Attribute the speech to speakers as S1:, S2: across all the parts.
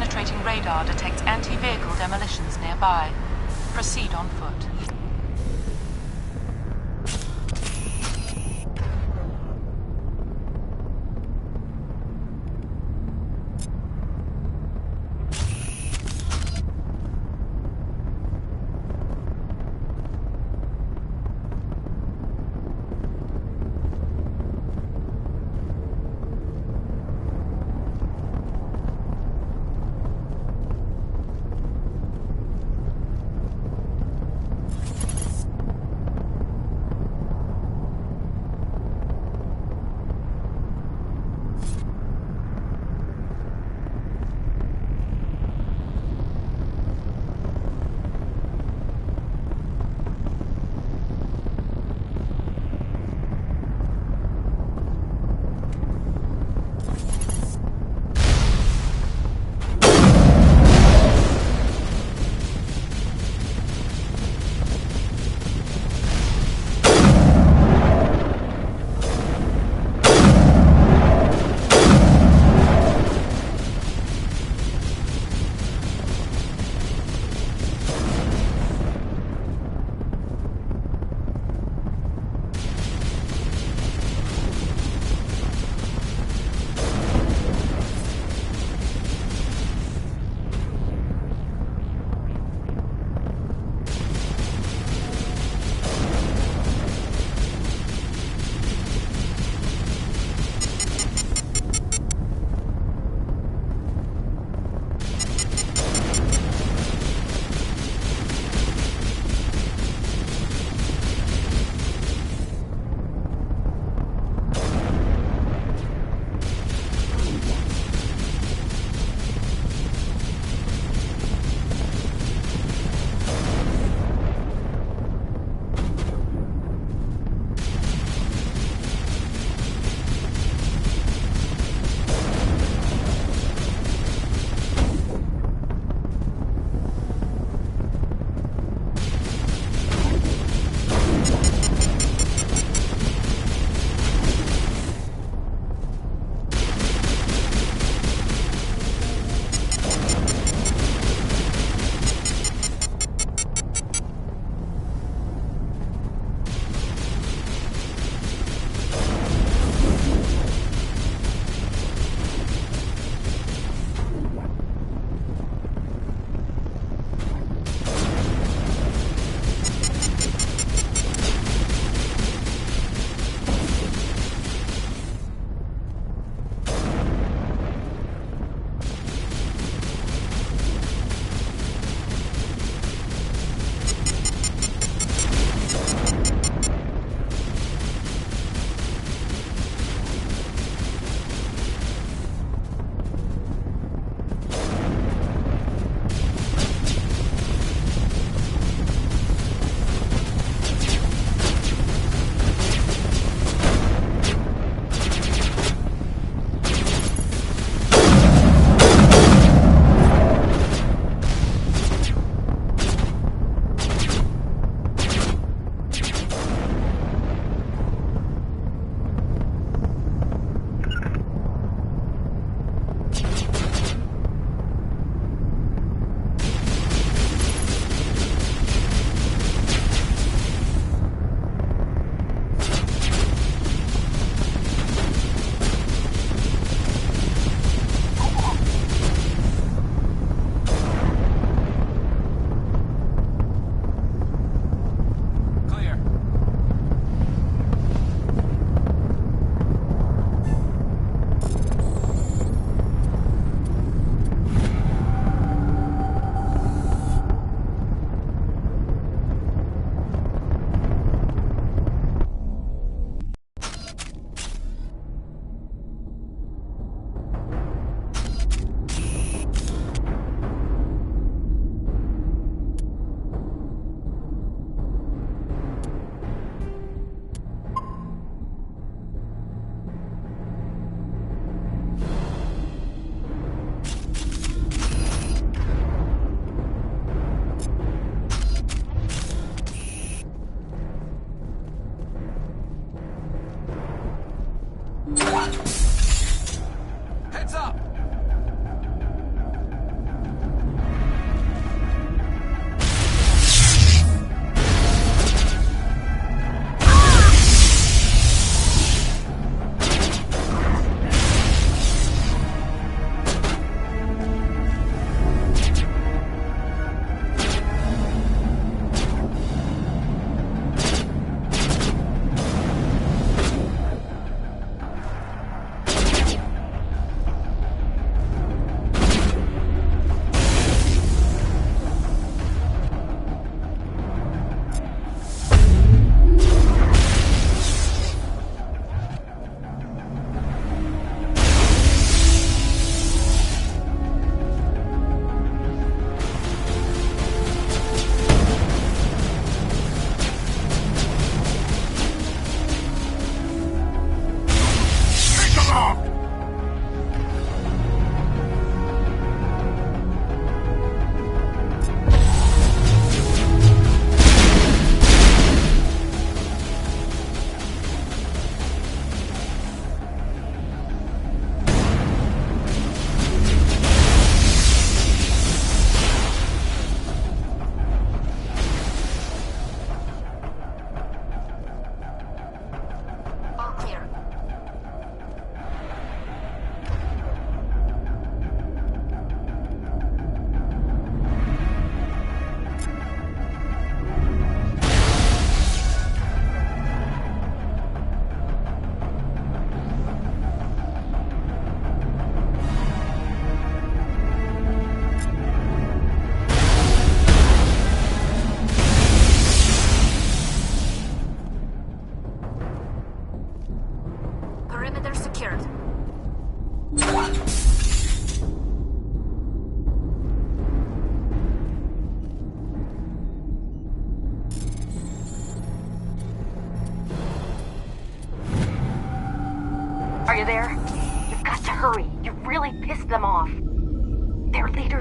S1: penetrating radar detects anti-vehicle demolitions nearby. Proceed on foot.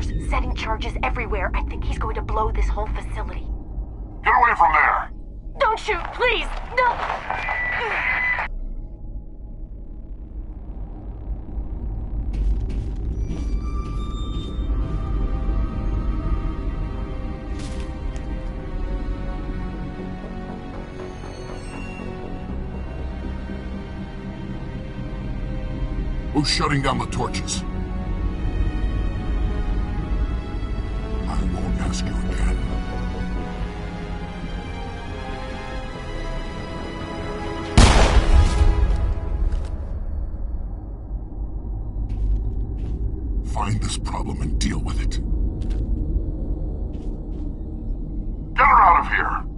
S2: soldiers setting charges everywhere. I think he's going to blow this whole facility.
S3: Get away from there!
S2: Don't shoot, please! No!
S3: Who's shutting down the torches? I won't ask you again. Find this problem and deal with it. Get her out of here!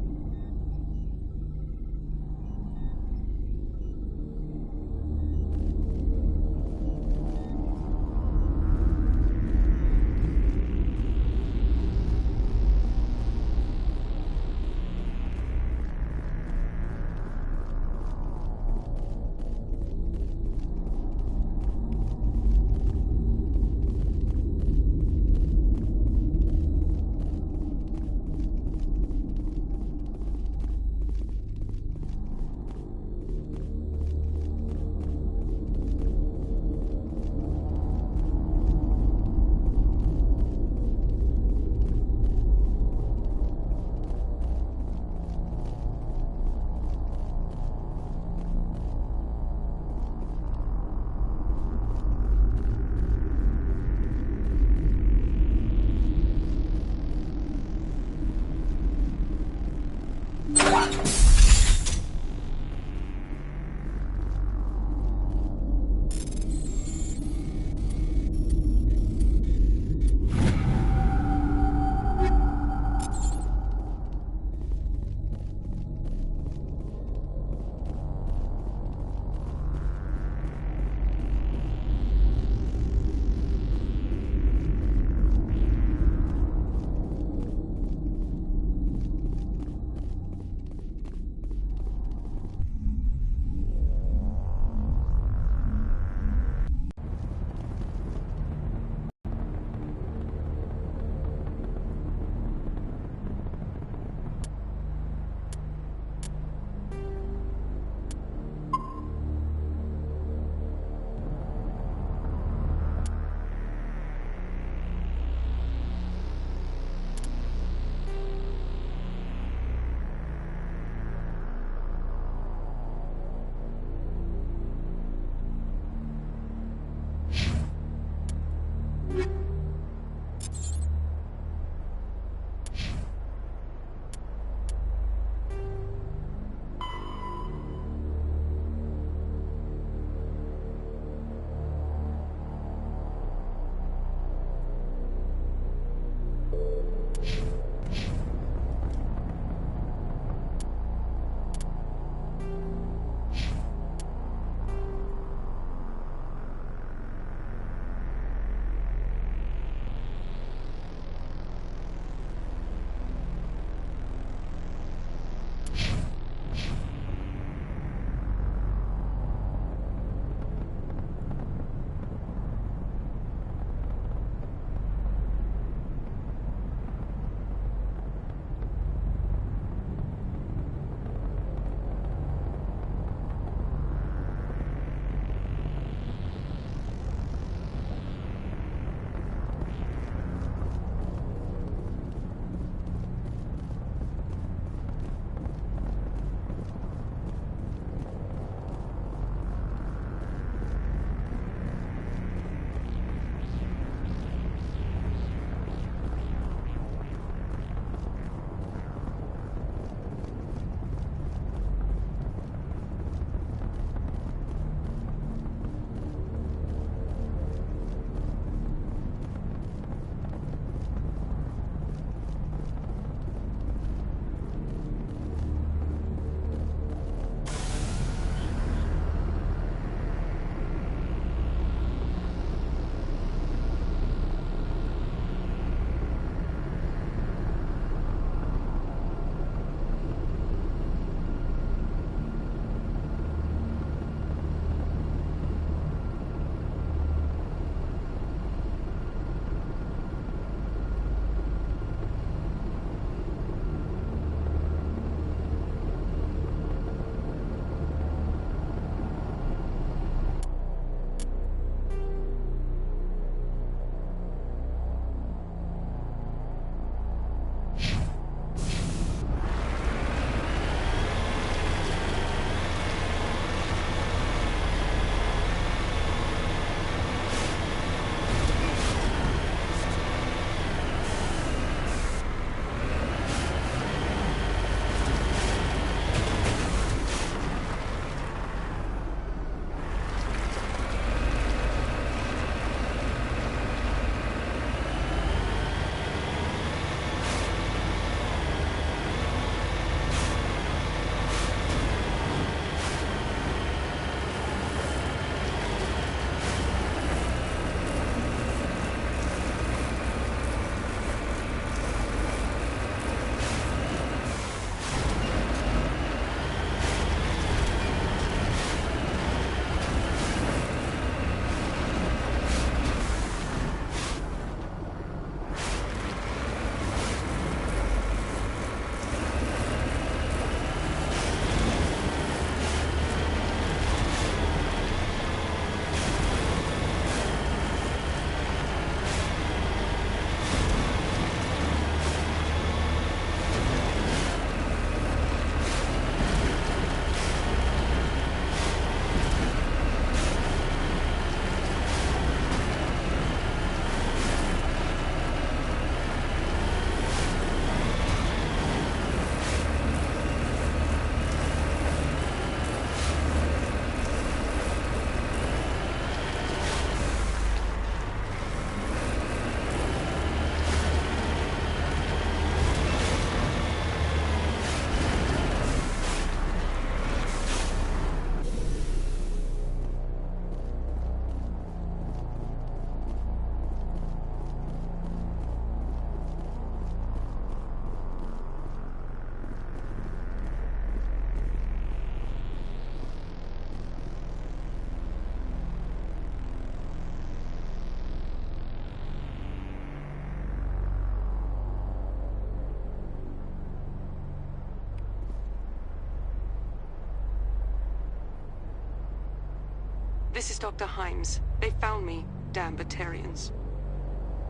S4: This is Dr. Himes. They found me, damn Batarians.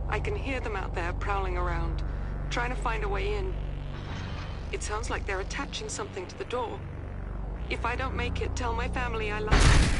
S4: I can hear them out there prowling around, trying to find a way in. It sounds like they're attaching something to the door. If I don't make it, tell my family I love them.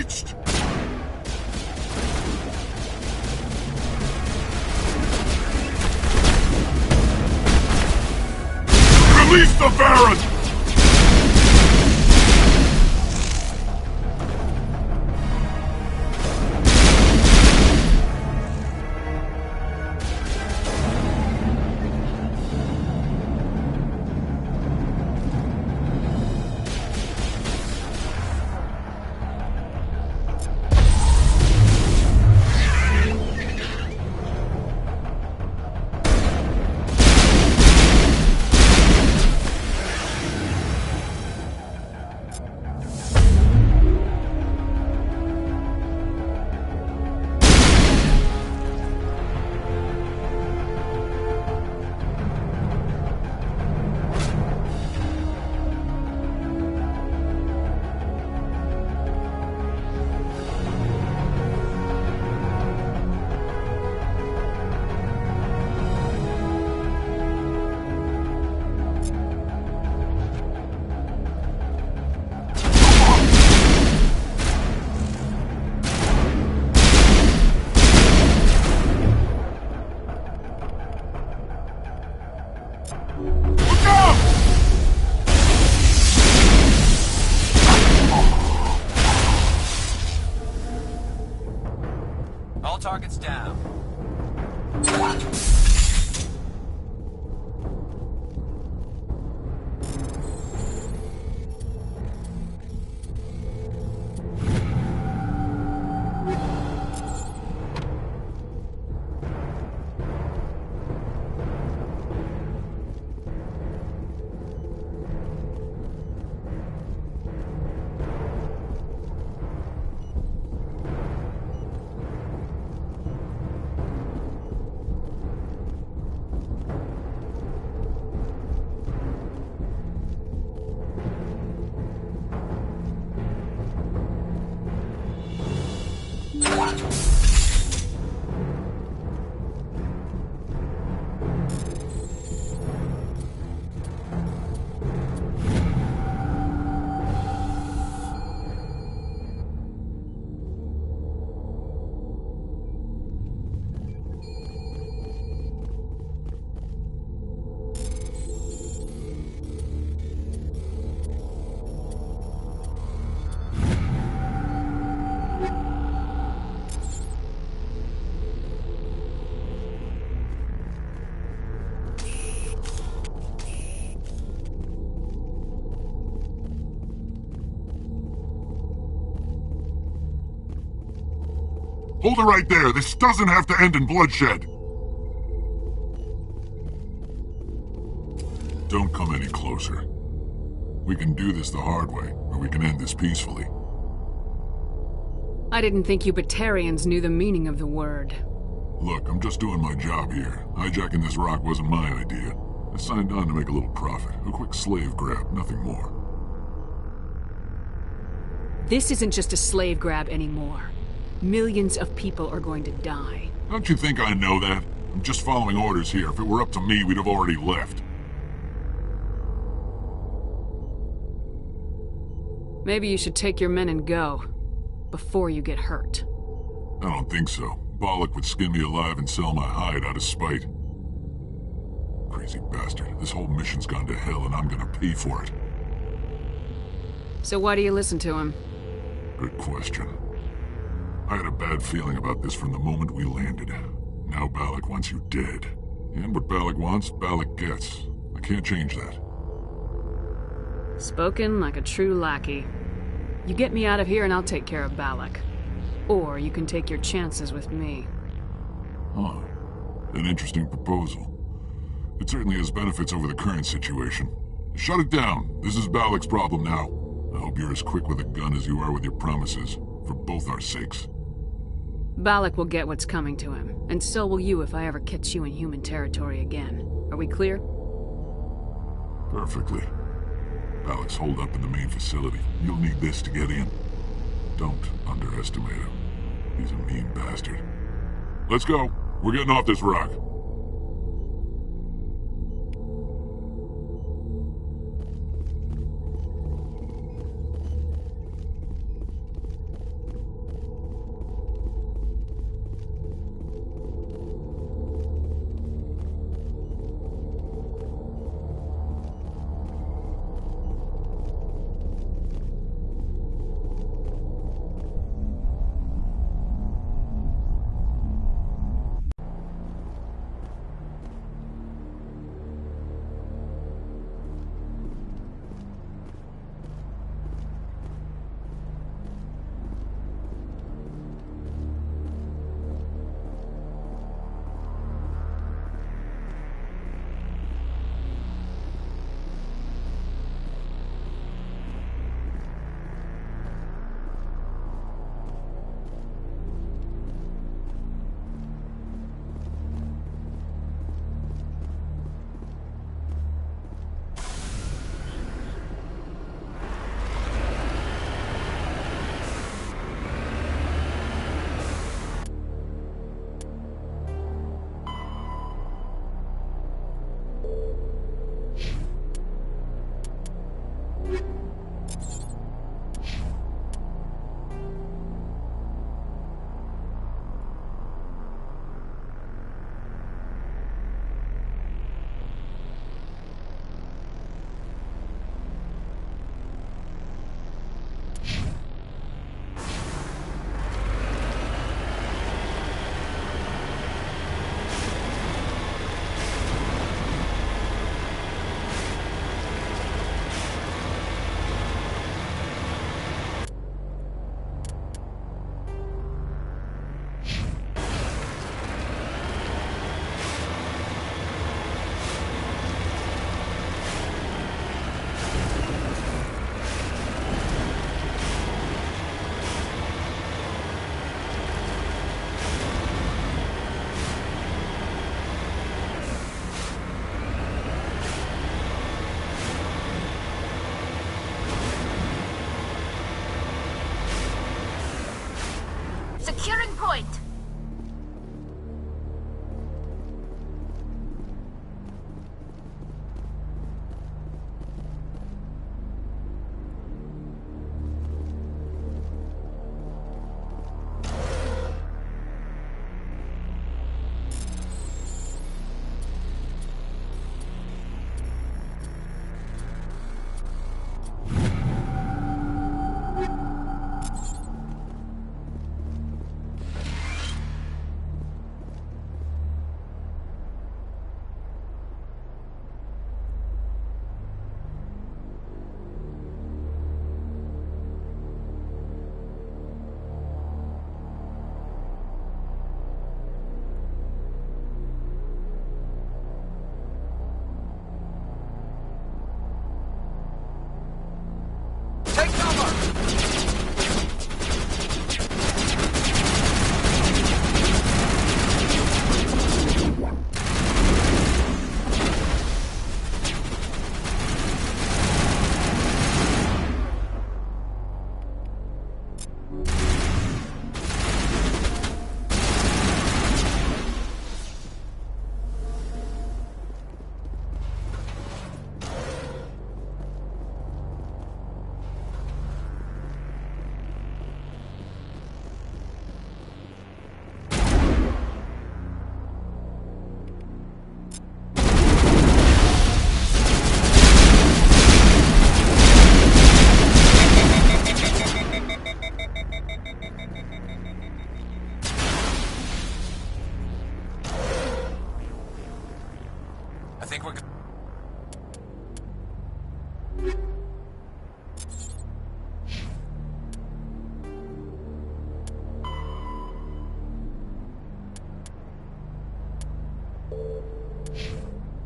S3: breached! Release the Baron!
S5: All targets down.
S3: Hold it right there. This doesn't have to end in bloodshed. Don't come any closer. We can do this the hard way, or we can end this peacefully.
S6: I didn't think you Batarians knew the meaning of the word.
S3: Look, I'm just doing my job here. Hijacking this rock wasn't my idea. I signed on to make a little profit. A quick slave grab, nothing more.
S6: This isn't just a slave grab anymore. Millions of people are going to die.
S3: Don't you think I know that? I'm just following orders here. If it were up to me, we'd have already left.
S6: Maybe you should take your men and go, before you get hurt.
S3: I don't think so. Bollock would skin me alive and sell my hide out of spite. Crazy bastard. This whole mission's gone to hell and I'm gonna pay for it.
S6: So why do you listen to him?
S3: Good question. I had a bad feeling about this from the moment we landed. Now Bollock wants you dead. And what Bollock wants, Bollock gets. I can't change that.
S6: Spoken like a true lackey. You get me out of here and I'll take care of Bollock. Or you can take your chances with me.
S3: Huh. An interesting proposal. It certainly has benefits over the current situation. Shut it down. This is Bollock's problem now. I hope you're as quick with a gun as you are with your promises, for both our sakes.
S6: Bollock will get what's coming to him, and so will you if I ever catch you in human territory again. Are we clear?
S3: Perfectly. Bollock's holed up in the main facility. You'll need this to get in. Don't underestimate him. He's a mean bastard. Let's go. We're getting off this rock.
S2: Securing point.
S5: I think we're good.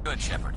S5: Good, Shepard.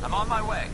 S5: I'm on my way.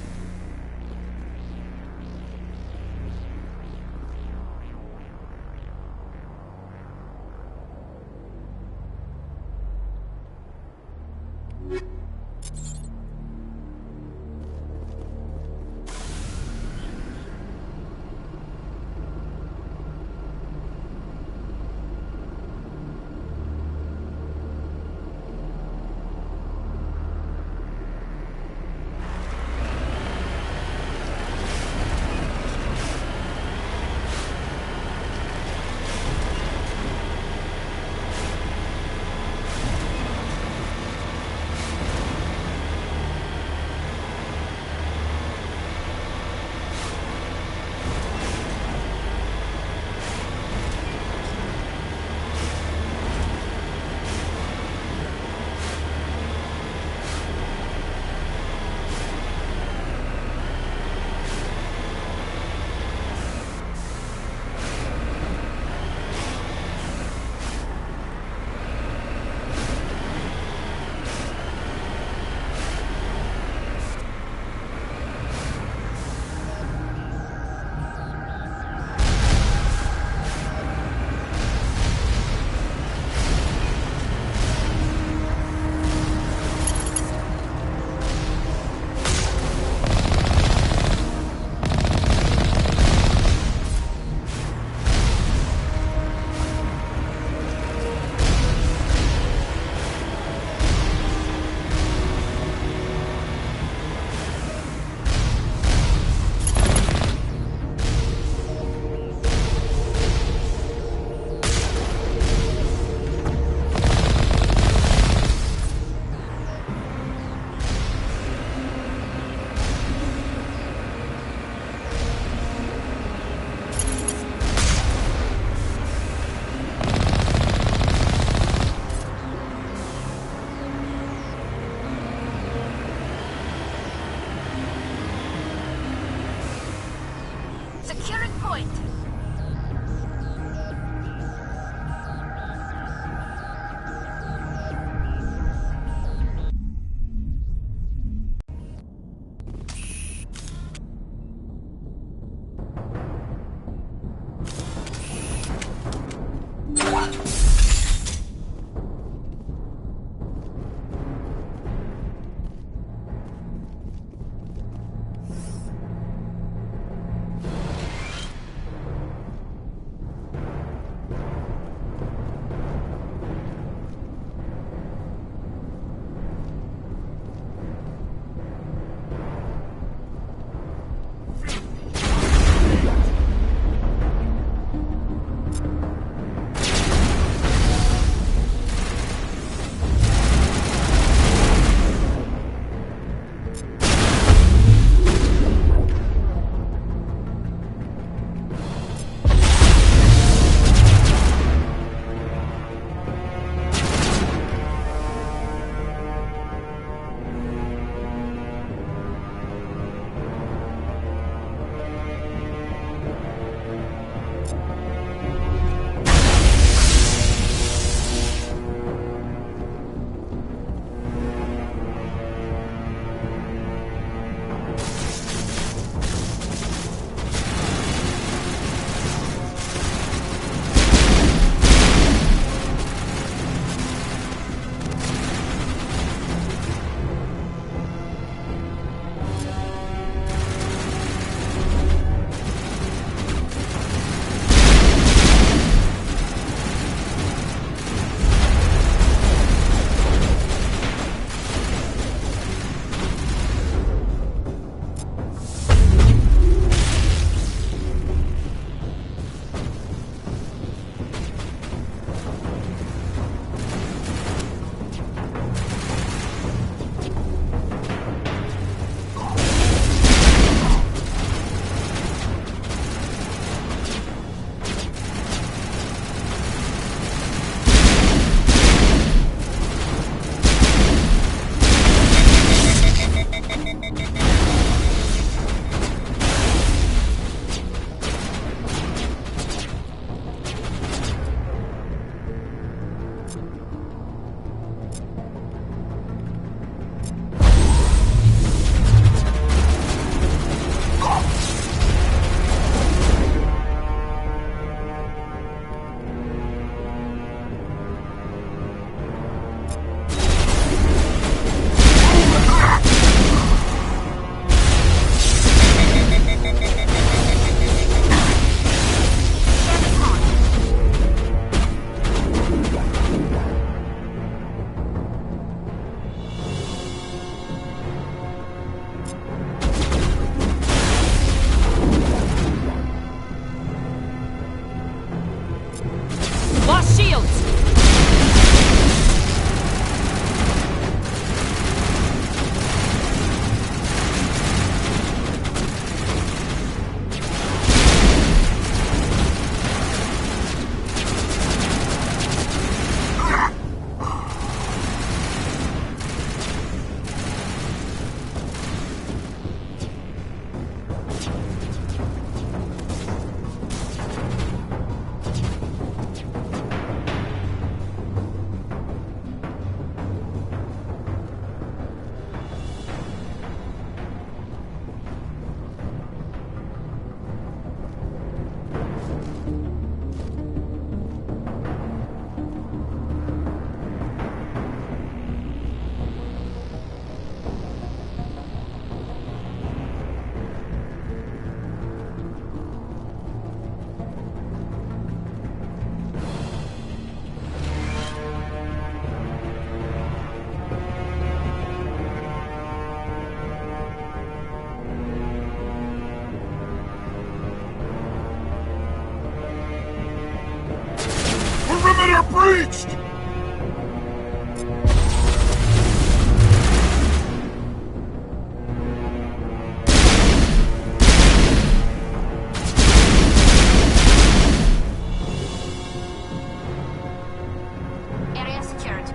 S2: Securing point.
S3: breached!
S2: Area secured.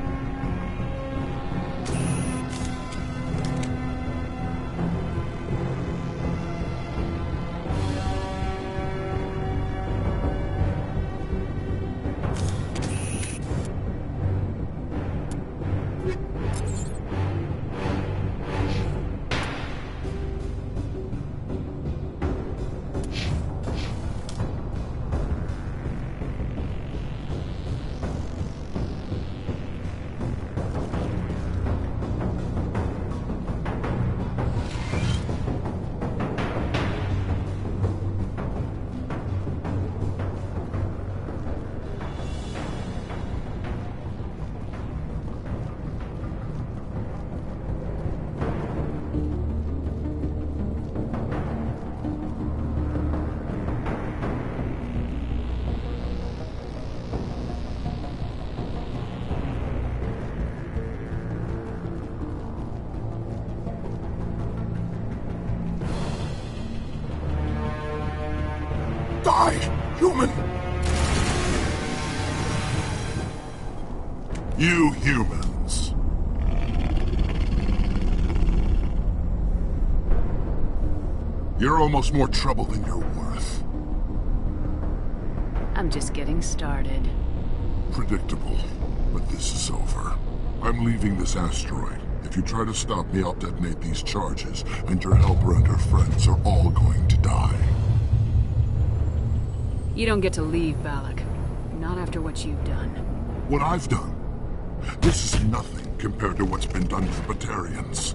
S3: Die, human! You humans. You're almost more trouble than you're worth.
S6: I'm just getting started.
S3: Predictable, but this is over. I'm leaving this asteroid. If you try to stop me, I'll detonate these charges, and your helper and her friends are all going to die.
S6: You don't get to leave, Balak. Not after what you've done.
S3: What I've done? This is nothing compared to what's been done to the Batarians.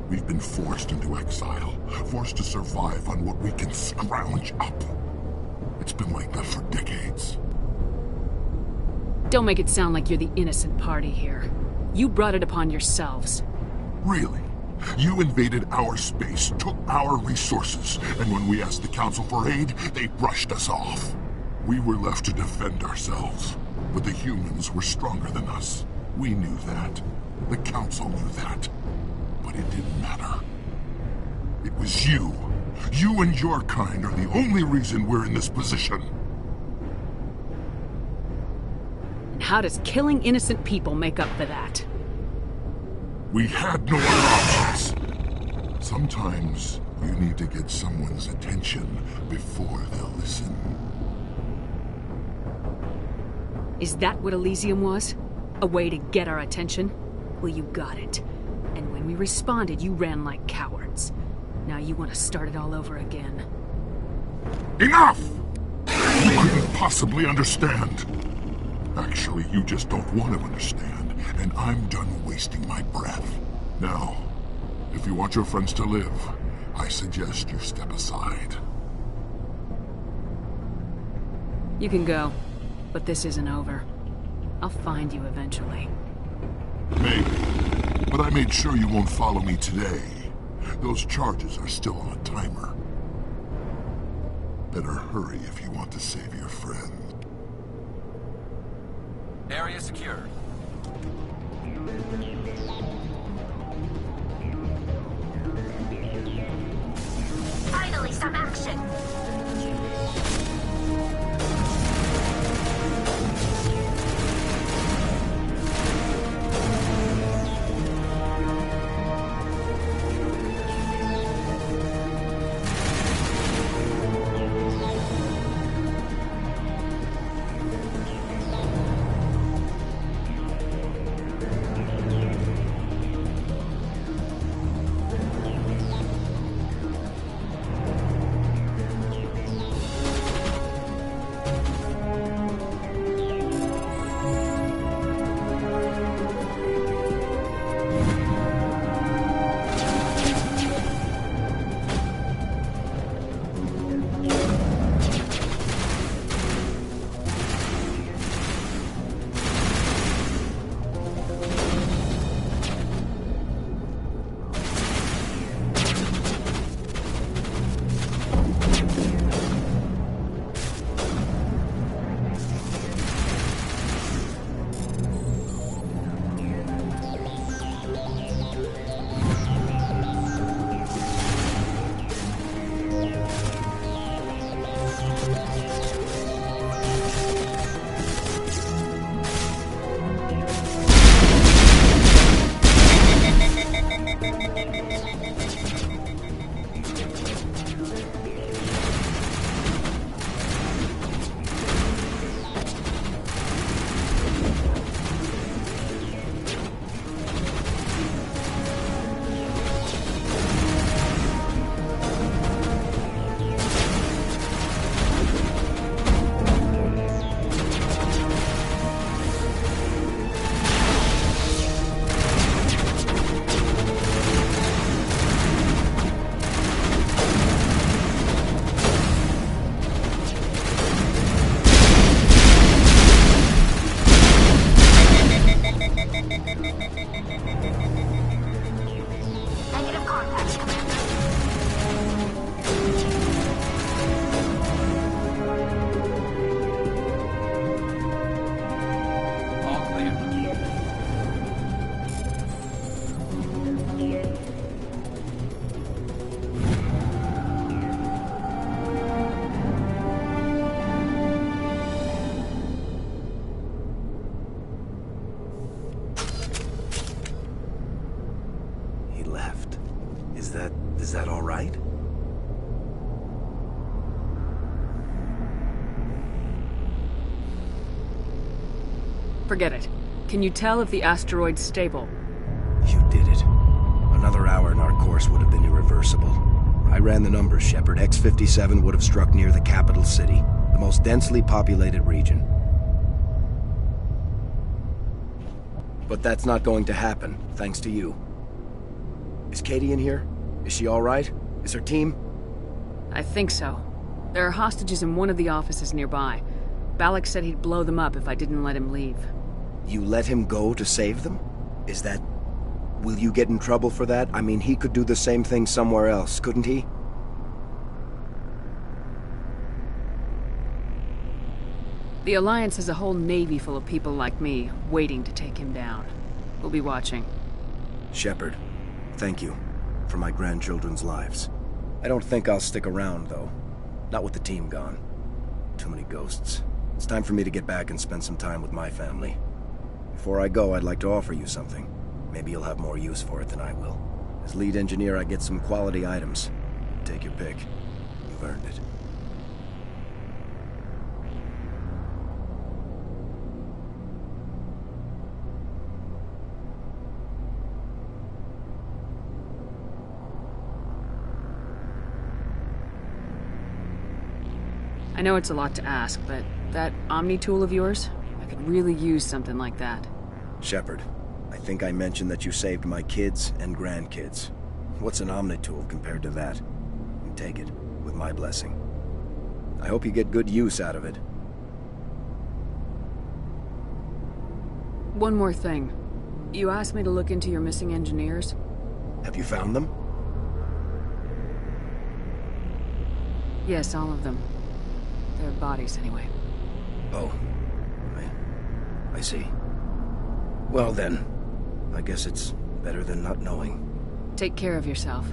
S3: We've been forced into exile, forced to survive on what we can scrounge up. It's been like that for decades.
S6: Don't make it sound like you're the innocent party here. You brought it upon yourselves.
S3: Really? You invaded our space, took our resources, and when we asked the Council for aid, they brushed us off. We were left to defend ourselves, but the humans were stronger than us. We knew that. The Council knew that. But it didn't matter. It was you. You and your kind are the only reason we're in this position.
S6: And how does killing innocent people make up for that?
S3: We had no other options. Sometimes you need to get someone's attention before they'll listen.
S6: Is that what Elysium was? A way to get our attention? Well, you got it. And when we responded, you ran like cowards. Now you want to start it all over again.
S3: Enough! You couldn't possibly understand. Actually, you just don't want to understand, and I'm done wasting my breath. Now, if you want your friends to live, I suggest you step aside.
S6: You can go, but this isn't over. I'll find you eventually.
S3: Maybe, but I made sure you won't follow me today. Those charges are still on a timer. Better hurry if you want to save your friend.
S5: Area secured.
S2: Finally, some action!
S7: all right?
S6: Forget it. Can you tell if the asteroid's stable?
S7: You did it. Another hour and our course would have been irreversible. I ran the numbers, Shepard. X-57 would have struck near the capital city, the most densely populated region. But that's not going to happen, thanks to you. Is Katie in here? Is she all right? Is her team?
S6: I think so. There are hostages in one of the offices nearby. Balak said he'd blow them up if I didn't let him leave.
S7: You let him go to save them? Is that... Will you get in trouble for that? I mean, he could do the same thing somewhere else, couldn't he?
S6: The Alliance has a whole navy full of people like me, waiting to take him down. We'll be watching.
S7: Shepard, thank you for my grandchildren's lives. I don't think I'll stick around, though. Not with the team gone. Too many ghosts. It's time for me to get back and spend some time with my family. Before I go, I'd like to offer you something. Maybe you'll have more use for it than I will. As lead engineer, I get some quality items. Take your pick. You've earned it.
S6: I know it's a lot to ask, but that Omni tool of yours? I could really use something like that.
S7: Shepard, I think I mentioned that you saved my kids and grandkids. What's an Omni tool compared to that? You take it, with my blessing. I hope you get good use out of it.
S6: One more thing. You asked me to look into your missing engineers?
S7: Have you found them?
S6: Yes, all of them. Their bodies, anyway.
S7: Oh. I see. Well then, I guess it's better than not knowing.
S6: Take care of yourself.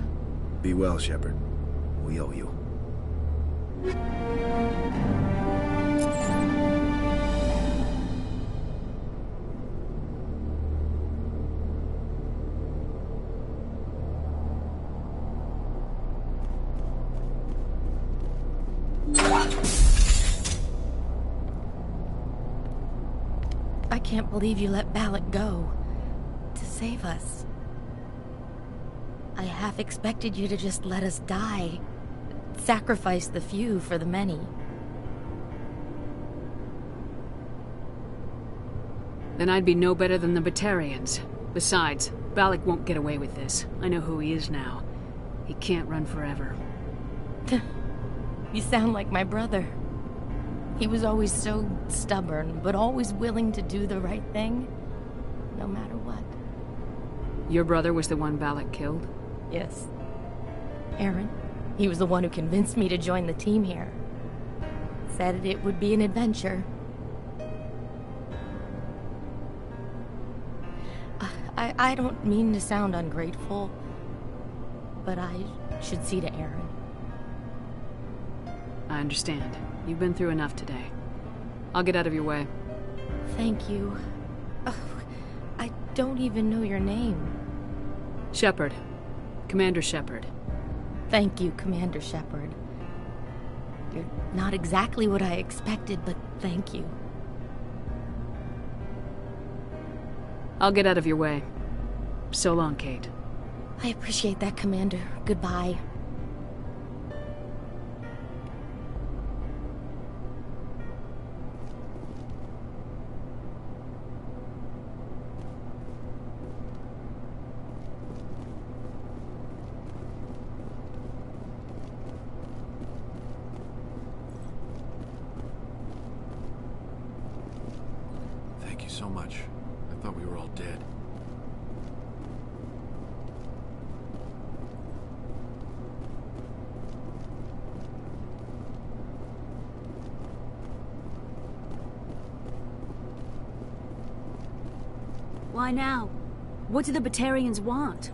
S7: Be well, Shepard. We owe you.
S2: I can't believe you let Balak go. To save us. I half expected you to just let us die. Sacrifice the few for the many.
S6: Then I'd be no better than the Batarians. Besides, Balak won't get away with this. I know who he is now. He can't run forever.
S2: You sound like my brother. He was always so stubborn, but always willing to do the right thing, no matter what.
S6: Your brother was the one Balak killed?
S2: Yes. Aaron. He was the one who convinced me to join the team here. Said it would be an adventure. I don't mean to sound ungrateful, but I should see to Aaron.
S6: I understand. You've been through enough today. I'll get out of your way.
S2: Thank you. Oh, I don't even know your name.
S6: Shepard. Commander Shepard.
S2: Thank you, Commander Shepard. You're not exactly what I expected, but thank you.
S6: I'll get out of your way. So long, Kate.
S2: I appreciate that, Commander. Goodbye.
S8: Thank you so much. I thought we were all dead.
S9: Why now? What do the Batarians want?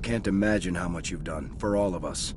S7: can't imagine how much you've done, for all of us.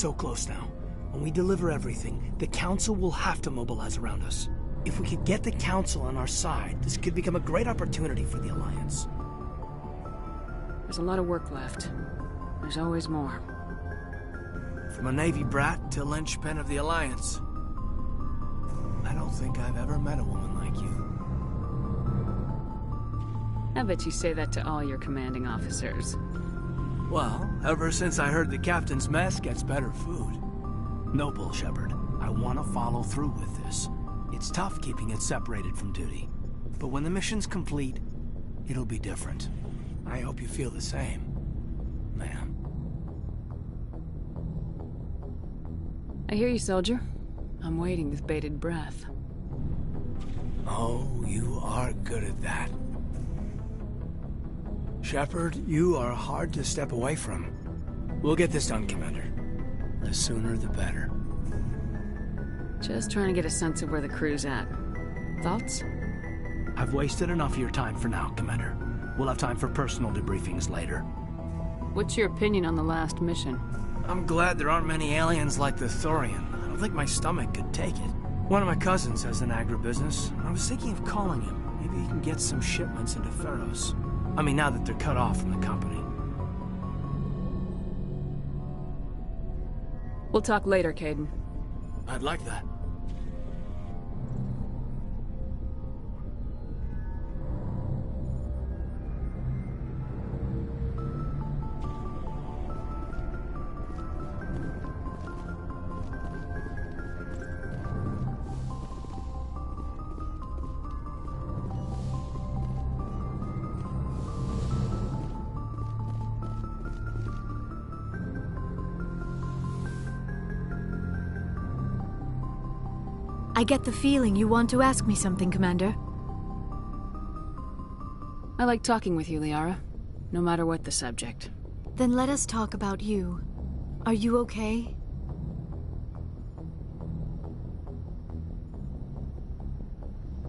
S10: so close now. When we deliver everything, the Council will have to mobilize around us. If we could get the Council on our side, this could become a great opportunity for the Alliance.
S6: There's a lot of work left. There's always more.
S10: From a Navy brat to linchpin of the Alliance. I don't think I've ever met a woman like you.
S6: I bet you say that to all your commanding officers.
S10: Well, ever since I heard the captain's mess gets better food. No bull, Shepard. I want to follow through with this. It's tough keeping it separated from duty. But when the mission's complete, it'll be different. I hope you feel the same, ma'am.
S6: I hear you, soldier. I'm waiting with bated breath.
S10: Oh, you are good at that. Shepard, you are hard to step away from. We'll get this done, Commander. The sooner the better.
S6: Just trying to get a sense of where the crew's at. Thoughts?
S10: I've wasted enough of your time for now, Commander. We'll have time for personal debriefings later.
S6: What's your opinion on the last mission?
S10: I'm glad there aren't many aliens like the Thorian. I don't think my stomach could take it. One of my cousins has an agribusiness. I was thinking of calling him. Maybe he can get some shipments into Pharos. I mean, now that they're cut off from the company.
S6: We'll talk later, Caden.
S10: I'd like that.
S11: I get the feeling you want to ask me something, Commander.
S6: I like talking with you, Liara. No matter what the subject.
S11: Then let us talk about you. Are you okay?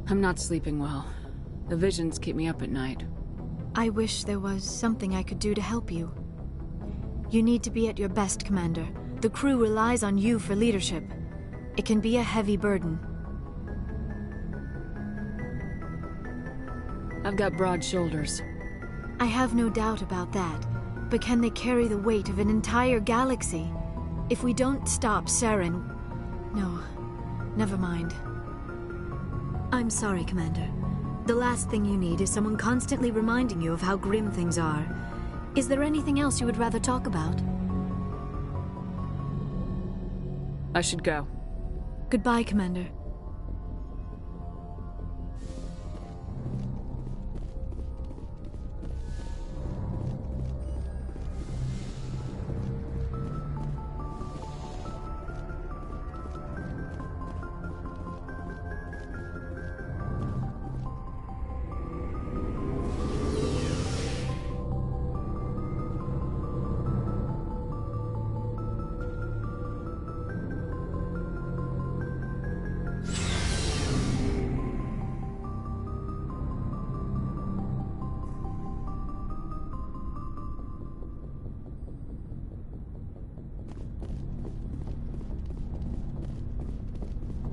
S6: I'm not sleeping well. The visions keep me up at night.
S11: I wish there was something I could do to help you. You need to be at your best, Commander. The crew relies on you for leadership. It can be a heavy burden.
S6: I've got broad shoulders.
S11: I have no doubt about that. But can they carry the weight of an entire galaxy? If we don't stop Saren... No, never mind. I'm sorry, Commander. The last thing you need is someone constantly reminding you of how grim things are. Is there anything else you would rather talk about?
S6: I should go.
S11: Goodbye, Commander.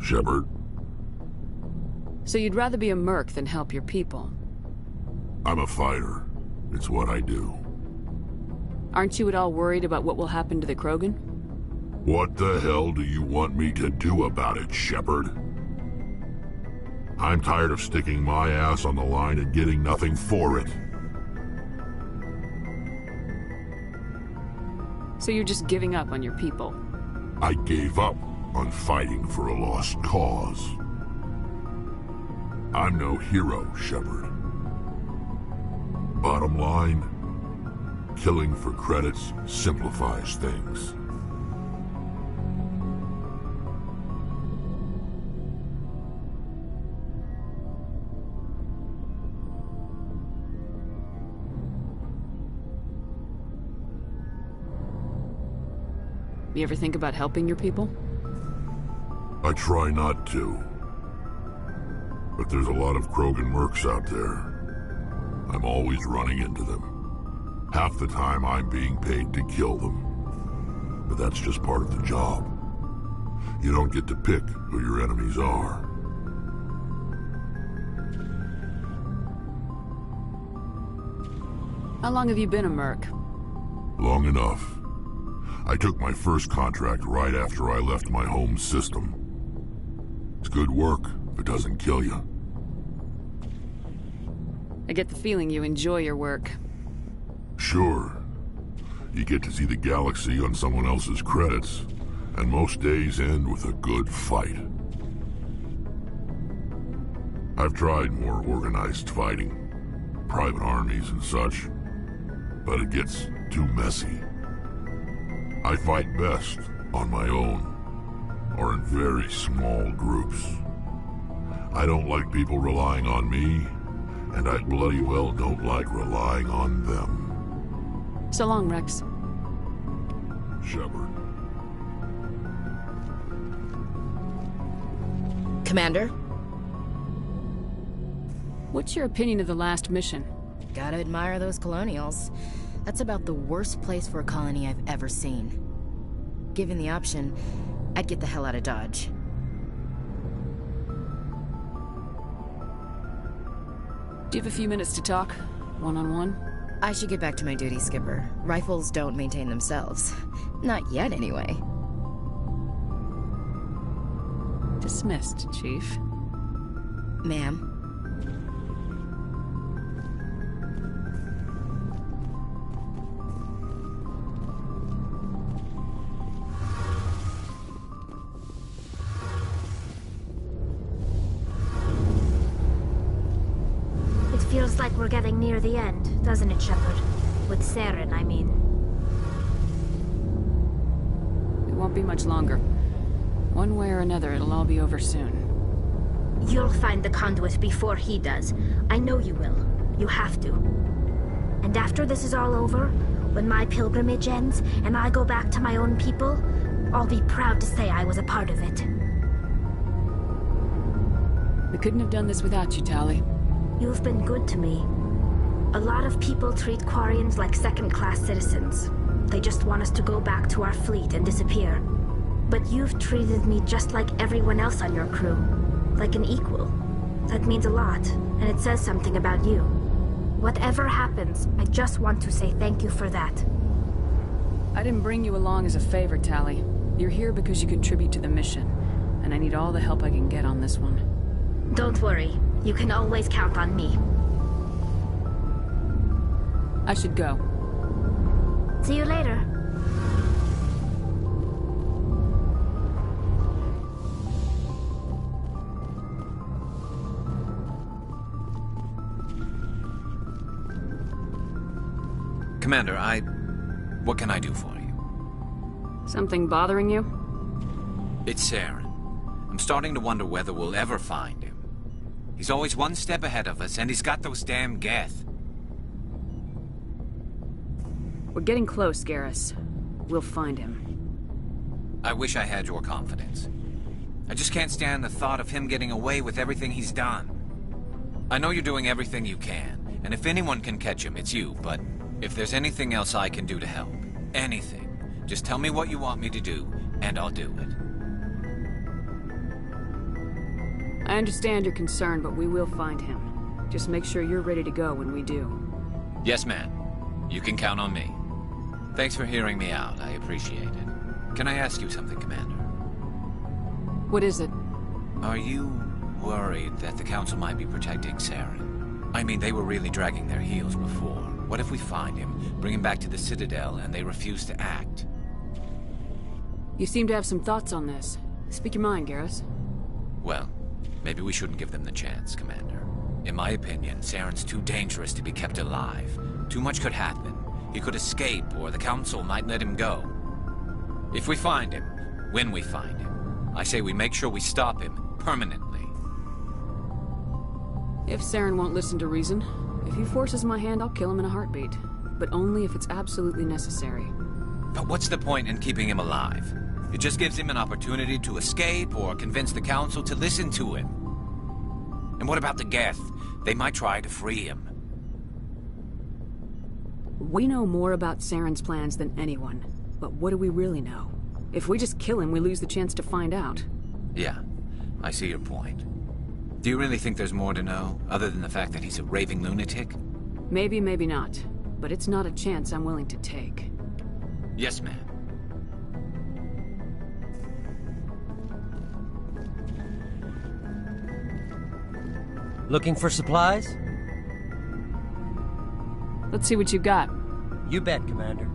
S3: Shepard.
S6: So you'd rather be a merc than help your people?
S3: I'm a fighter. It's what I do.
S6: Aren't you at all worried about what will happen to the Krogan?
S3: What the hell do you want me to do about it, Shepard? I'm tired of sticking my ass on the line and getting nothing for it.
S6: So you're just giving up on your people?
S3: I gave up on fighting for a lost cause. I'm no hero, Shepard. Bottom line, killing for credits simplifies things.
S6: You ever think about helping your people?
S3: I try not to. But there's a lot of Krogan mercs out there. I'm always running into them. Half the time I'm being paid to kill them. but that's just part of the job. You don't get to pick who your enemies are.
S6: How long have you been a merc?
S3: Long enough. I took my first contract right after I left my home system. It's good work if it doesn't kill you.
S6: I get the feeling you enjoy your work.
S3: Sure. You get to see the galaxy on someone else's credits, and most days end with a good fight. I've tried more organized fighting, private armies and such, but it gets too messy. I fight best on my own, or in very small groups. I don't like people relying on me, and I bloody well don't like relying on them.
S6: So long, Rex.
S3: Shepard.
S2: Commander?
S6: What's your opinion of the last mission?
S2: Gotta admire those colonials. That's about the worst place for a colony I've ever seen. Given the option, I'd get the hell out of Dodge.
S6: Do you have a few minutes to talk? One-on-one?
S2: I should get back to my duty, Skipper. Rifles don't maintain themselves. Not yet, anyway.
S6: Dismissed, Chief.
S2: Ma'am.
S12: Feels like we're getting near the end, doesn't it, Shepard? With Saren, I mean.
S6: It won't be much longer. One way or another, it'll all be over soon.
S12: You'll find the conduit before he does. I know you will. You have to. And after this is all over, when my pilgrimage ends, and I go back to my own people, I'll be proud to say I was a part of it.
S6: We couldn't have done this without you, Tali.
S12: You've been good to me. A lot of people treat Quarians like second-class citizens. They just want us to go back to our fleet and disappear. But you've treated me just like everyone else on your crew. Like an equal. That means a lot, and it says something about you. Whatever happens, I just want to say thank you for that.
S6: I didn't bring you along as a favor, Tali. You're here because you contribute to the mission, and I need all the help I can get on this one.
S12: Don't worry. You can always count on me.
S6: I should go.
S12: See you later.
S5: Commander, what can I do for you?
S6: Something bothering you?
S5: It's Saren. I'm starting to wonder whether we'll ever find him. He's always one step ahead of us, and he's got those damn Geth.
S6: We're getting close, Garrus. We'll find him.
S5: I wish I had your confidence. I just can't stand the thought of him getting away with everything he's done. I know you're doing everything you can, and if anyone can catch him, it's you, but if there's anything else I can do to help, anything, just tell me what you want me to do, and I'll do it.
S6: I understand your concern, but we will find him. Just make sure you're ready to go when we do.
S5: Yes, ma'am. You can count on me. Thanks for hearing me out. I appreciate it. Can I ask you something, Commander?
S6: What is it?
S5: Are you worried that the Council might be protecting Saren? I mean, they were really dragging their heels before. What if we find him, bring him back to the Citadel, and they refuse to act?
S6: You seem to have some thoughts on this. Speak your mind, Garrus.
S5: Well, maybe we shouldn't give them the chance, Commander. In my opinion, Saren's too dangerous to be kept alive. Too much could happen. He could escape, or the Council might let him go. If we find him, when we find him, I say we make sure we stop him permanently.
S6: If Saren won't listen to reason, if he forces my hand, I'll kill him in a heartbeat. But only if it's absolutely necessary.
S5: But what's the point in keeping him alive? It just gives him an opportunity to escape or convince the Council to listen to him. And what about the Geth? They might try to free him.
S6: We know more about Saren's plans than anyone. But what do we really know? If we just kill him, we lose the chance to find out.
S5: Yeah, I see your point. Do you really think there's more to know, other than the fact that he's a raving lunatic?
S6: Maybe, maybe not. But it's not a chance I'm willing to take.
S5: Yes, ma'am.
S13: Looking for supplies?
S6: Let's see what you got.
S13: You bet, Commander.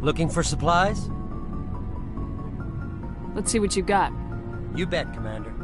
S13: Looking for supplies?
S6: Let's see what you got.
S13: You bet, Commander.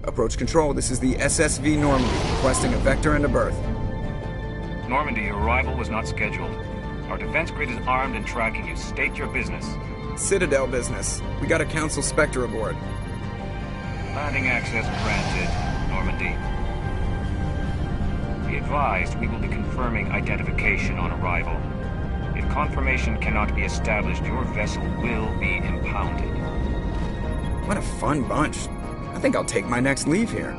S14: Approach control, this is the SSV Normandy, requesting a vector and a berth.
S15: Normandy, your arrival was not scheduled. Our defense grid is armed and tracking you. State your business.
S14: Citadel business. We got a Council Spectre aboard.
S15: Landing access granted, Normandy. Be advised, we will be confirming identification on arrival. If confirmation cannot be established, your vessel will be impounded.
S14: What a fun bunch. I think I'll take my next leave here.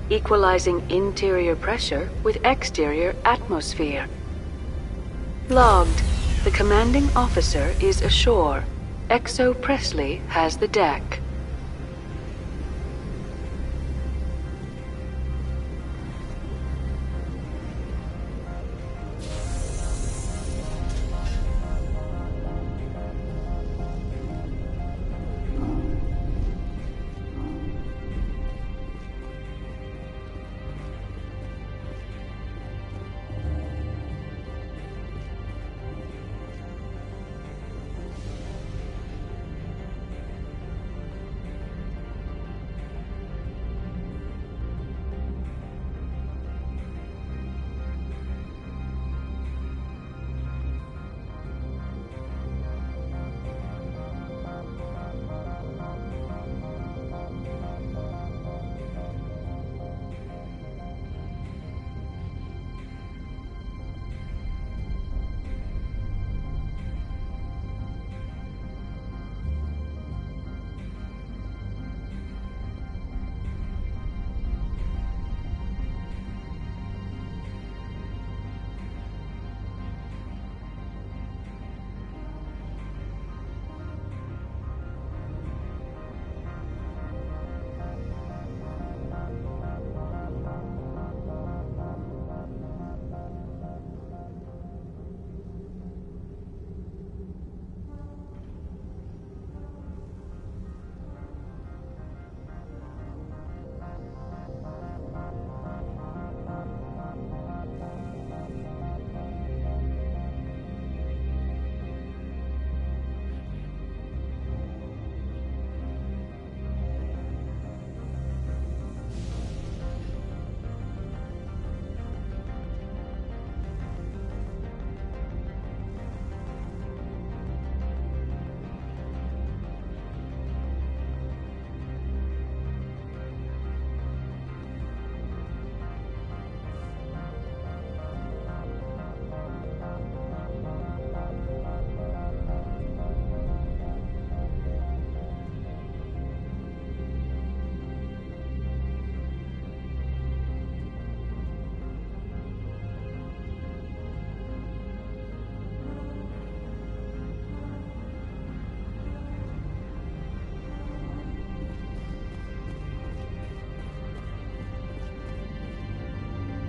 S16: Equalizing interior pressure with exterior atmosphere. Logged. The commanding officer is ashore. Exo Presley has the deck.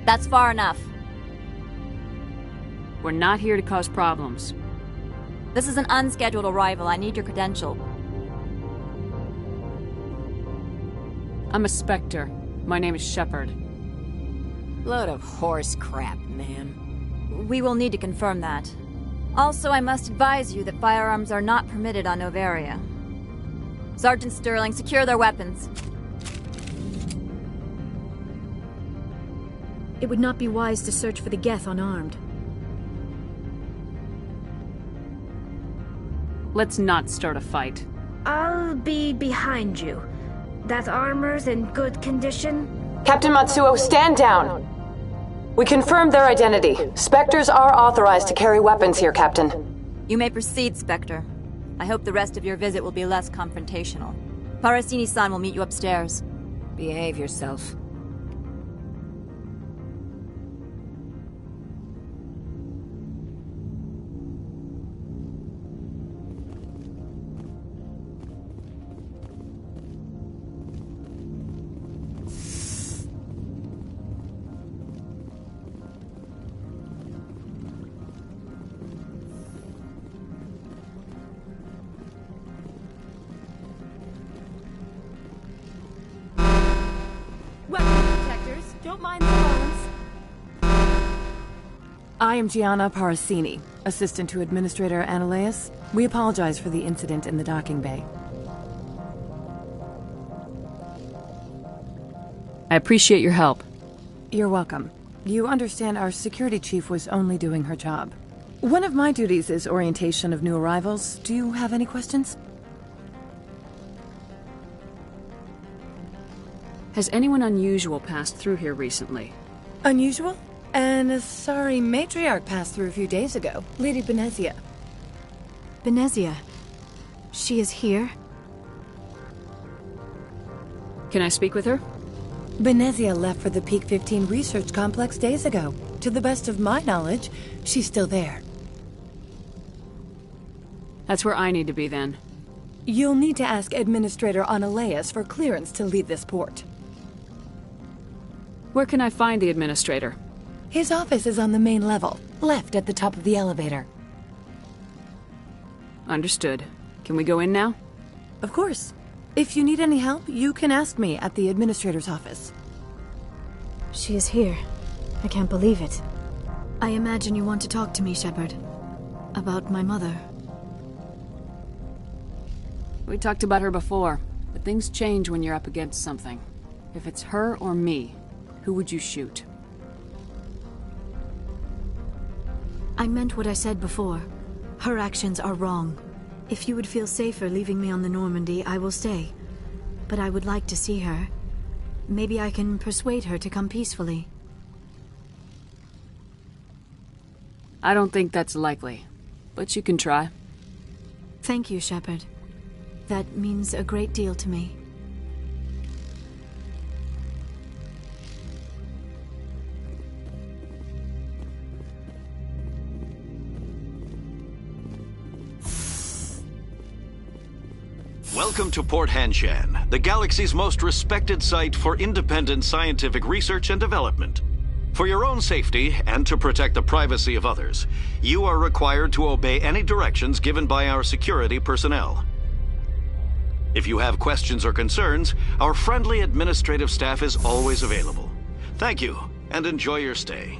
S17: That's far enough.
S6: We're not here to cause problems.
S17: This is an unscheduled arrival. I need your credential.
S6: I'm a Spectre. My name is Shepard.
S18: Load of horse crap, ma'am.
S17: We will need to confirm that. Also, I must advise you that firearms are not permitted on Noveria. Sergeant Sterling, secure their weapons.
S11: It would not be wise to search for the Geth unarmed.
S6: Let's not start a fight.
S12: I'll be behind you. That armor's in good condition?
S16: Captain Matsuo, stand down! We confirmed their identity. Spectres are authorized to carry weapons here, Captain.
S17: You may proceed, Spectre. I hope the rest of your visit will be less confrontational. Parasini-san will meet you upstairs.
S18: Behave yourself.
S19: Don't mind the alarms. I am Gianna Parasini, assistant to Administrator Ananias. We apologize for the incident in the docking bay.
S6: I appreciate your help.
S19: You're welcome. You understand our security chief was only doing her job. One of my duties is orientation of new arrivals. Do you have any questions?
S6: Has anyone unusual passed through here recently?
S19: Unusual? An Asari matriarch passed through a few days ago. Lady Benezia.
S11: Benezia? She is here?
S6: Can I speak with her?
S19: Benezia left for the Peak 15 research complex days ago. To the best of my knowledge, she's still there.
S6: That's where I need to be then.
S19: You'll need to ask Administrator Ananias for clearance to leave this port.
S6: Where can I find the Administrator?
S19: His office is on the main level, left at the top of the elevator.
S6: Understood. Can we go in now?
S19: Of course. If you need any help, you can ask me at the Administrator's office.
S11: She is here. I can't believe it. I imagine you want to talk to me, Shepard. About my mother.
S6: We talked about her before, but things change when you're up against something. If it's her or me, who would you shoot?
S11: I meant what I said before. Her actions are wrong. If you would feel safer leaving me on the Normandy, I will stay. But I would like to see her. Maybe I can persuade her to come peacefully.
S6: I don't think that's likely, but you can try.
S11: Thank you, Shepard. That means a great deal to me.
S20: Welcome to Port Hanshan, the galaxy's most respected site for independent scientific research and development. For your own safety, and to protect the privacy of others, you are required to obey any directions given by our security personnel. If you have questions or concerns, our friendly administrative staff is always available. Thank you, and enjoy your stay.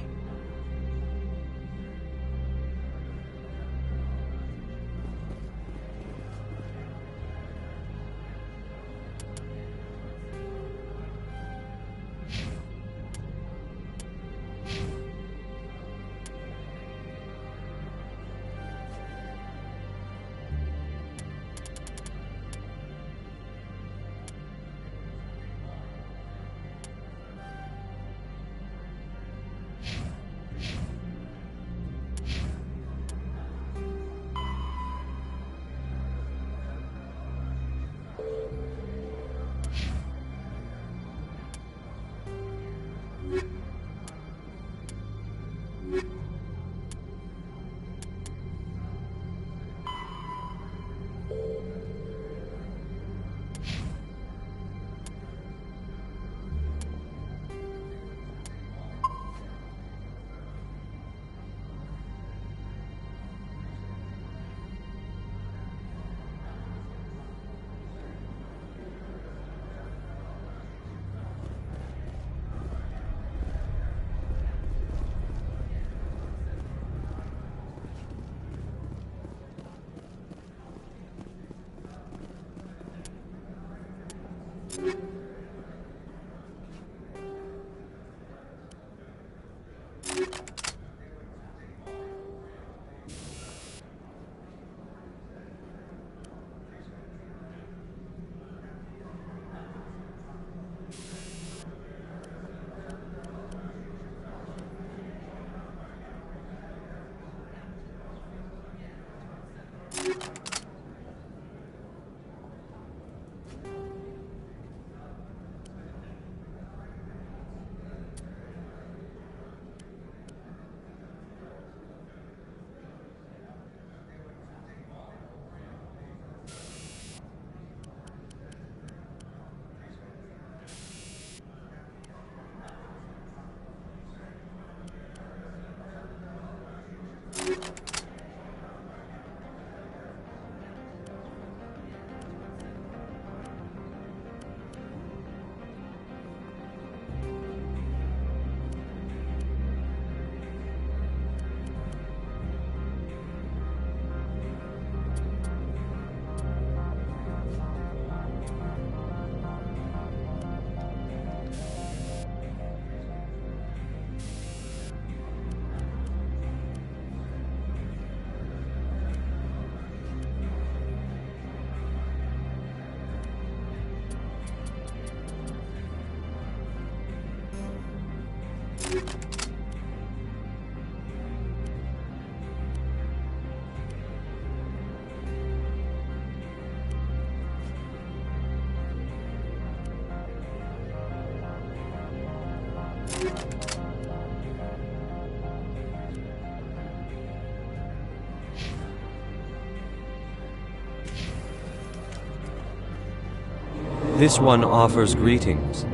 S21: This one offers greetings.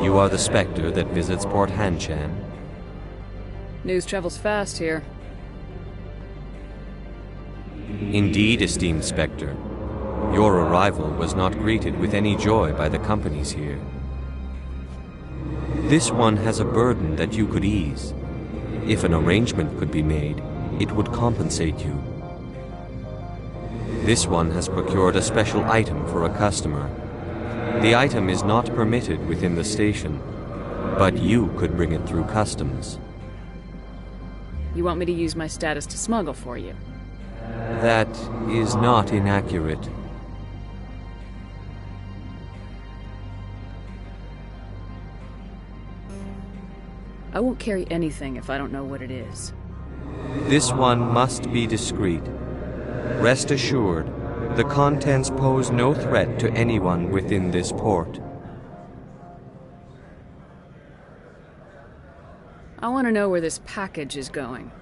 S21: You are the Spectre that visits Port Hanshan.
S6: News travels fast here.
S21: Indeed, esteemed Spectre. Your arrival was not greeted with any joy by the companies here. This one has a burden that you could ease. If an arrangement could be made, it would compensate you. This one has procured a special item for a customer. The item is not permitted within the station, but you could bring it through customs.
S6: You want me to use my status to smuggle for you?
S21: That is not inaccurate.
S6: I won't carry anything if I don't know what it is.
S21: This one must be discreet. Rest assured, the contents pose no threat to anyone within this port.
S6: I want to know where this package is going.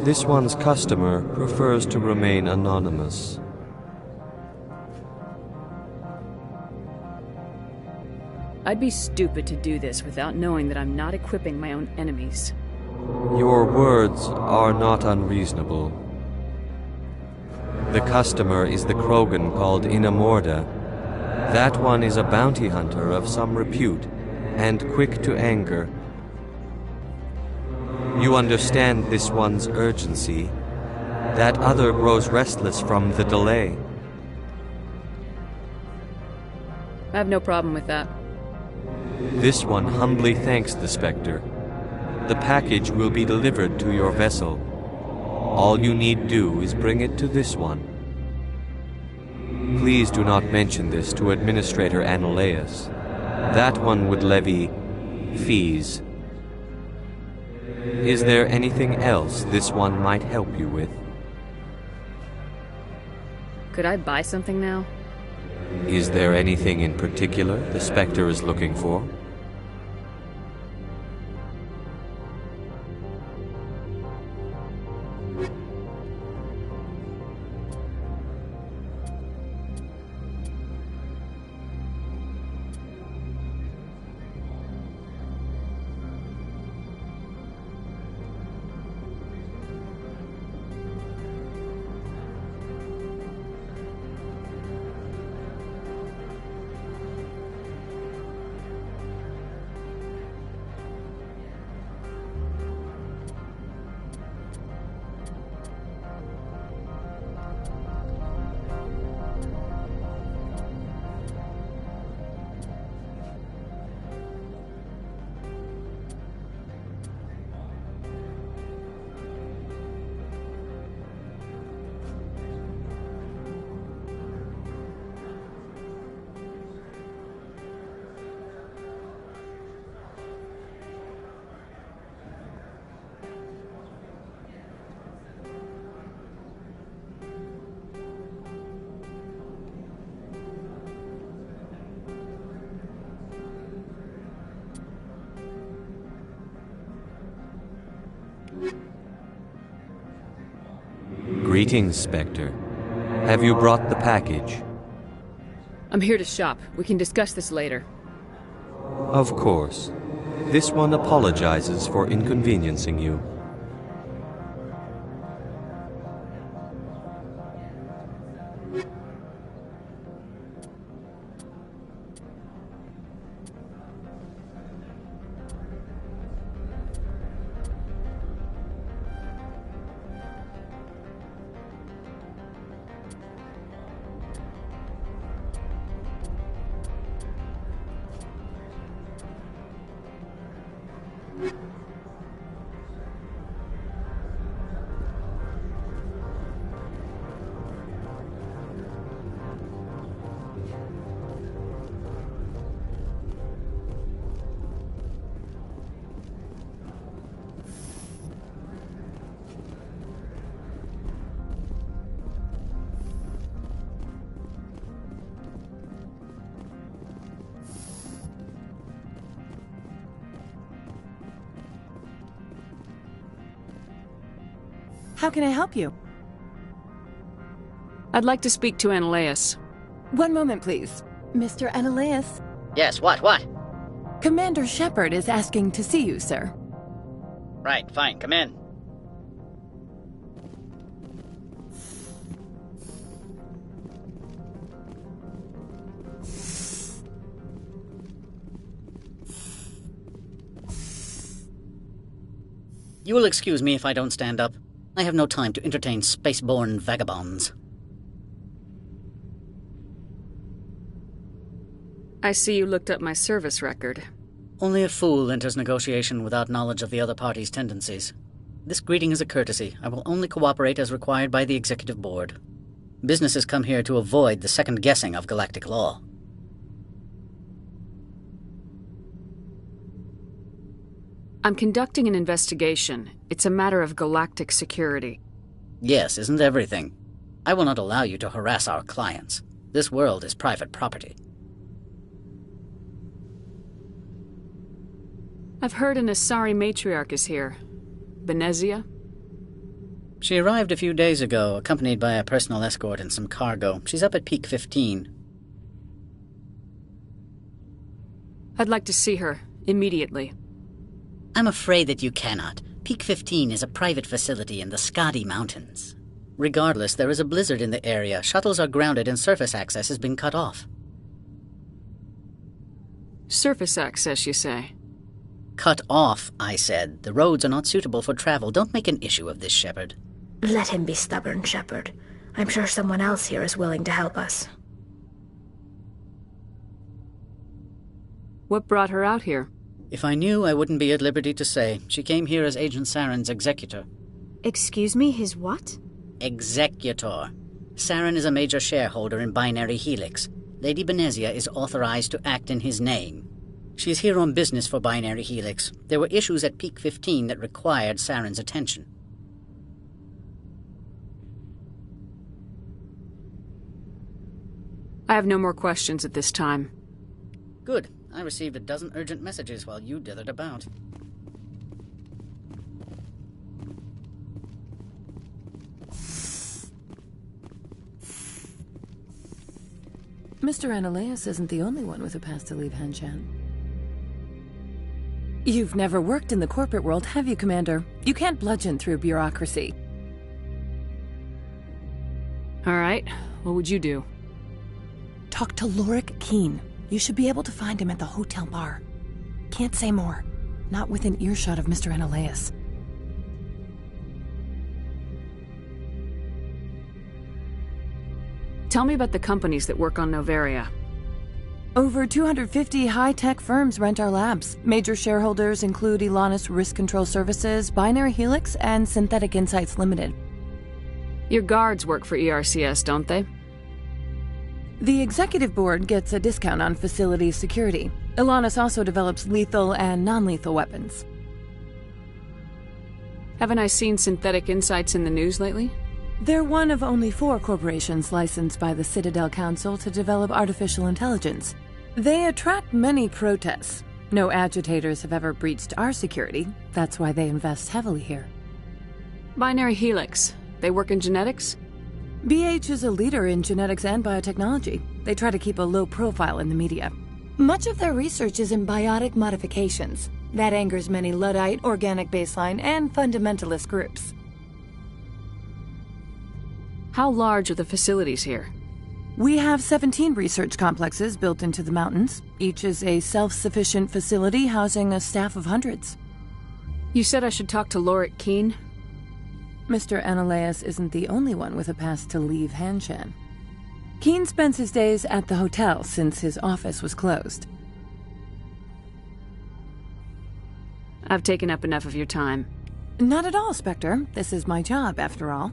S21: This one's customer prefers to remain anonymous.
S6: I'd be stupid to do this without knowing that I'm not equipping my own enemies.
S21: Your words are not unreasonable. The customer is the Krogan called Inamorda. That one is a bounty hunter of some repute, and quick to anger. You understand this one's urgency. That other grows restless from the delay.
S6: I have no problem with that.
S21: This one humbly thanks the Spectre. The package will be delivered to your vessel. All you need do is bring it to this one. Please do not mention this to Administrator Annaleus. That one would levy fees. Is there anything else this one might help you with?
S6: Could I buy something now?
S21: Is there anything in particular the Spectre is looking for? Greetings, Spectre. Have you brought the package?
S6: I'm here to shop. We can discuss this later.
S21: Of course. This one apologizes for inconveniencing you.
S19: How can I help you?
S6: I'd like to speak to Analeas.
S19: One moment, please. Mr. Analeas?
S1: Yes, what?
S19: Commander Shepard is asking to see you, sir.
S1: Right, fine, come in. You will excuse me if I don't stand up. I have no time to entertain spaceborne vagabonds.
S6: I see you looked up my service record.
S1: Only a fool enters negotiation without knowledge of the other party's tendencies. This greeting is a courtesy. I will only cooperate as required by the Executive Board. Businesses come here to avoid the second guessing of galactic law.
S6: I'm conducting an investigation. It's a matter of galactic security.
S1: Yes, isn't everything? I will not allow you to harass our clients. This world is private property.
S6: I've heard an Asari matriarch is here. Benezia?
S1: She arrived a few days ago, accompanied by a personal escort and some cargo. She's up at Peak 15.
S6: I'd like to see her, immediately.
S1: I'm afraid that you cannot. Peak 15 is a private facility in the Skadi Mountains. Regardless, there is a blizzard in the area. Shuttles are grounded and surface access has been cut off.
S6: Surface access, you say?
S1: Cut off, I said. The roads are not suitable for travel. Don't make an issue of this, Shepard.
S12: Let him be stubborn, Shepard. I'm sure someone else here is willing to help us.
S6: What brought her out here?
S1: If I knew, I wouldn't be at liberty to say. She came here as Agent Saren's executor.
S11: Excuse me, his what?
S1: Executor. Saren is a major shareholder in Binary Helix. Lady Benezia is authorized to act in his name. She's here on business for Binary Helix. There were issues at Peak 15 that required Saren's attention.
S6: I have no more questions at this time.
S1: Good. I received a dozen urgent messages while you dithered about.
S19: Mr. Analeas isn't the only one with a pass to leave Hanshan. You've never worked in the corporate world, have you, Commander? You can't bludgeon through bureaucracy.
S6: All right. What would you do?
S19: Talk to Lorik Keen. You should be able to find him at the hotel bar. Can't say more. Not within earshot of Mr. Analeas.
S6: Tell me about the companies that work on Noveria.
S19: Over 250 high-tech firms rent our labs. Major shareholders include Elanus Risk Control Services, Binary Helix, and Synthetic Insights Limited.
S6: Your guards work for ERCS, don't they?
S19: The executive board gets a discount on facility security. Elanus also develops lethal and non-lethal weapons.
S6: Haven't I seen Synthetic Insights in the news lately?
S19: They're one of only 4 corporations licensed by the Citadel Council to develop artificial intelligence. They attract many protests. No agitators have ever breached our security. That's why they invest heavily here.
S6: Binary Helix. They work in genetics?
S19: BH is a leader in genetics and biotechnology. They try to keep a low profile in the media. Much of their research is in biotic modifications. That angers many Luddite, organic baseline, and fundamentalist groups.
S6: How large are the facilities here?
S19: We have 17 research complexes built into the mountains. Each is a self-sufficient facility housing a staff of hundreds.
S6: You said I should talk to Lorik Keene?
S19: Mr. Analaeus isn't the only one with a pass to leave Hanshan. Keene spends his days at the hotel since his office was closed.
S6: I've taken up enough of your time.
S19: Not at all, Spectre. This is my job, after all.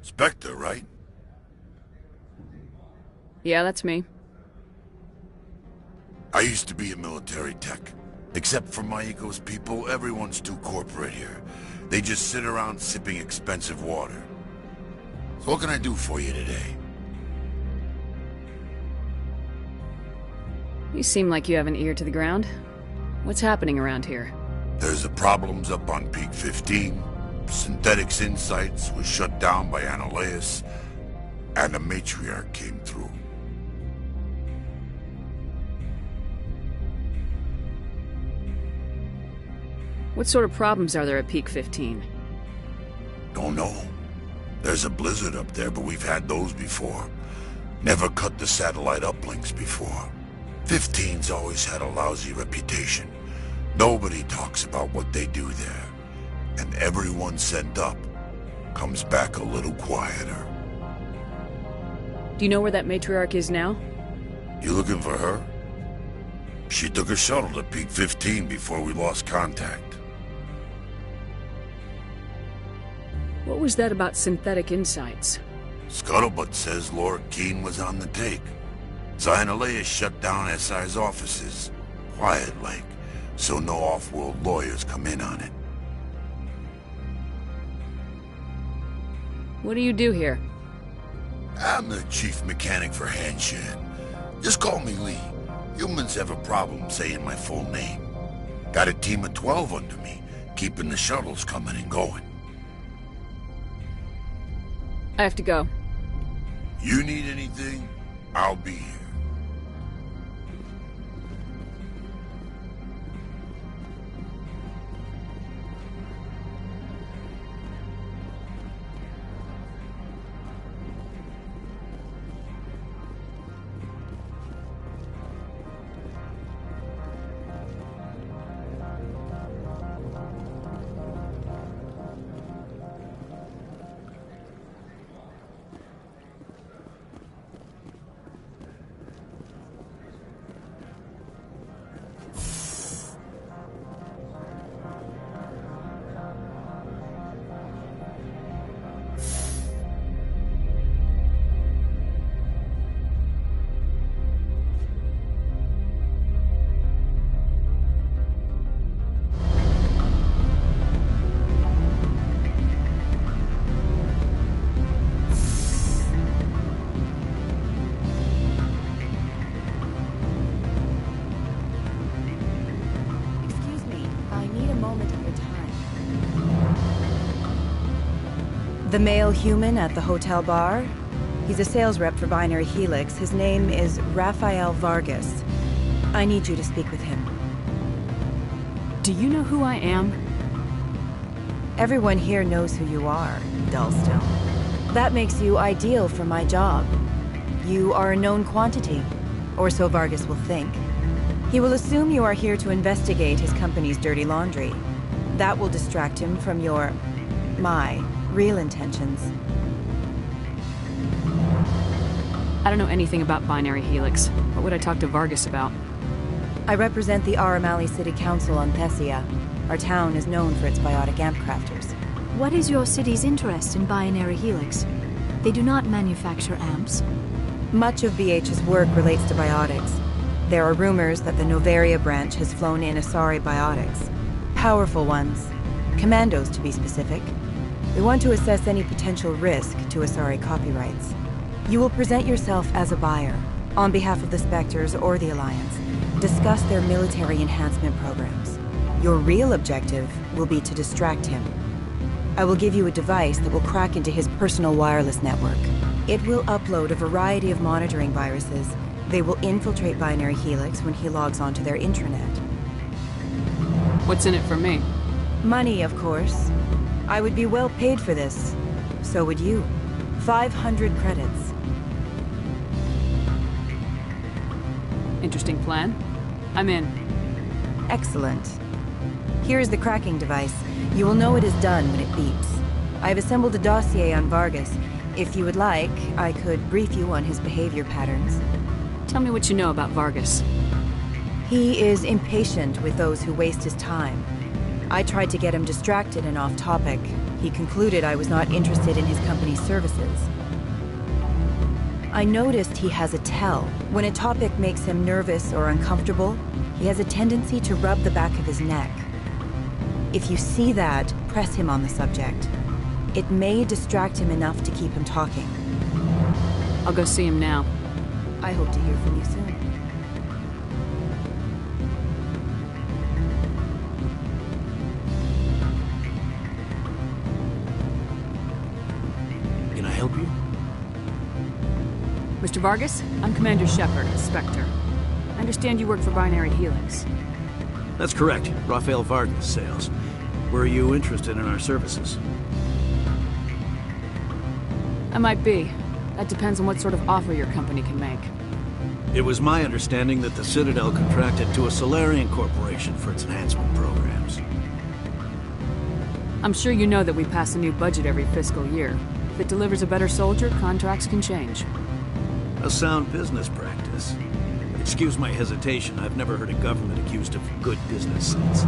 S3: Spectre, right?
S6: Yeah, that's me.
S3: I used to be a military tech. Except for my ego's people, everyone's too corporate here. They just sit around sipping expensive water. So what can I do for you today?
S6: You seem like you have an ear to the ground. What's happening around here?
S3: There's the problems up on Peak 15. Synthetics Insights was shut down by Analaeus, and the Matriarch came through.
S6: What sort of problems are there at Peak 15?
S3: Don't know. There's a blizzard up there, but we've had those before. Never cut the satellite uplinks before. 15's always had a lousy reputation. Nobody talks about what they do there. And everyone sent up comes back a little quieter.
S6: Do you know where that Matriarch is now?
S3: You looking for her? She took a shuttle to Peak 15 before we lost contact.
S6: What was that about Synthetic Insights?
S3: Scuttlebutt says Lorik Keene was on the take. Analaeus shut down SI's offices, quiet-like, so no off-world lawyers come in on it.
S6: What do you do here?
S3: I'm the chief mechanic for Hanshan. Just call me Lee. Humans have a problem saying my full name. Got a team of 12 under me, keeping the shuttles coming and going.
S6: I have to go.
S3: You need anything, I'll be here.
S4: The male human at the hotel bar? He's a sales rep for Binary Helix. His name is Rafael Vargas. I need you to speak with him.
S6: Do you know who I am?
S4: Everyone here knows who you are, Dullstone. That makes you ideal for my job. You are a known quantity, or so Vargas will think. He will assume you are here to investigate his company's dirty laundry. That will distract him from my real intentions.
S6: I don't know anything about Binary Helix. What would I talk to Vargas about?
S4: I represent the Aramali City Council on Thessia. Our town is known for its biotic amp crafters.
S11: What is your city's interest in Binary Helix? They do not manufacture amps.
S4: Much of BH's work relates to biotics. There are rumors that the Noveria branch has flown in Asari biotics. Powerful ones. Commandos, to be specific. We want to assess any potential risk to Asari copyrights. You will present yourself as a buyer, on behalf of the Spectres or the Alliance. Discuss their military enhancement programs. Your real objective will be to distract him. I will give you a device that will crack into his personal wireless network. It will upload a variety of monitoring viruses. They will infiltrate Binary Helix when he logs onto their intranet.
S6: What's in it for me?
S4: Money, of course. I would be well paid for this. So would you. 500 credits.
S6: Interesting plan. I'm in.
S4: Excellent. Here is the cracking device. You will know it is done when it beeps. I have assembled a dossier on Vargas. If you would like, I could brief you on his behavior patterns.
S6: Tell me what you know about Vargas.
S4: He is impatient with those who waste his time. I tried to get him distracted and off topic. He concluded I was not interested in his company's services. I noticed he has a tell. When a topic makes him nervous or uncomfortable, he has a tendency to rub the back of his neck. If you see that, press him on the subject. It may distract him enough to keep him talking.
S6: I'll go see him now.
S4: I hope to hear from you soon.
S10: Can I help you?
S6: Mr. Vargas, I'm Commander Shepard, a Spectre. I understand you work for Binary Helix.
S10: That's correct. Rafael Vargas, sales. Were you interested in our services?
S6: I might be. That depends on what sort of offer your company can make.
S10: It was my understanding that the Citadel contracted to a Solarian corporation for its enhancement programs.
S6: I'm sure you know that we pass a new budget every fiscal year. If it delivers a better soldier, contracts can change.
S10: A sound business practice. Excuse my hesitation, I've never heard a government accused of good business sense.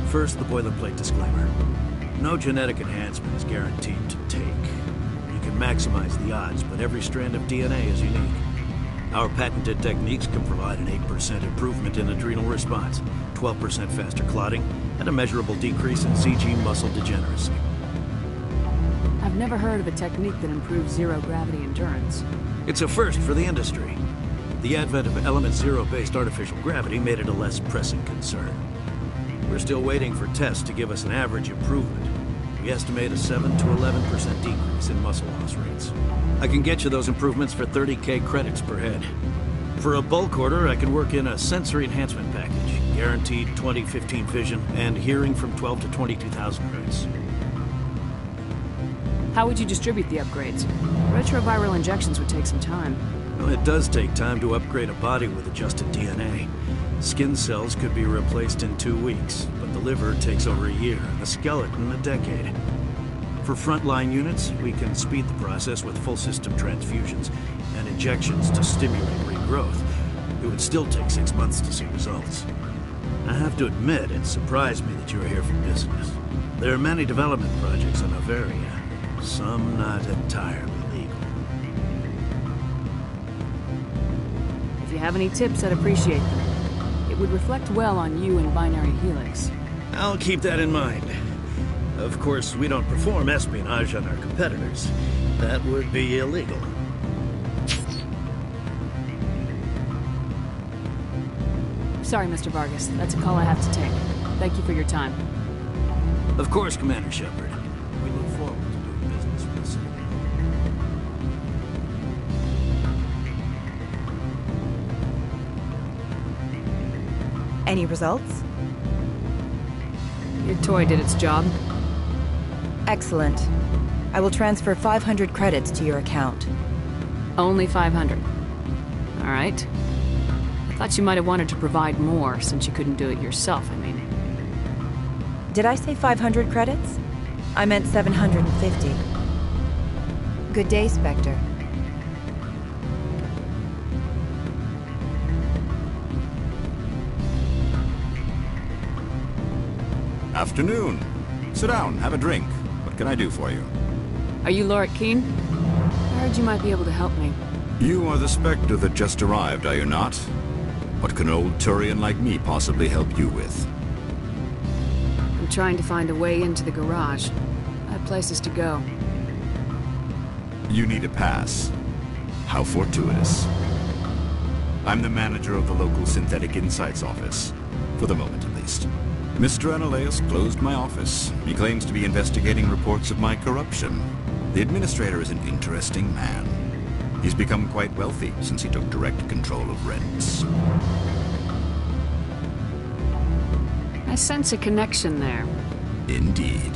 S10: First, the boilerplate disclaimer. No genetic enhancement is guaranteed to take. You can maximize the odds, but every strand of DNA is unique. Our patented techniques can provide an 8% improvement in adrenal response, 12% faster clotting, and a measurable decrease in CG muscle degeneracy.
S6: I've never heard of a technique that improves zero-gravity endurance.
S10: It's a first for the industry. The advent of element zero-based artificial gravity made it a less pressing concern. We're still waiting for tests to give us an average improvement. We estimate a 7 to 11% decrease in muscle loss rates. I can get you those improvements for 30K credits per head. For a bulk order, I can work in a sensory enhancement package, guaranteed 20/15 vision, and hearing from 12 to 22,000 hertz.
S6: How would you distribute the upgrades? Retroviral injections would take some time.
S10: Well, it does take time to upgrade a body with adjusted DNA. Skin cells could be replaced in 2 weeks, but the liver takes over a year, and the skeleton a decade. For frontline units, we can speed the process with full system transfusions and injections to stimulate regrowth. It would still take 6 months to see results. I have to admit, it surprised me that you are here for business. There are many development projects on Noveria, some not entirely legal.
S6: If you have any tips, I'd appreciate them. It would reflect well on you and Binary Helix.
S10: I'll keep that in mind. Of course, we don't perform espionage on our competitors. That would be illegal.
S6: Sorry, Mr. Vargas. That's a call I have to take. Thank you for your time.
S10: Of course, Commander Shepard. We look forward to doing business with the Citadel.
S4: Any results?
S6: Your toy did its job.
S4: Excellent. I will transfer 500 credits to your account.
S6: Only 500. All right. Thought you might have wanted to provide more, since you couldn't do it yourself, I mean.
S4: Did I say 500 credits? I meant 750.
S11: Good day, Spectre.
S8: Afternoon. Sit down, have a drink. What can I do for you?
S6: Are you Lorek Keen? I heard you might be able to help me.
S8: You are the Spectre that just arrived, are you not? What can an old Turian like me possibly help you with?
S6: I'm trying to find a way into the garage. I have places to go.
S8: You need a pass. How fortuitous. I'm the manager of the local Synthetic Insights office. For the moment, at least. Mr. Analeus closed my office. He claims to be investigating reports of my corruption. The administrator is an interesting man. He's become quite wealthy since he took direct control of rents.
S6: I sense a connection there.
S8: Indeed.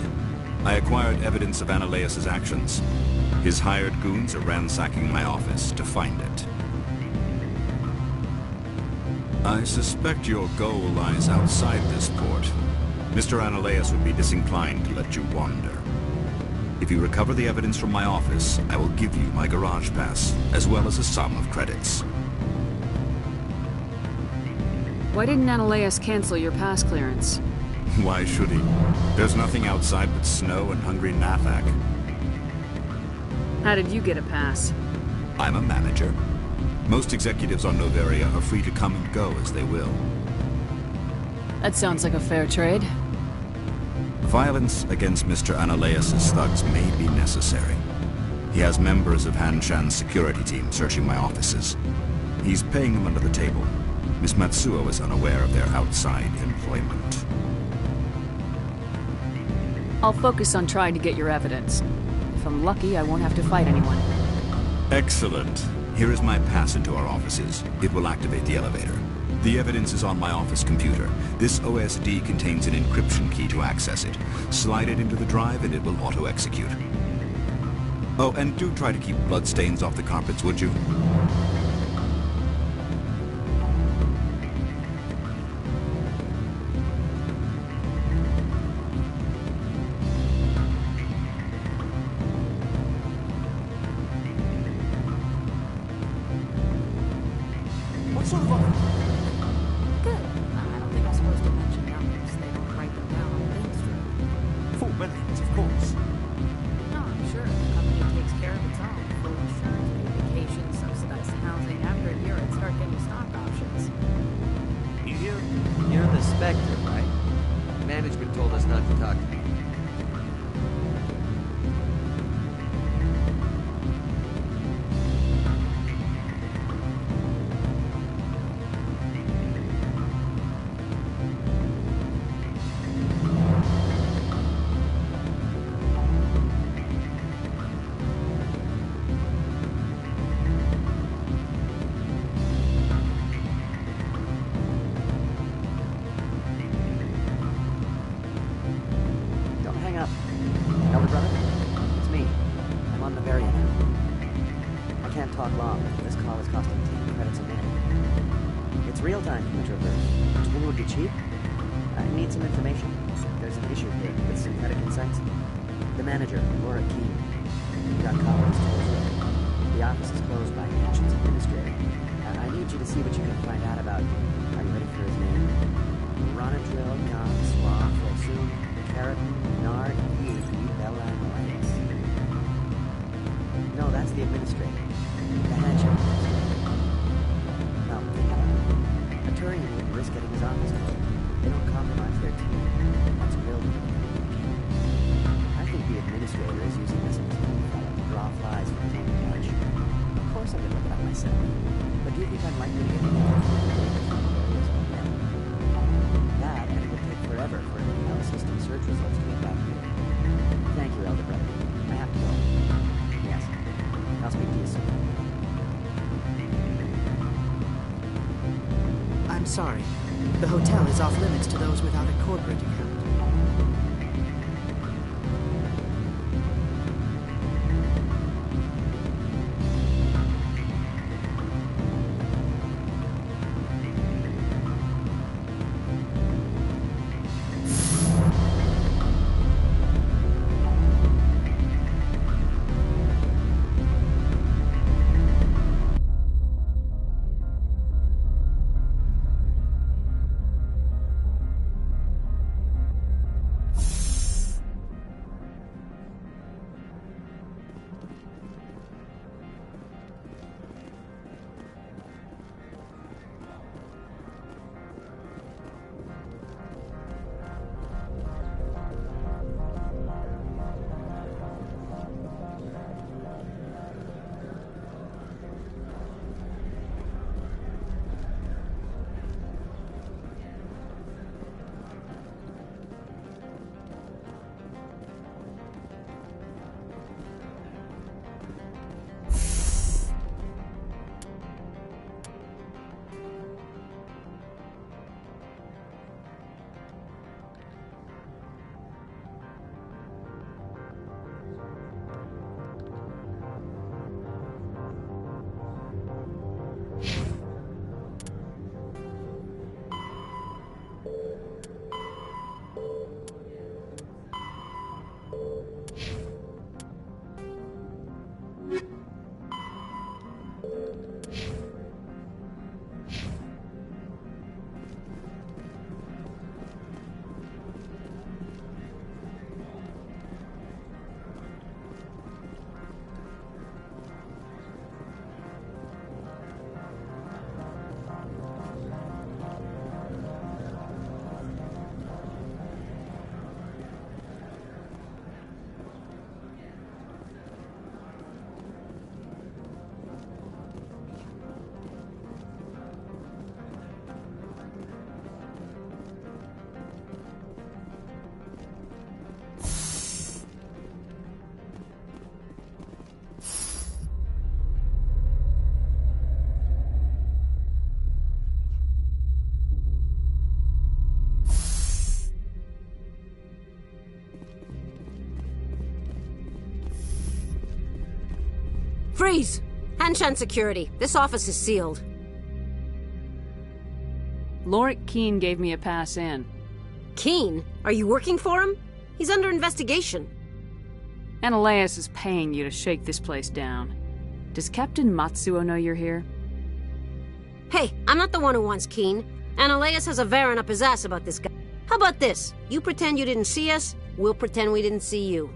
S8: I acquired evidence of Analeus' actions. His hired goons are ransacking my office to find it. I suspect your goal lies outside this port. Mr. Analeus would be disinclined to let you wander. If you recover the evidence from my office, I will give you my garage pass, as well as a sum of credits.
S6: Why didn't Analeus cancel your pass clearance?
S8: Why should he? There's nothing outside but snow and hungry Nathak.
S6: How did you get a pass?
S8: I'm a manager. Most executives on Noveria are free to come and go as they will.
S6: That sounds like a fair trade.
S8: Violence against Mr. Analeus' thugs may be necessary. He has members of Han Shan's security team searching my offices. He's paying them under the table. Miss Matsuo is unaware of their outside employment.
S6: I'll focus on trying to get your evidence. If I'm lucky, I won't have to fight anyone.
S8: Excellent. Here is my pass into our offices. It will activate the elevator. The evidence is on my office computer. This OSD contains an encryption key to access it. Slide it into the drive and it will auto-execute. Oh, and do try to keep bloodstains off the carpets, would you?
S10: What sort of office?
S2: Good. I don't think I'm supposed to mention numbers. They don't write them down on things for
S10: Full benefits, of course.
S2: No, I'm sure the company takes care of its own. Full insurance, paid vacation, subsidized housing. After a year, I'd start getting stock options.
S10: You hear?
S13: You're the Spectre, right? Management told us not to talk to you.
S22: Don't hang up. Elder brother? It's me. I'm on Noveria now. I can't talk long. This call is costing 10 credits a minute. It's real time from the Traverse. Do you think it would be cheap? I need some information. There's an issue here with Synthetic Insights. The manager, Lorek Keen, got caught with his toes ripped. The office is closed by Hanshin's administrator. I need you to see what you can find out about. Are you ready for his name? Ronadrill, Gon, Swa, Fosun, Keratin, Nard, Yi, Bella, and Elias. No, that's the administrator. The Hanshin administrator. Now, think about it. A Turian wouldn't risk getting his office closed. They don't compromise their team. That's real difficult. I think the administrator is using this team fellow to draw flies for his own punch. Of course I could look it up myself. But do you think I'm likely to get any more areas on them? That, and it would take forever for any health system search results to get back here. Thank you, Elder Brother. I have to go. Yes. I'll speak to you soon.
S23: I'm sorry. The hotel is off limits to those without a corporate account.
S5: Freeze! Hanshan security. This office is sealed.
S6: Lorik Keene gave me a pass in.
S5: Keene? Are you working for him? He's under investigation.
S6: Ananias is paying you to shake this place down. Does Captain Matsuo know you're here?
S5: Hey, I'm not the one who wants Keene. Ananias has a Varen up his ass about this guy. How about this? You pretend you didn't see us, we'll pretend we didn't see you.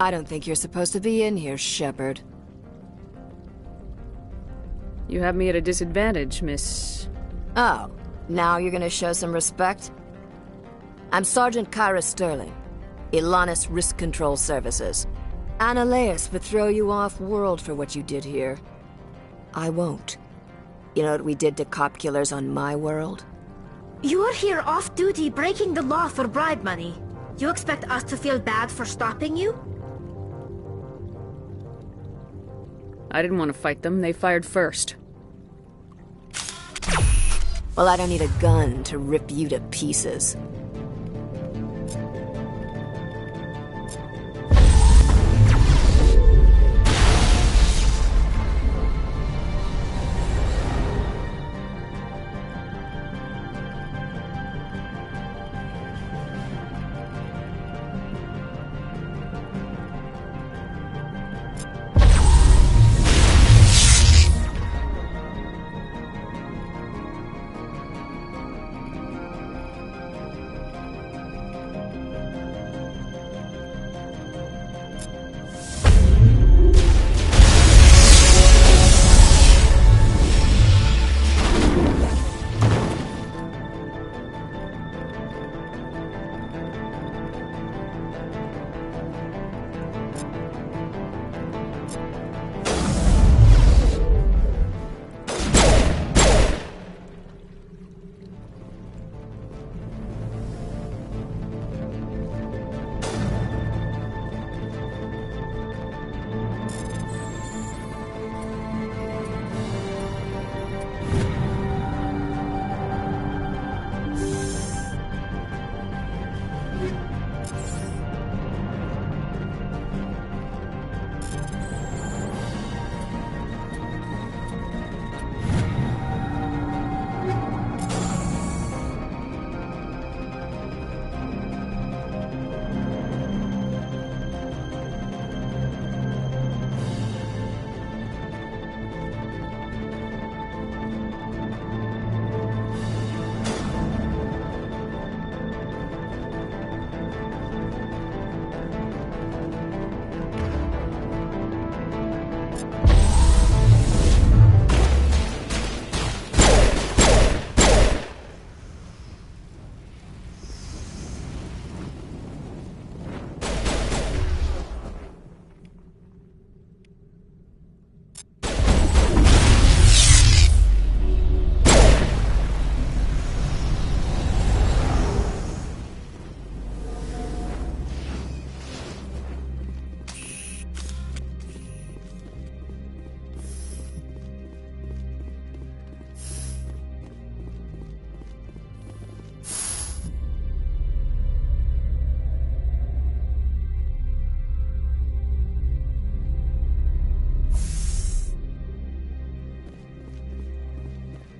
S18: I don't think you're supposed to be in here, Shepard.
S6: You have me at a disadvantage, Miss...
S18: Oh, now you're gonna show some respect? I'm Sergeant Kyra Sterling, Ilanis Risk Control Services. Ananias would throw you off-world for what you did here. I won't. You know what we did to cop killers on my world?
S12: You're here off-duty breaking the law for bribe money. You expect us to feel bad for stopping you?
S6: I didn't want to fight them. They fired first.
S18: Well, I don't need a gun to rip you to pieces.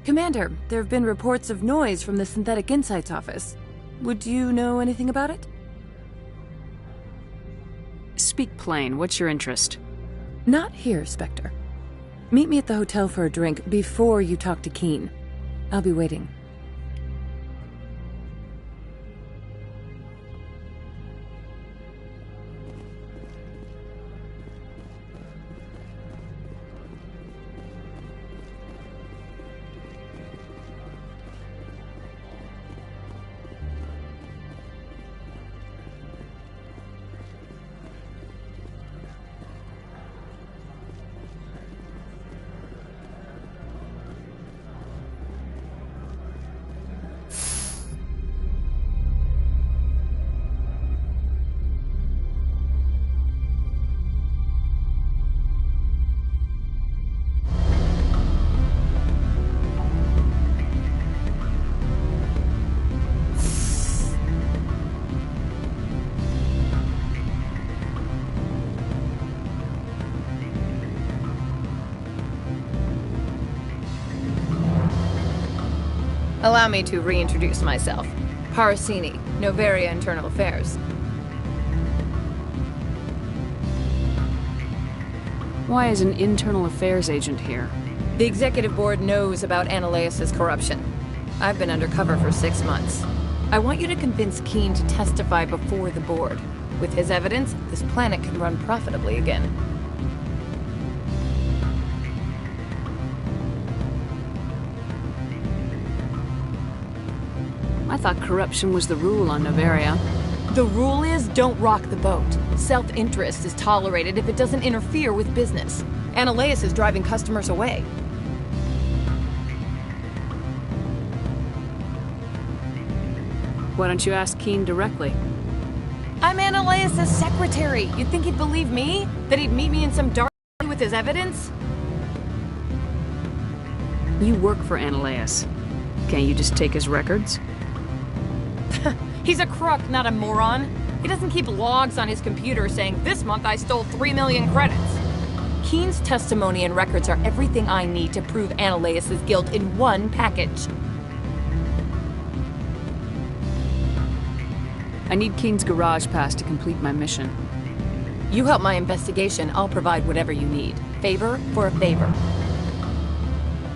S19: Commander, there have been reports of noise from the Synthetic Insights office. Would you know anything about it?
S6: Speak plain. What's your interest?
S19: Not here, Spectre. Meet me at the hotel for a drink before you talk to Keen. I'll be waiting.
S7: Allow me to reintroduce myself. Parasini, Noveria Internal Affairs.
S6: Why is an internal affairs agent here?
S7: The executive board knows about Ananias' corruption. I've been undercover for 6 months. I want you to convince Keen to testify before the board.
S19: With his evidence, this planet can run profitably again.
S6: I thought corruption was the rule on Noveria.
S19: The rule is don't rock the boat. Self-interest is tolerated if it doesn't interfere with business. Analeus is driving customers away.
S6: Why don't you ask Keen directly?
S19: I'm Analeus' secretary. You'd think he'd believe me? That he'd meet me in some dark alley with his evidence?
S6: You work for Analeus. Can't you just take his records?
S19: He's a crook, not a moron. He doesn't keep logs on his computer saying, this month I stole 3 million credits. Keen's testimony and records are everything I need to prove Analeus' guilt in one package.
S6: I need Keen's garage pass to complete my mission.
S19: You help my investigation, I'll provide whatever you need. Favor for a favor.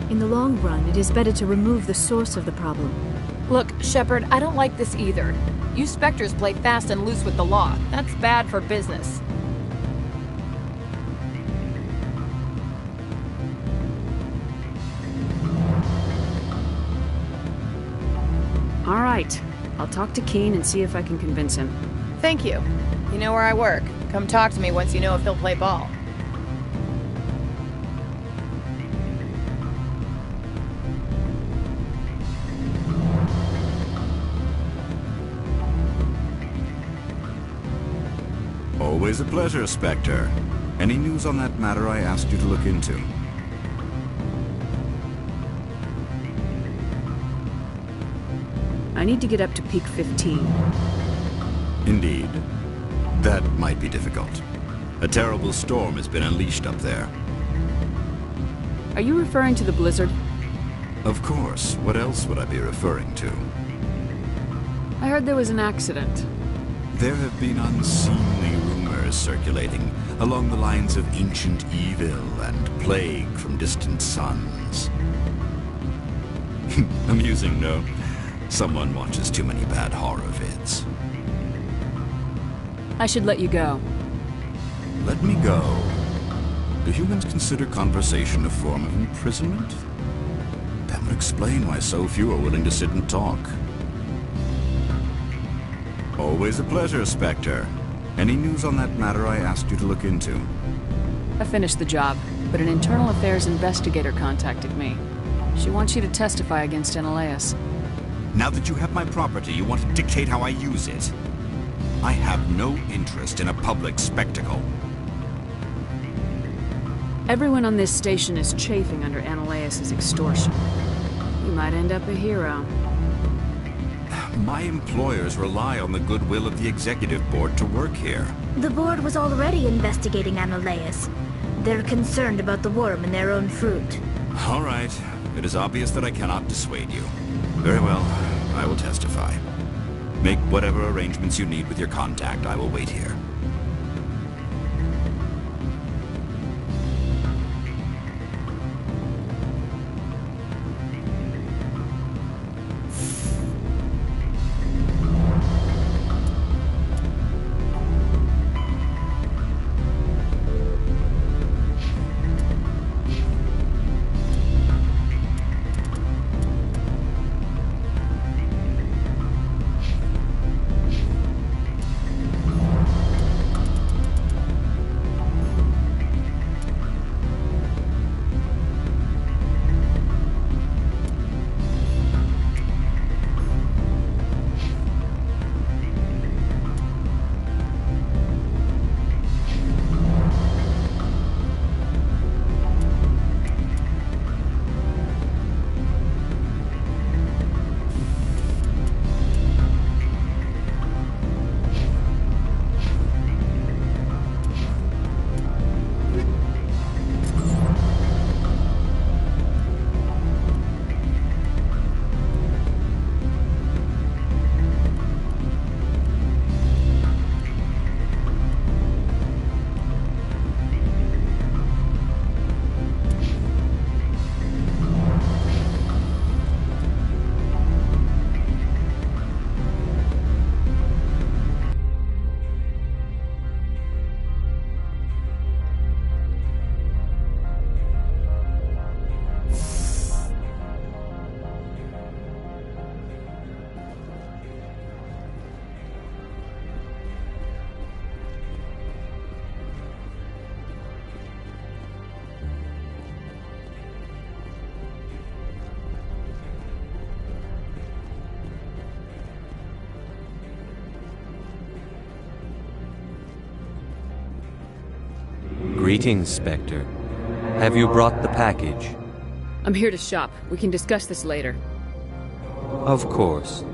S11: In the long run, it is better to remove the source of the problem.
S19: Look, Shepard, I don't like this either. You Spectres play fast and loose with the law. That's bad for business.
S6: All right. I'll talk to Keen and see if I can convince him.
S19: Thank you. You know where I work. Come talk to me once you know if he'll play ball.
S8: Always a pleasure, Spectre. Any news on that matter I asked you to look into?
S6: I need to get up to peak 15.
S8: Indeed. That might be difficult. A terrible storm has been unleashed up there.
S6: Are you referring to the blizzard?
S8: Of course. What else would I be referring to?
S6: I heard there was an accident.
S8: There have been unseemly rumors circulating along the lines of ancient evil and plague from distant suns. Amusing, no? Someone watches too many bad horror vids.
S6: I should let you go.
S8: Let me go? Do humans consider conversation a form of imprisonment? That would explain why so few are willing to sit and talk. Always a pleasure, Spectre. Any news on that matter I asked you to look into?
S6: I finished the job, but an internal affairs investigator contacted me. She wants you to testify against Analeus.
S8: Now that you have my property, you want to dictate how I use it. I have no interest in a public spectacle.
S6: Everyone on this station is chafing under Analeus' extortion. You might end up a hero.
S8: My employers rely on the goodwill of the executive board to work here.
S12: The board was already investigating Analeus. They're concerned about the worm in their own fruit.
S8: All right. It is obvious that I cannot dissuade you. Very well. I will testify. Make whatever arrangements you need with your contact. I will wait here.
S21: Greetings, Spectre. Have you brought the package?
S6: I'm here to shop. We can discuss this later.
S21: Of course.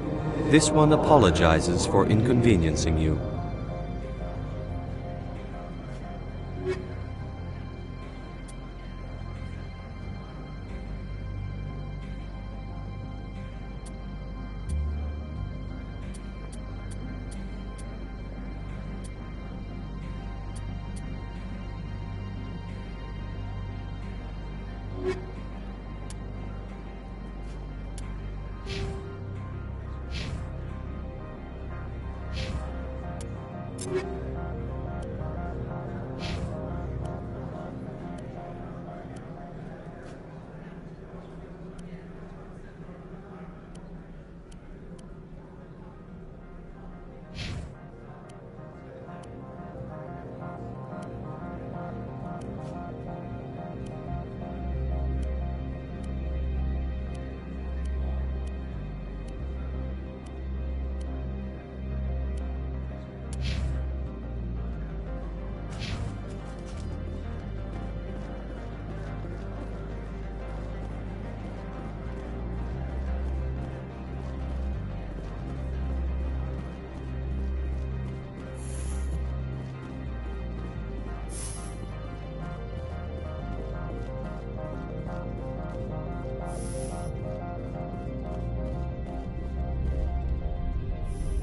S21: This one apologizes for inconveniencing you.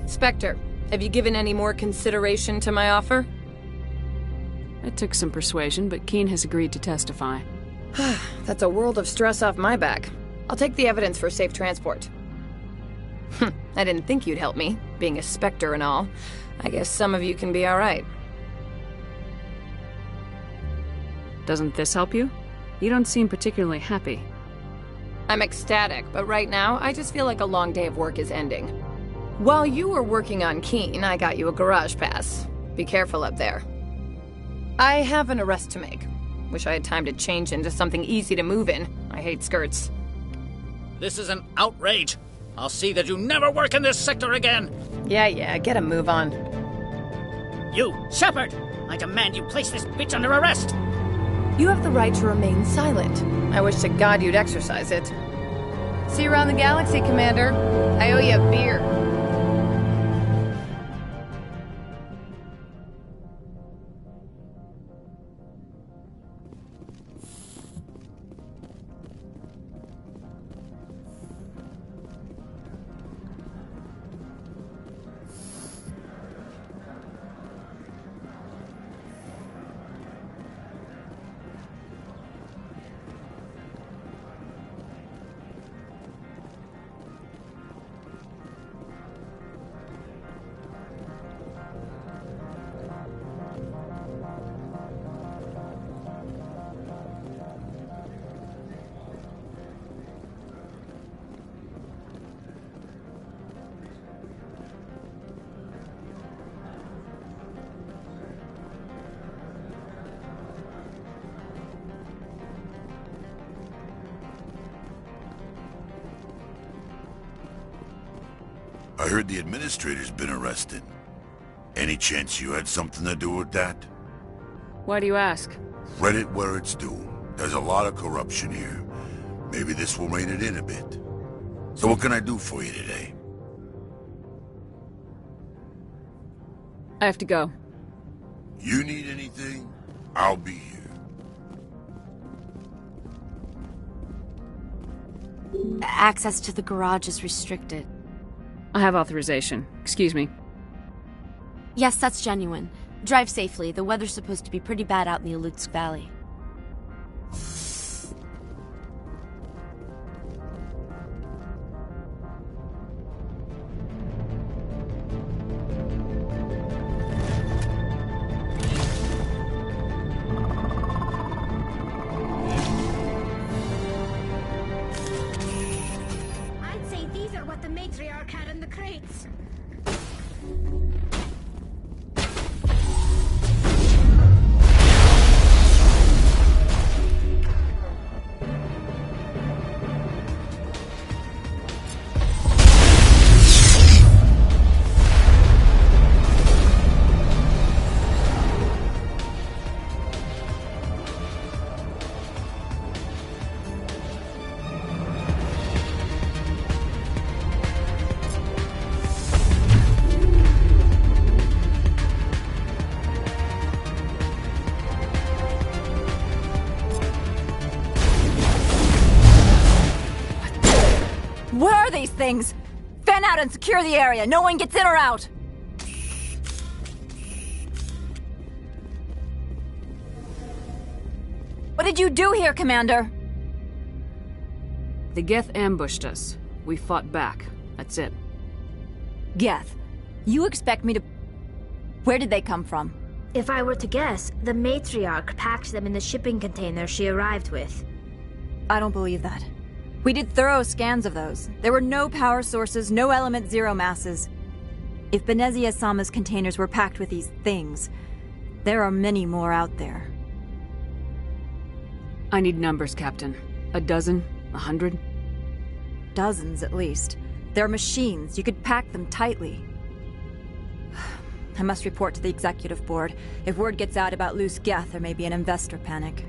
S16: Spectre, have you given any more consideration to my offer?
S6: It took some persuasion, but Keen has agreed to testify.
S16: That's a world of stress off my back. I'll take the evidence for safe transport. I didn't think you'd help me, being a Spectre and all. I guess some of you can be alright.
S6: Doesn't this help you? You don't seem particularly happy.
S16: I'm ecstatic, but right now, I just feel like a long day of work is ending. While you were working on Keen, I got you a garage pass. Be careful up there. I have an arrest to make. Wish I had time to change into something easy to move in. I hate skirts.
S1: This is an outrage. I'll see that you never work in this sector again.
S16: Yeah, get a move on.
S1: You, Shepard! I demand you place this bitch under arrest!
S16: You have the right to remain silent. I wish to God you'd exercise it. See you around the galaxy, Commander. I owe you a beer.
S9: I heard the administrator's been arrested. Any chance you had something to do with that?
S6: Why do you ask?
S9: Read it where it's due. There's a lot of corruption here. Maybe this will rein it in a bit. So what can I do for you today?
S6: I have to go.
S9: You need anything? I'll be here.
S11: Access to the garage is restricted.
S6: I have authorization. Excuse me.
S11: Yes, that's genuine. Drive safely. The weather's supposed to be pretty bad out in the Alutsk Valley.
S12: I'd say these are what the matriarch had in the crates.
S14: What are these things? Fan out and secure the area. No one gets in or out. What did you do here, Commander?
S6: The Geth ambushed us. We fought back. That's it.
S14: Geth, you expect me to... Where did they come from?
S12: If I were to guess, the matriarch packed them in the shipping container she arrived with.
S14: I don't believe that. We did thorough scans of those. There were no power sources, no element zero masses. If Benezia Sama's containers were packed with these things, there are many more out there.
S6: I need numbers, Captain. A dozen? 100?
S14: Dozens, at least. They're machines. You could pack them tightly. I must report to the executive board. If word gets out about loose Geth, there may be an investor panic.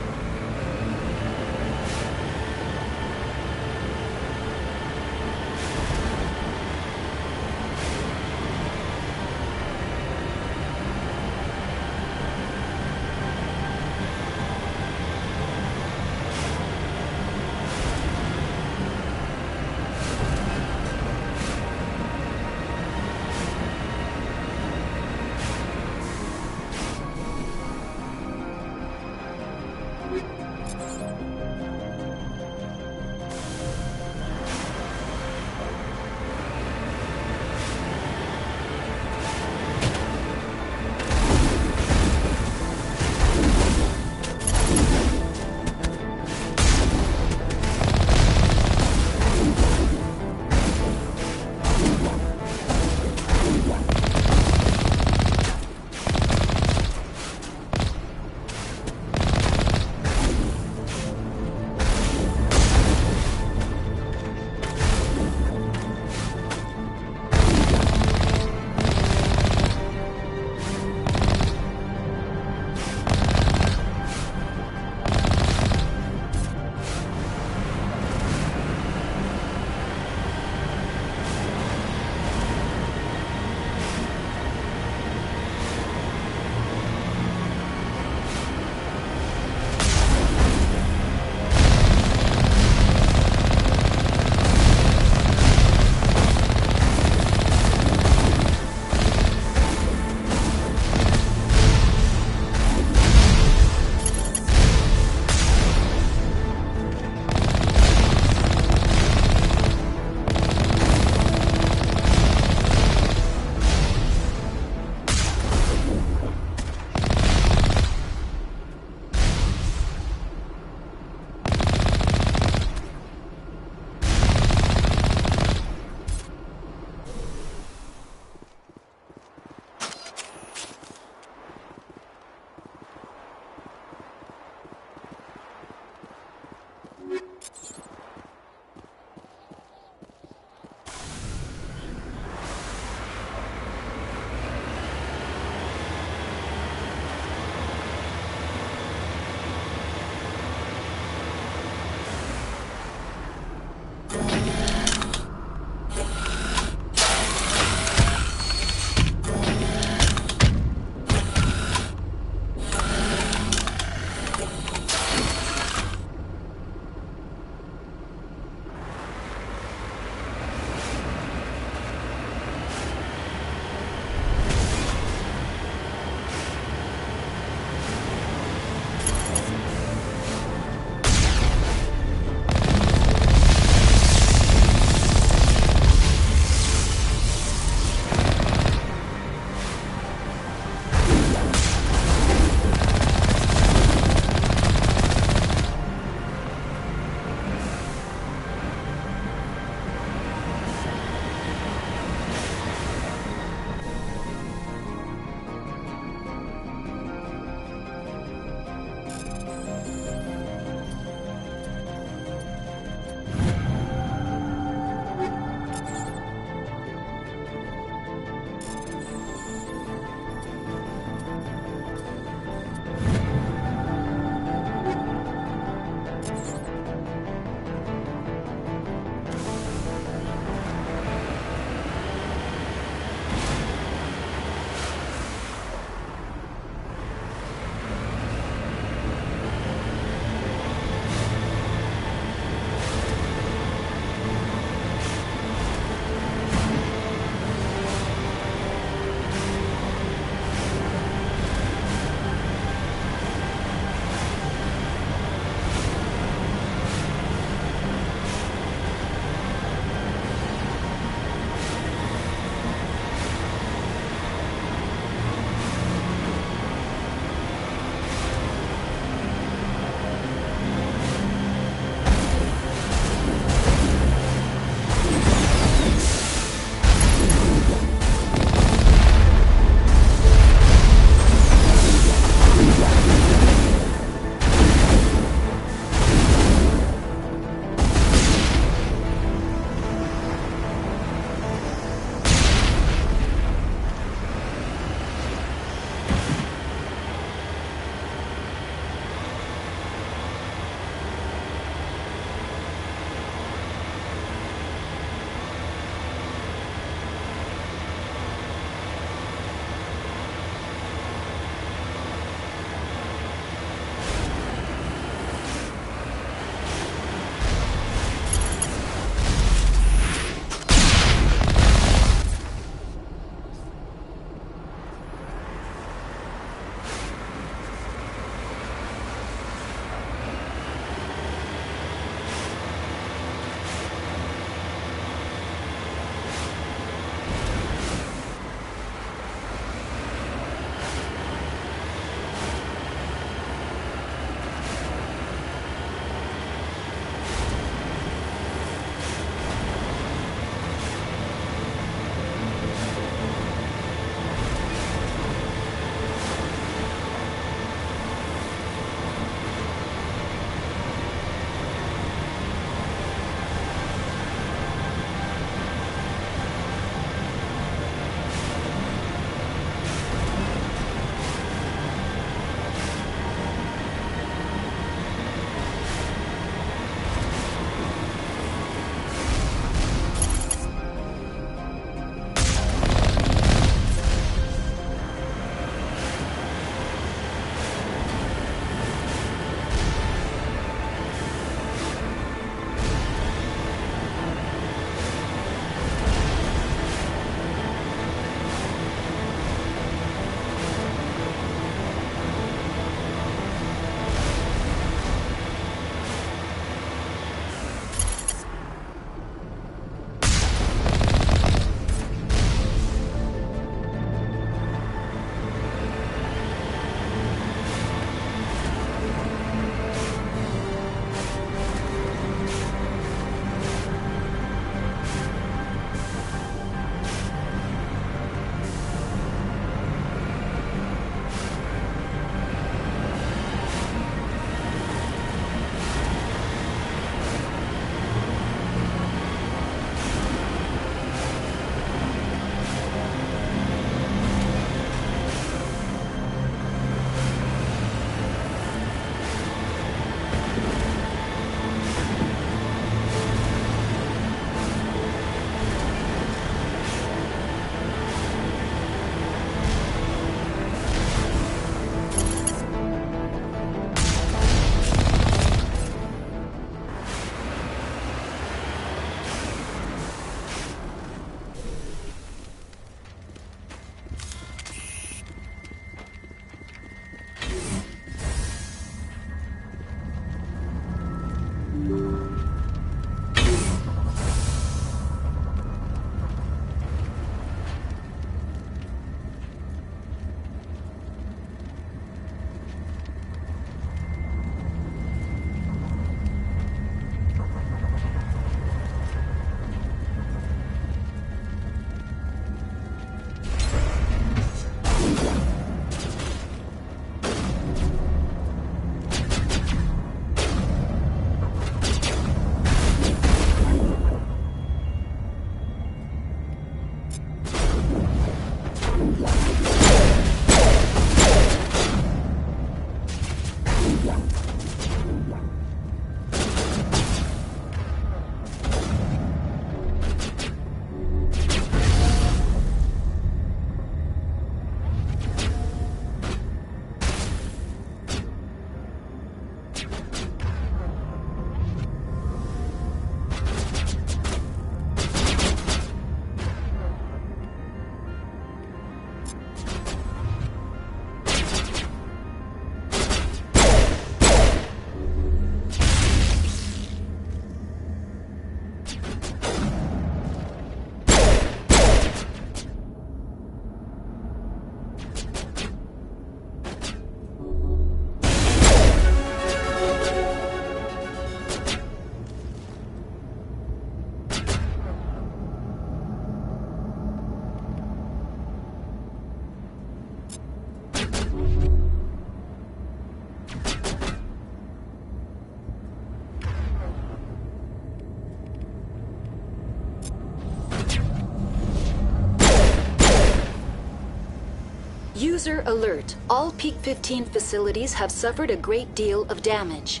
S15: User alert. All Peak 15 facilities have suffered a great deal of damage.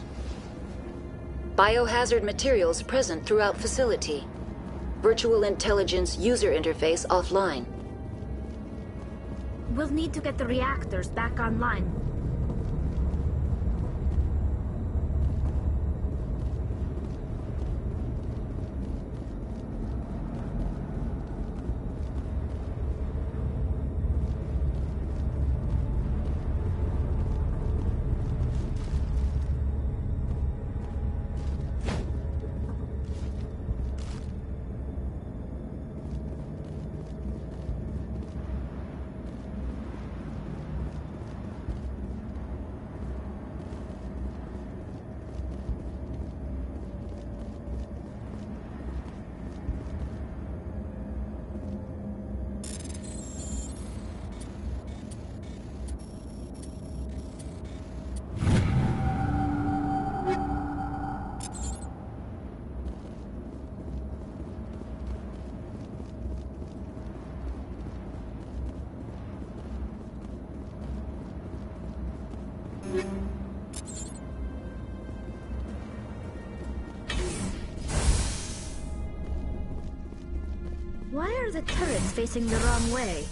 S15: Biohazard materials present throughout facility. Virtual intelligence user interface offline.
S12: We'll need to get the reactors back online. Why are the turrets facing the wrong way?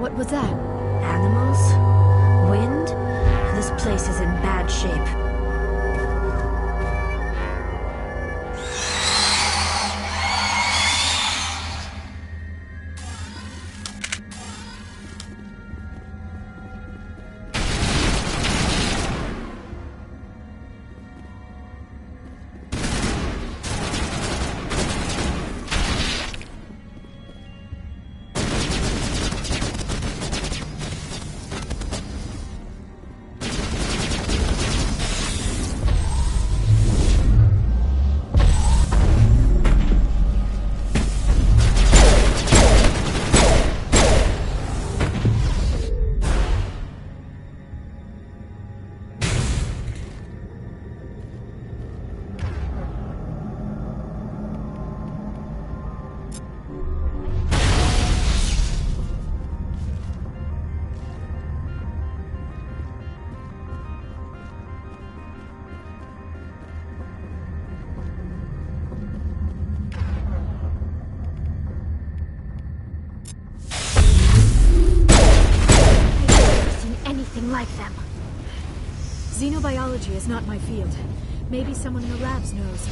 S11: What was that?
S12: Animals? Wind? This place is in bad shape. like them.
S11: Xenobiology is not my field. Maybe someone in the labs knows.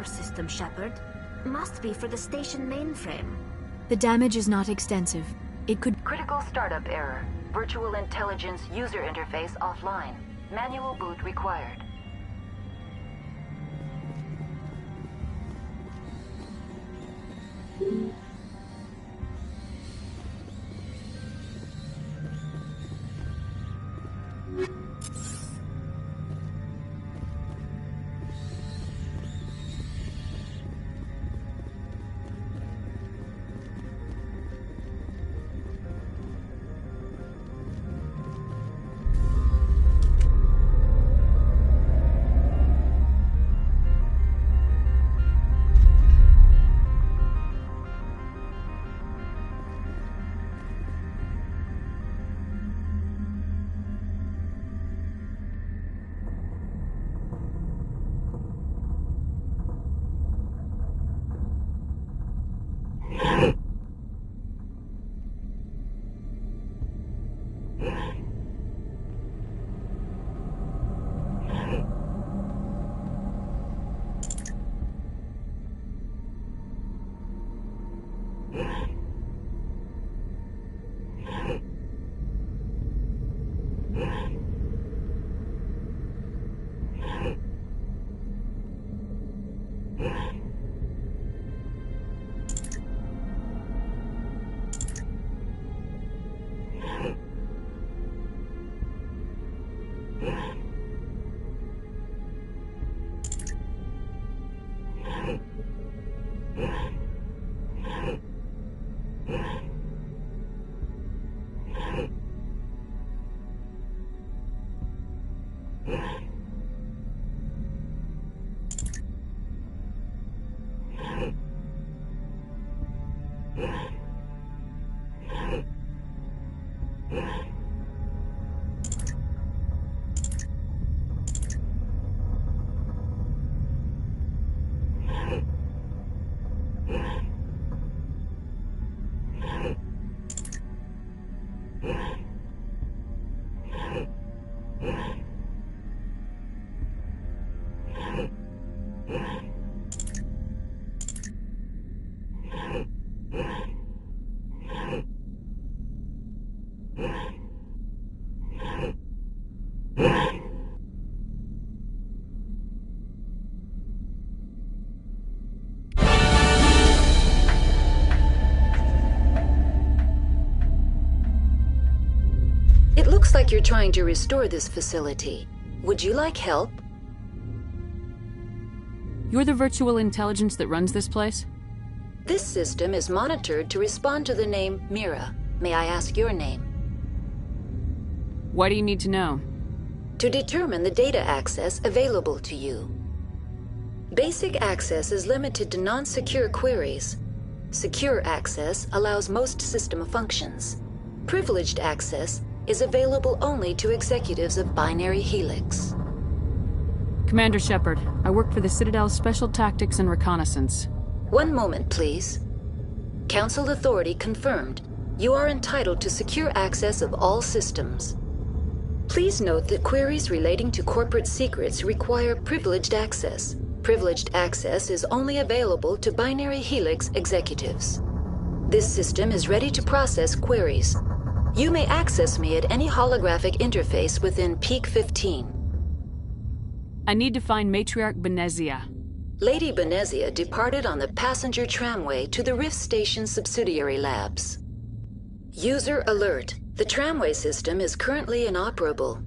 S12: System, Shepard. Must be for the station mainframe.
S11: The damage is not extensive. It could...
S3: Critical startup error. Virtual intelligence user interface offline. Manual boot required.
S15: Looks like you're trying to restore this facility. Would you like help?
S6: You're the virtual intelligence that runs this place?
S15: This system is monitored to respond to the name Mira. May I ask your name?
S6: Why do you need to know?
S15: To determine the data access available to you. Basic access is limited to non-secure queries. Secure access allows most system functions. Privileged access is available only to executives of Binary Helix.
S6: Commander Shepard, I work for the Citadel's Special Tactics and Reconnaissance.
S15: One moment, please. Council authority confirmed. You are entitled to secure access of all systems. Please note that queries relating to corporate secrets require privileged access. Privileged access is only available to Binary Helix executives. This system is ready to process queries. You may access me at any holographic interface within Peak 15.
S6: I need to find Matriarch Benezia.
S15: Lady Benezia departed on the passenger tramway to the Rift Station subsidiary labs. User alert. The tramway system is currently inoperable.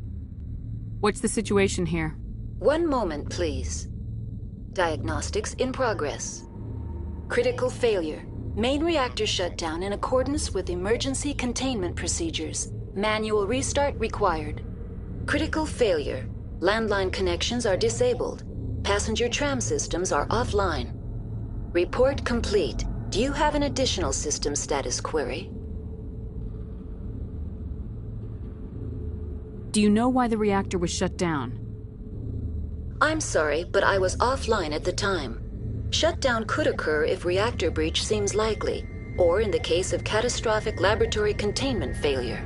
S6: What's the situation here?
S15: One moment, please. Diagnostics in progress. Critical failure. Main reactor shut down in accordance with emergency containment procedures. Manual restart required. Critical failure. Landline connections are disabled. Passenger tram systems are offline. Report complete. Do you have an additional system status query?
S6: Do you know why the reactor was shut down?
S15: I'm sorry, but I was offline at the time. Shutdown could occur if reactor breach seems likely, or in the case of catastrophic laboratory containment failure.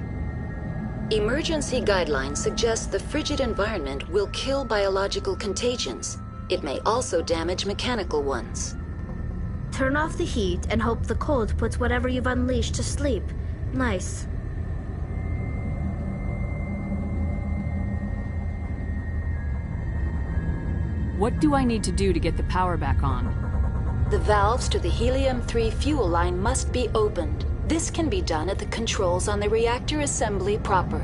S15: Emergency guidelines suggest the frigid environment will kill biological contagions. It may also damage mechanical ones.
S12: Turn off the heat and hope the cold puts whatever you've unleashed to sleep. Nice.
S6: What do I need to do to get the power back on?
S15: The valves to the helium-3 fuel line must be opened. This can be done at the controls on the reactor assembly proper.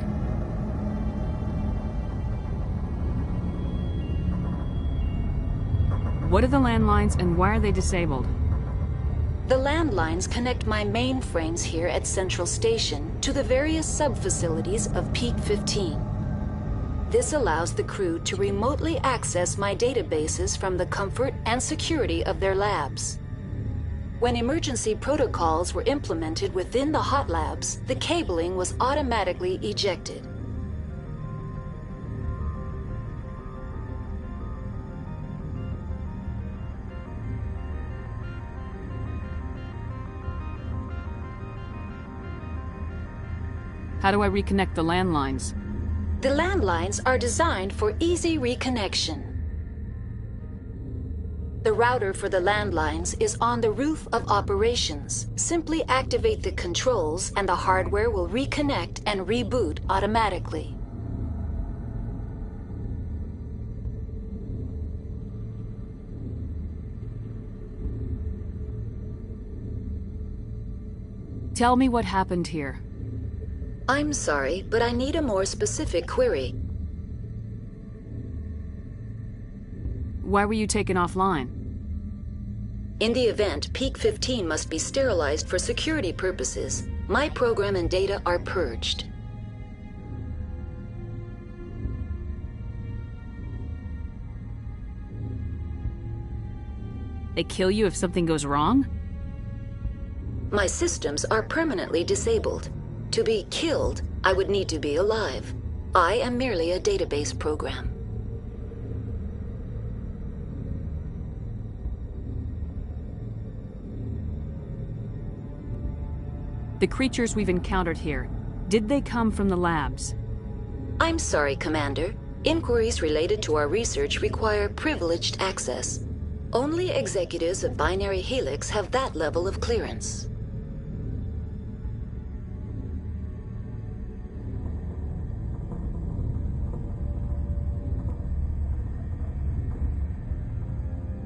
S6: What are the landlines and why are they disabled?
S15: The landlines connect my mainframes here at Central Station to the various sub-facilities of Peak 15. This allows the crew to remotely access my databases from the comfort and security of their labs. When emergency protocols were implemented within the hot labs, the cabling was automatically ejected.
S6: How do I reconnect the landlines?
S15: The landlines are designed for easy reconnection. The router for the landlines is on the roof of operations. Simply activate the controls and the hardware will reconnect and reboot automatically.
S6: Tell me what happened here.
S15: I'm sorry, but I need a more specific query.
S6: Why were you taken offline?
S15: In the event, Peak 15 must be sterilized for security purposes. My program and data are purged.
S6: They kill you if something goes wrong?
S15: My systems are permanently disabled. To be killed, I would need to be alive. I am merely a database program.
S6: The creatures we've encountered here, did they come from the labs?
S15: I'm sorry, Commander. Inquiries related to our research require privileged access. Only executives of Binary Helix have that level of clearance.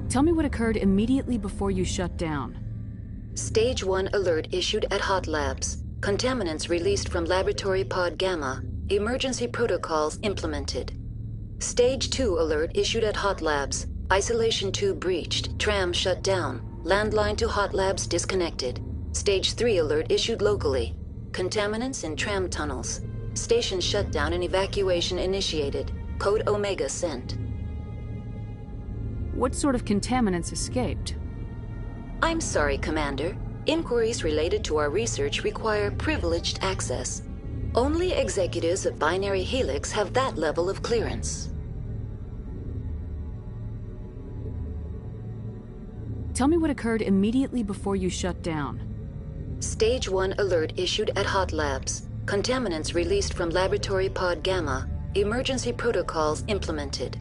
S6: Tell me what occurred immediately before you shut down.
S15: Stage 1 alert issued at Hot Labs. Contaminants released from Laboratory Pod Gamma. Emergency protocols implemented. Stage 2 alert issued at Hot Labs. Isolation tube breached. Tram shut down. Landline to Hot Labs disconnected. Stage 3 alert issued locally. Contaminants in tram tunnels. Station shutdown and evacuation initiated. Code Omega sent.
S6: What sort of contaminants escaped?
S15: I'm sorry, Commander. Inquiries related to our research require privileged access. Only executives of Binary Helix have that level of clearance.
S6: Tell me what occurred immediately before you shut down.
S15: Stage 1 alert issued at Hot Labs. Contaminants released from Laboratory Pod Gamma. Emergency protocols implemented.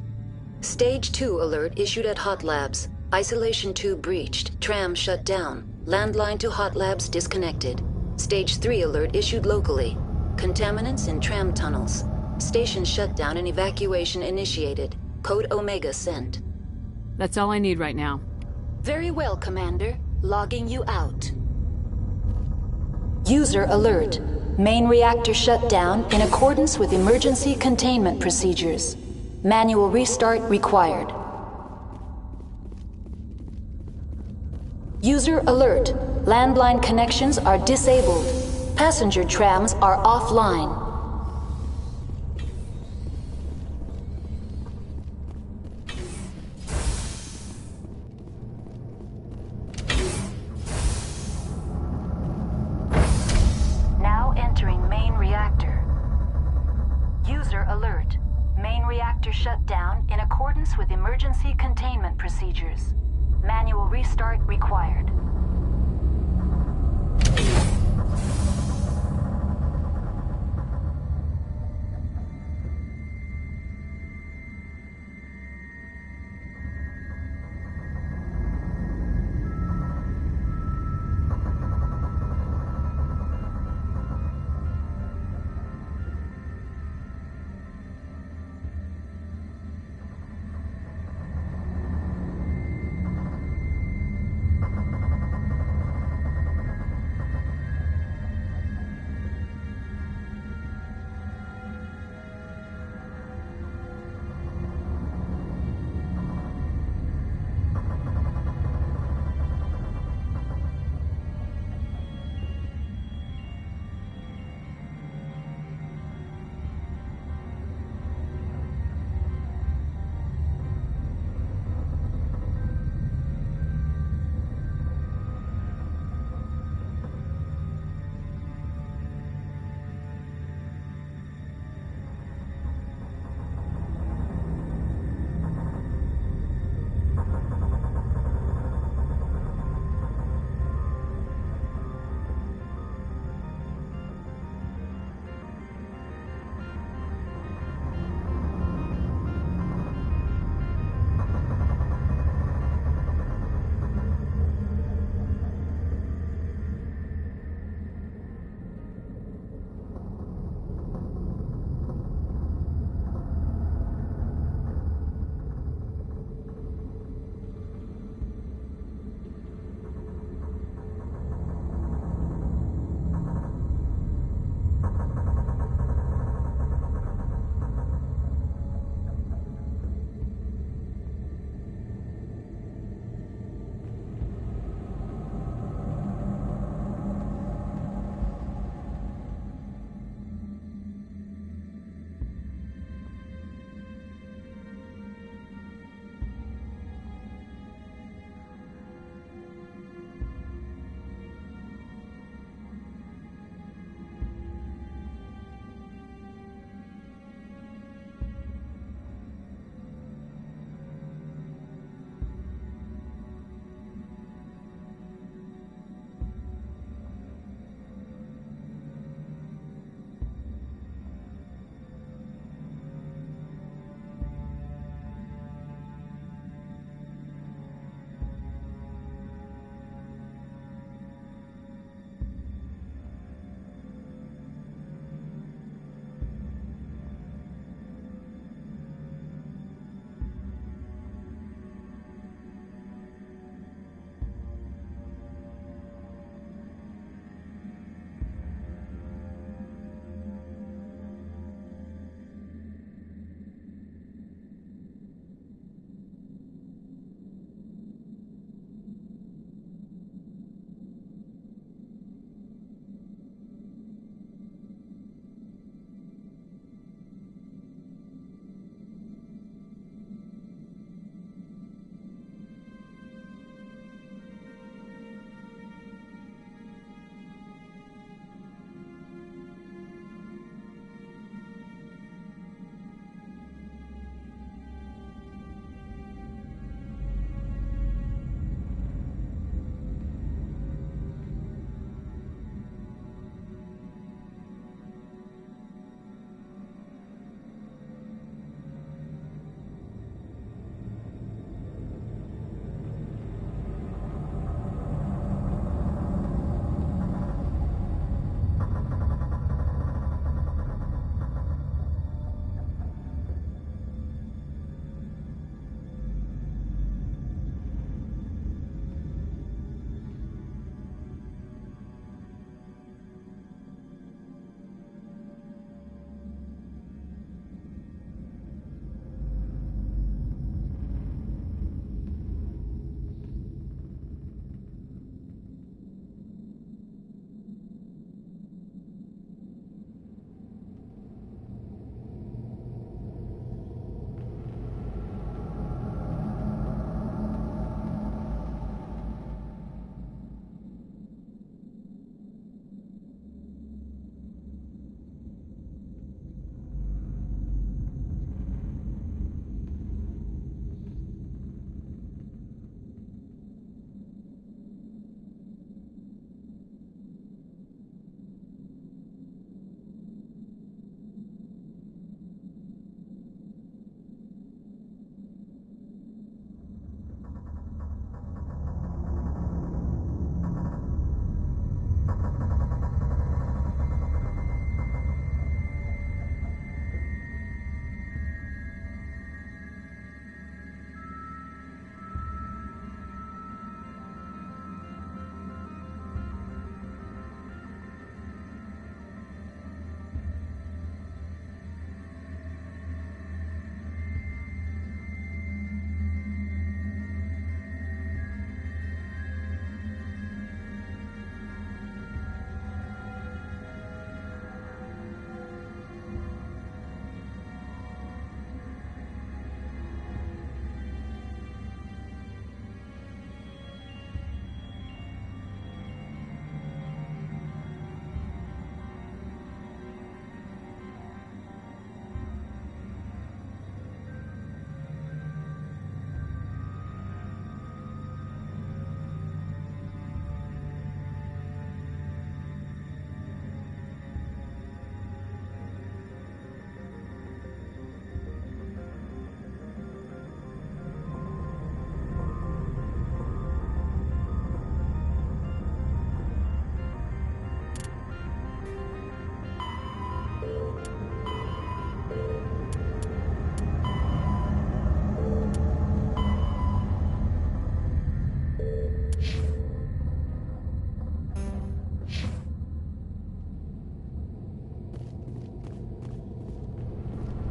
S15: Stage 2 alert issued at Hot Labs. Isolation tube breached. Tram shut down. Landline to Hot Labs disconnected. Stage 3 alert issued locally. Contaminants in tram tunnels. Station shutdown and evacuation initiated. Code Omega sent.
S6: That's all I need right now.
S15: Very well, Commander. Logging you out. User alert. Main reactor shut down in accordance with emergency containment procedures. Manual restart required. User alert. Landline connections are disabled. Passenger trams are offline. Now entering main reactor. User alert. Main reactor shut down in accordance with emergency containment procedures. Manual restart required.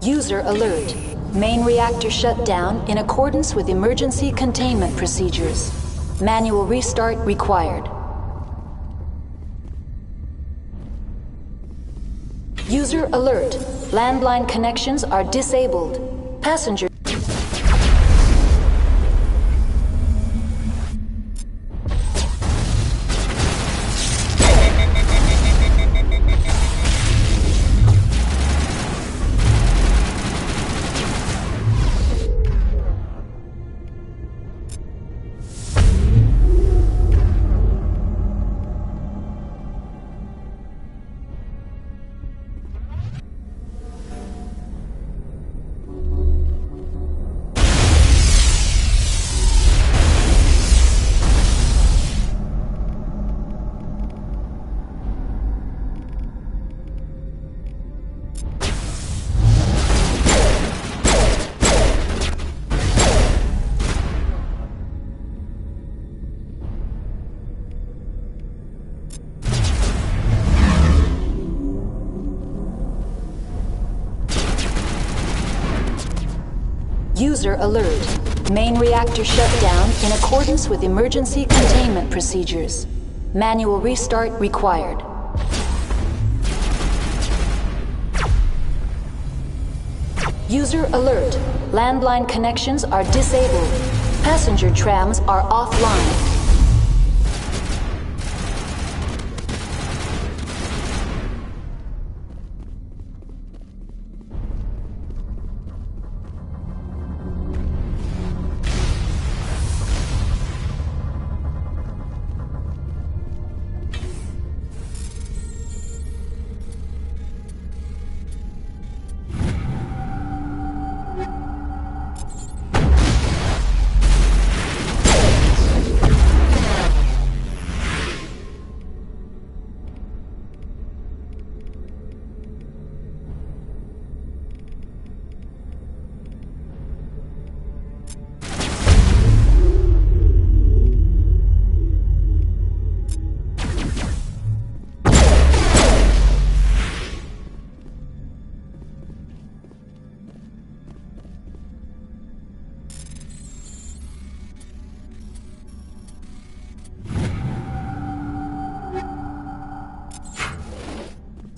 S15: User alert. Main reactor shut down in accordance with emergency containment procedures. Manual restart required. User alert. Landline connections are disabled. Passenger... User alert. Main reactor shut down in accordance with emergency containment procedures. Manual restart required. User alert. Landline connections are disabled. Passenger trams are offline.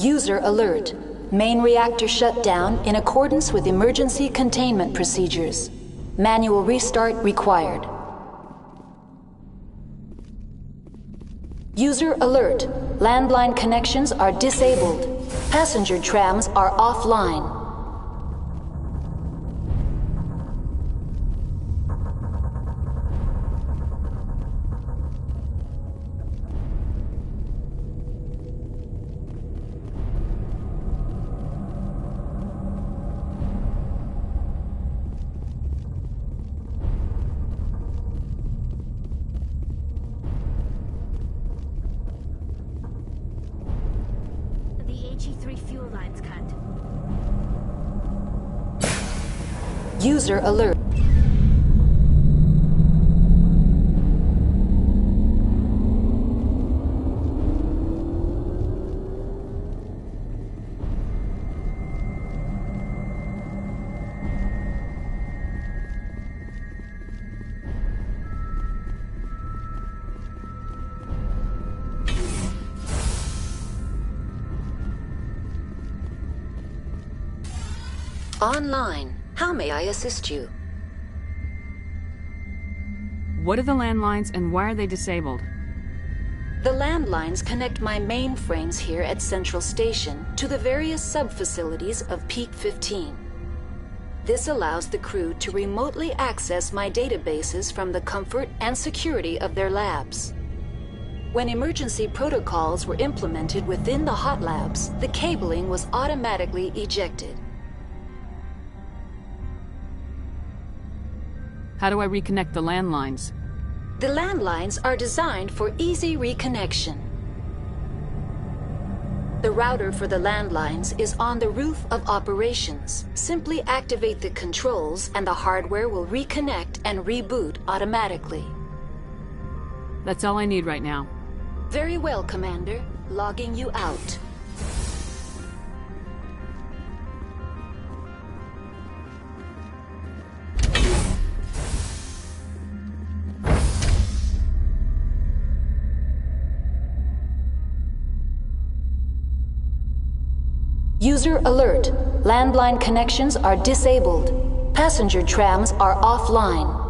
S15: User alert. Main reactor shut down in accordance with emergency containment procedures. Manual restart required. User alert. Landline connections are disabled. Passenger trams are offline. User alert. Online. How may I assist you?
S6: What are the landlines and why are they disabled?
S15: The landlines connect my mainframes here at Central Station to the various sub-facilities of Peak 15. This allows the crew to remotely access my databases from the comfort and security of their labs. When emergency protocols were implemented within the hot labs, the cabling was automatically ejected.
S6: How do I reconnect the landlines?
S15: The landlines are designed for easy reconnection. The router for the landlines is on the roof of operations. Simply activate the controls and the hardware will reconnect and reboot automatically.
S6: That's all I need right now.
S15: Very well, Commander. Logging you out. User alert. Landline connections are disabled. Passenger trams are offline.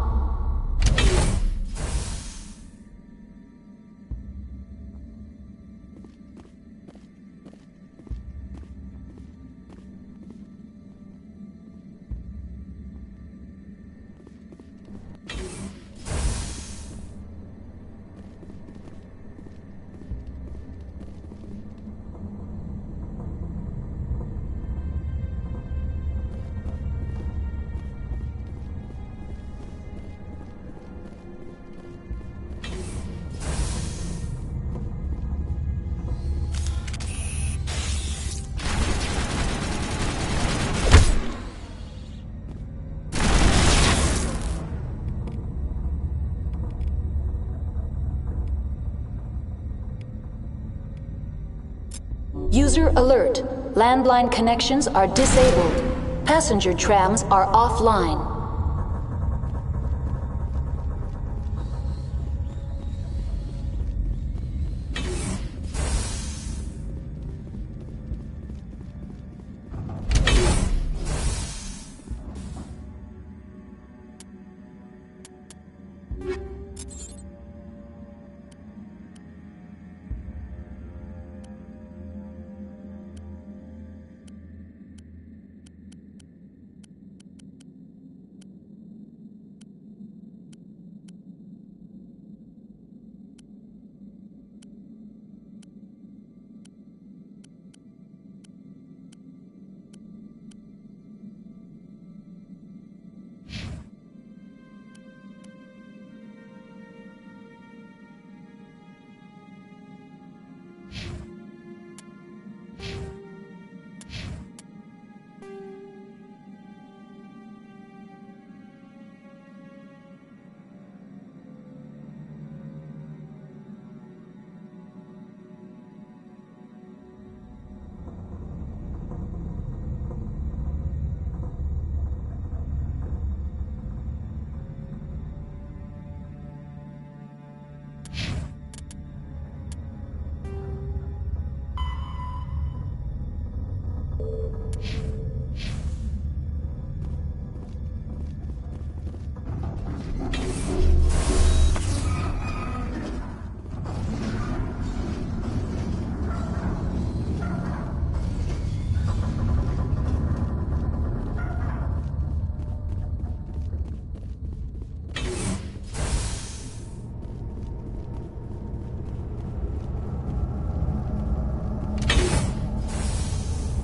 S15: User alert. Landline connections are disabled. Passenger trams are offline.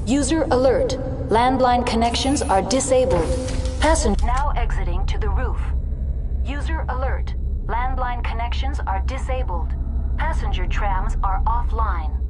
S15: User alert. Landline connections are disabled. Passenger now exiting to the roof. User alert. Landline connections are disabled. Passenger trams are offline.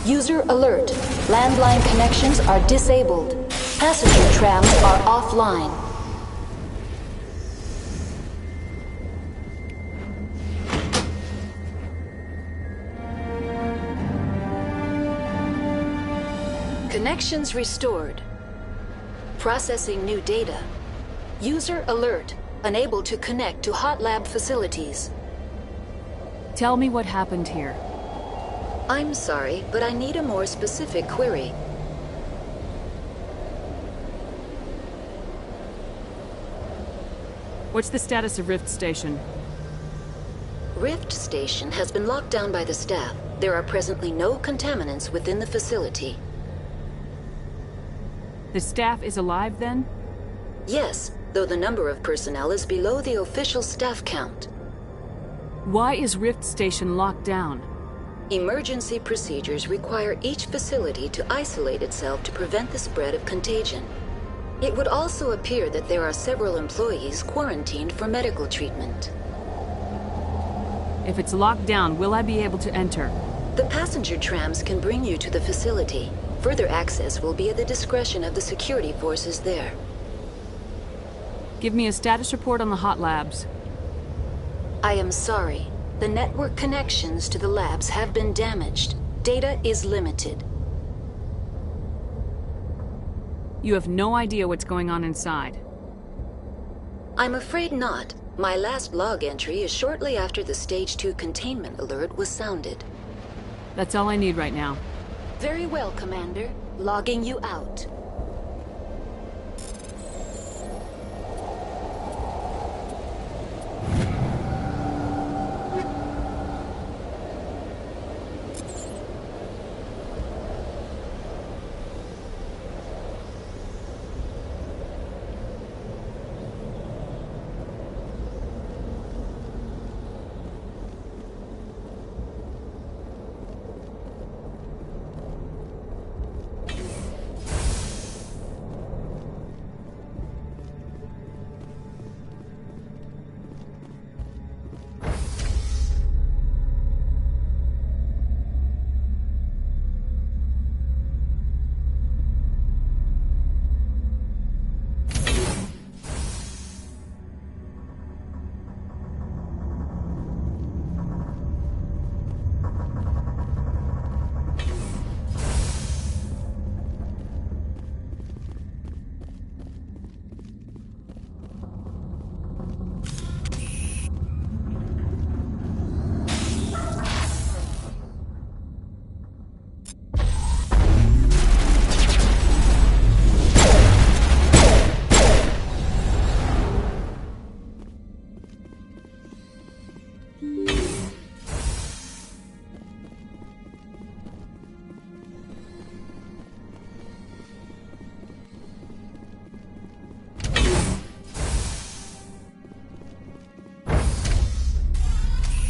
S15: User alert. Landline connections are disabled. Passenger trams are offline. Connections restored. Processing new data. User alert. Unable to connect to hot lab facilities.
S6: Tell me what happened here.
S15: I'm sorry, but I need a more specific query.
S6: What's the status of Rift Station?
S15: Rift Station has been locked down by the staff. There are presently no contaminants within the facility.
S6: The staff is alive, then?
S15: Yes, though the number of personnel is below the official staff count.
S6: Why is Rift Station locked down?
S15: Emergency procedures require each facility to isolate itself to prevent the spread of contagion. It would also appear that there are several employees quarantined for medical treatment.
S6: If it's locked down, will I be able to enter?
S15: The passenger trams can bring you to the facility. Further access will be at the discretion of the security forces there.
S6: Give me a status report on the hot labs.
S15: I am sorry. The network connections to the labs have been damaged. Data is limited.
S6: You have no idea what's going on inside.
S15: I'm afraid not. My last log entry is shortly after the Stage 2 containment alert was sounded.
S6: That's all I need right now.
S15: Very well, Commander. Logging you out.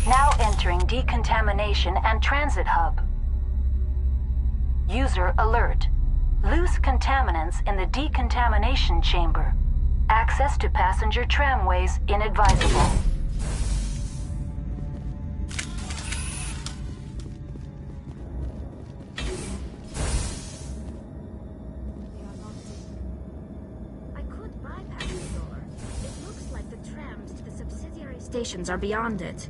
S15: Now entering decontamination and transit hub. User alert. Loose contaminants in the decontamination chamber. Access to passenger tramways inadvisable.
S12: I could bypass the door. It looks like the trams to the subsidiary stations are beyond it.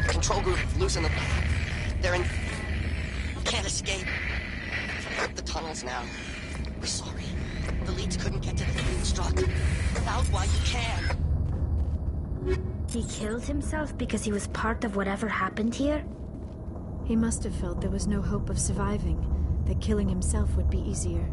S4: Control group, loosen the... They're in... Can't escape. The tunnels now. We're sorry. The leads couldn't get to the thing struck. Without why you can.
S12: He killed himself because he was part of whatever happened here?
S11: He must have felt there was no hope of surviving, that killing himself would be easier.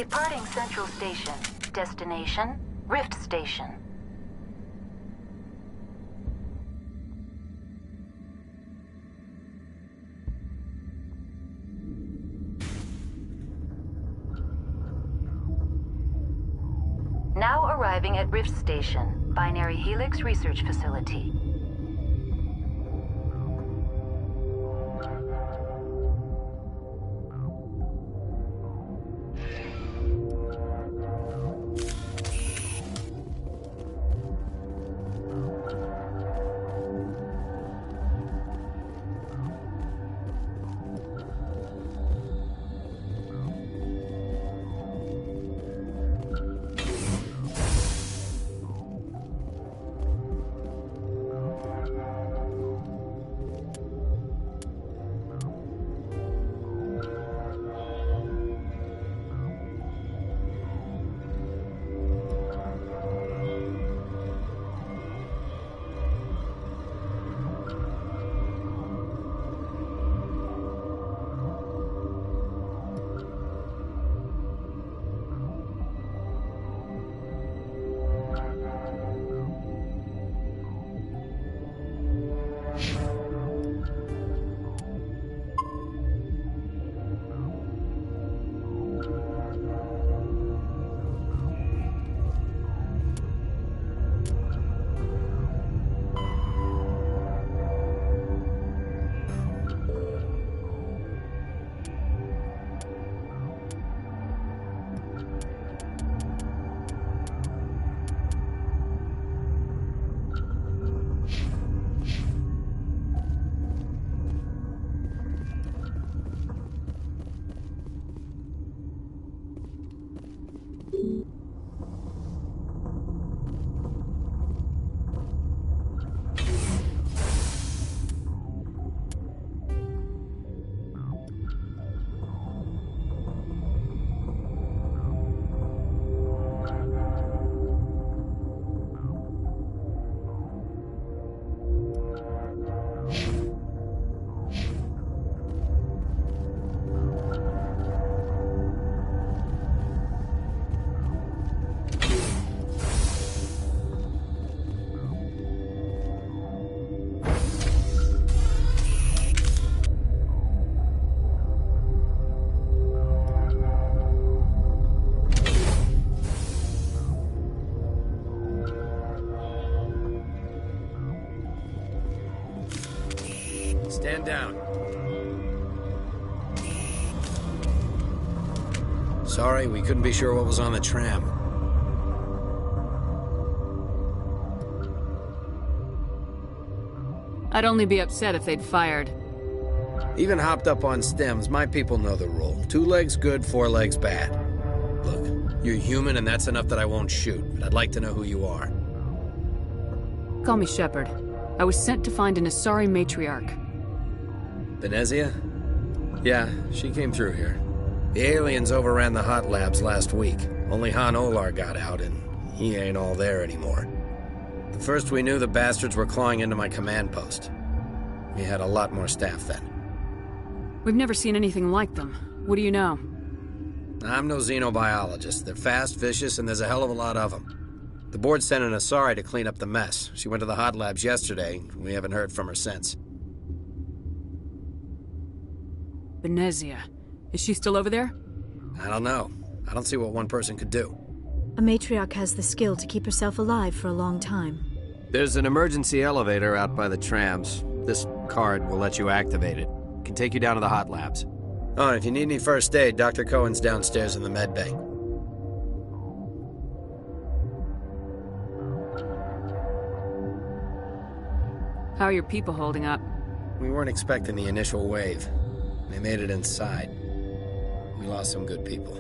S3: Departing Central Station. Destination, Rift Station. Now arriving at Rift Station, Binary Helix Research Facility.
S2: Stand down. Sorry, we couldn't be sure what was on the tram.
S6: I'd only be upset if they'd fired.
S2: Even hopped up on stems, my people know the rule. 2 legs good, 4 legs bad. Look, you're human and that's enough that I won't shoot, but I'd like to know who you are.
S6: Call me Shepard. I was sent to find an Asari matriarch.
S2: Venezia? Yeah, she came through here. The aliens overran the hot labs last week. Only Han Olar got out, and he ain't all there anymore. The first we knew, the bastards were clawing into my command post. We had a lot more staff then.
S6: We've never seen anything like them. What do you know?
S2: I'm no xenobiologist. They're fast, vicious, and there's a hell of a lot of them. The board sent an Asari to clean up the mess. She went to the hot labs yesterday. We haven't heard from her since.
S6: Venezia. Is she still over there?
S2: I don't know. I don't see what one person could do.
S11: A matriarch has the skill to keep herself alive for a long time.
S2: There's an emergency elevator out by the trams. This card will let you activate it. It can take you down to the hot labs. Oh, and if you need any first aid, Dr. Cohen's downstairs in the med bay.
S6: How are your people holding up?
S2: We weren't expecting the initial wave. They made it inside. We lost some good people.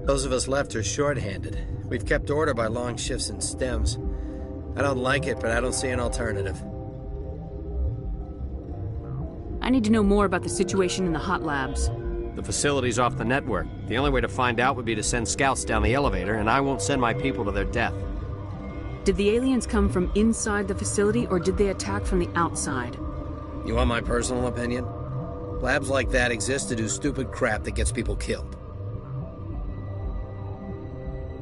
S2: Those of us left are short-handed. We've kept order by long shifts in stems. I don't like it, but I don't see an alternative.
S6: I need to know more about the situation in the hot labs.
S2: The facility's off the network. The only way to find out would be to send scouts down the elevator, and I won't send my people to their death.
S6: Did the aliens come from inside the facility, or did they attack from the outside?
S2: You want my personal opinion? Labs like that exist to do stupid crap that gets people killed.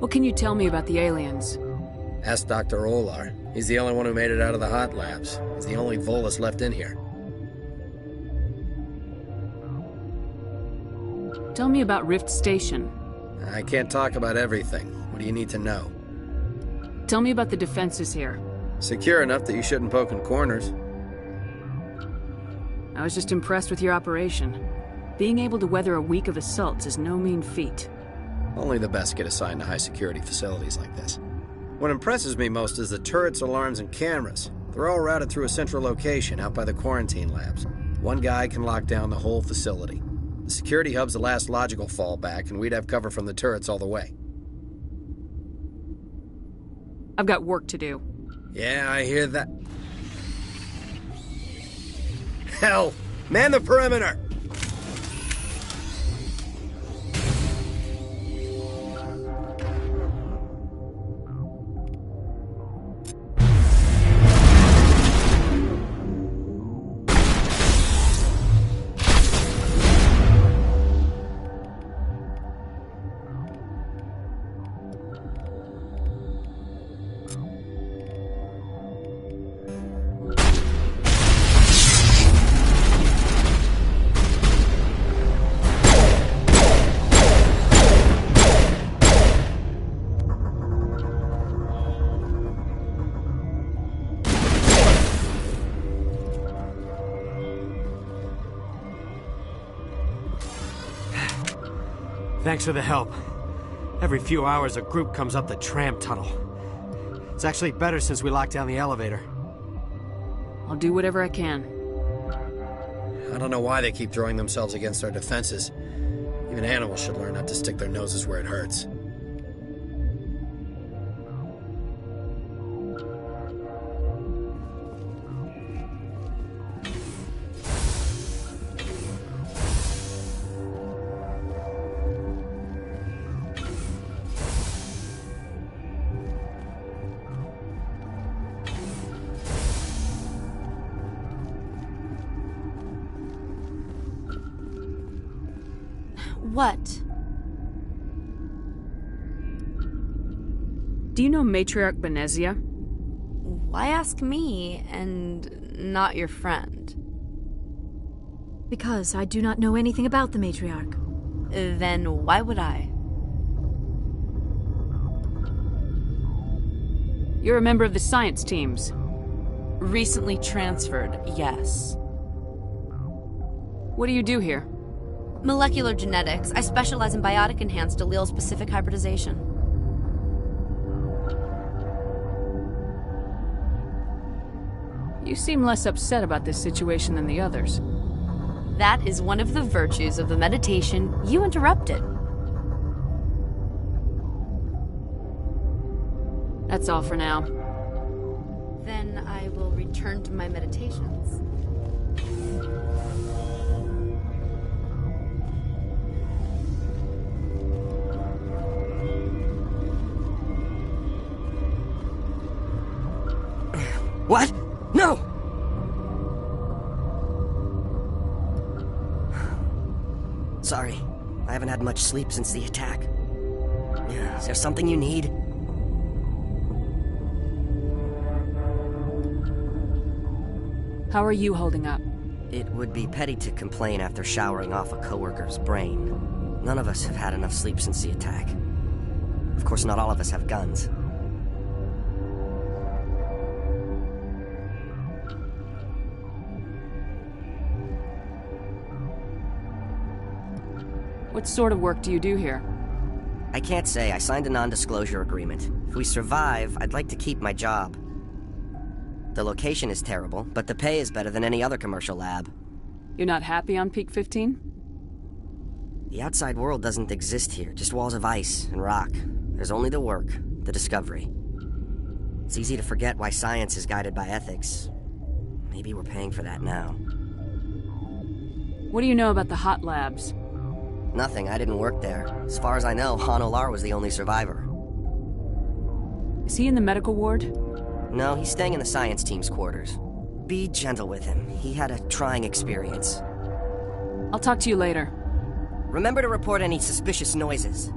S6: What can you tell me about the aliens?
S2: Ask Dr. Olar. He's the only one who made it out of the hot labs. He's the only Volus left in here.
S6: Tell me about Rift Station.
S2: I can't talk about everything. What do you need to know?
S6: Tell me about the defenses here.
S2: Secure enough that you shouldn't poke in corners.
S6: I was just impressed with your operation. Being able to weather a week of assaults is no mean feat.
S2: Only the best get assigned to high-security facilities like this. What impresses me most is the turrets, alarms, and cameras. They're all routed through a central location out by the quarantine labs. One guy can lock down the whole facility. The security hub's the last logical fallback, and we'd have cover from the turrets all the way.
S6: I've got work to do.
S2: Yeah, I hear that. Hell! Man the perimeter!
S10: Thanks for the help. Every few hours, a group comes up the tram tunnel. It's actually better since we locked down the elevator.
S6: I'll do whatever I can.
S2: I don't know why they keep throwing themselves against our defenses. Even animals should learn not to stick their noses where it hurts.
S11: What?
S6: Do you know Matriarch Benezia?
S17: Why ask me and not your friend?
S11: Because I do not know anything about the Matriarch.
S17: Then why would I?
S6: You're a member of the science teams.
S17: Recently transferred, yes.
S6: What do you do here?
S17: Molecular genetics. I specialize in biotic-enhanced allele-specific hybridization.
S6: You seem less upset about this situation than the others.
S17: That is one of the virtues of the meditation you interrupted.
S6: That's all for now.
S17: Then I will return to my meditations.
S4: What? No! Sorry. I haven't had much sleep since the attack. Is there something you need?
S6: How are you holding up?
S4: It would be petty to complain after showering off a coworker's brain. None of us have had enough sleep since the attack. Of course, not all of us have guns.
S6: What sort of work do you do here?
S4: I can't say. I signed a non-disclosure agreement. If we survive, I'd like to keep my job. The location is terrible, but the pay is better than any other commercial lab.
S6: You're not happy on Peak 15?
S4: The outside world doesn't exist here, just walls of ice and rock. There's only the work, the discovery. It's easy to forget why science is guided by ethics. Maybe we're paying for that now.
S6: What do you know about the hot labs?
S4: Nothing. I didn't work there. As far as I know, Han Olar was the only survivor.
S6: Is he in the medical ward?
S4: No, he's staying in the science team's quarters. Be gentle with him. He had a trying experience.
S6: I'll talk to you later.
S4: Remember to report any suspicious noises.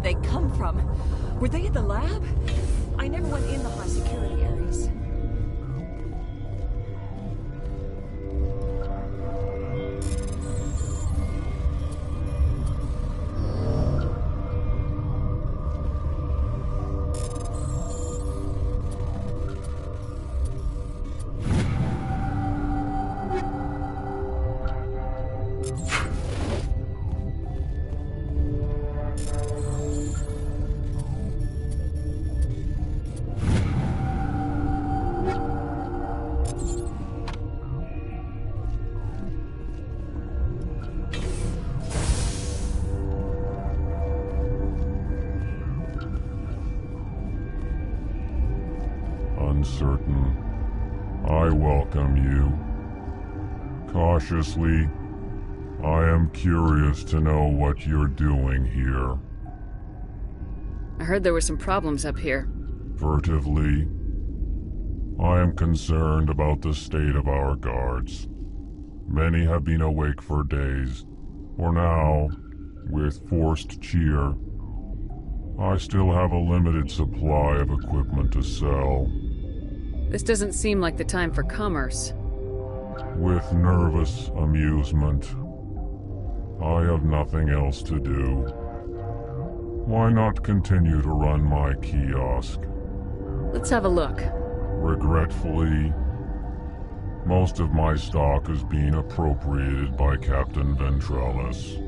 S6: did they come from? Were they in the lab? I never went in the high security areas.
S13: Uncertain. I welcome you. Cautiously, I am curious to know what you're doing here.
S6: I heard there were some problems up here.
S13: Furtively, I am concerned about the state of our guards. Many have been awake for days. For now, with forced cheer, I still have a limited supply of equipment to sell.
S6: This doesn't seem like the time for commerce.
S13: With nervous amusement. I have nothing else to do. Why not continue to run my kiosk?
S6: Let's have a look.
S13: Regretfully, most of my stock is being appropriated by Captain Ventrellis.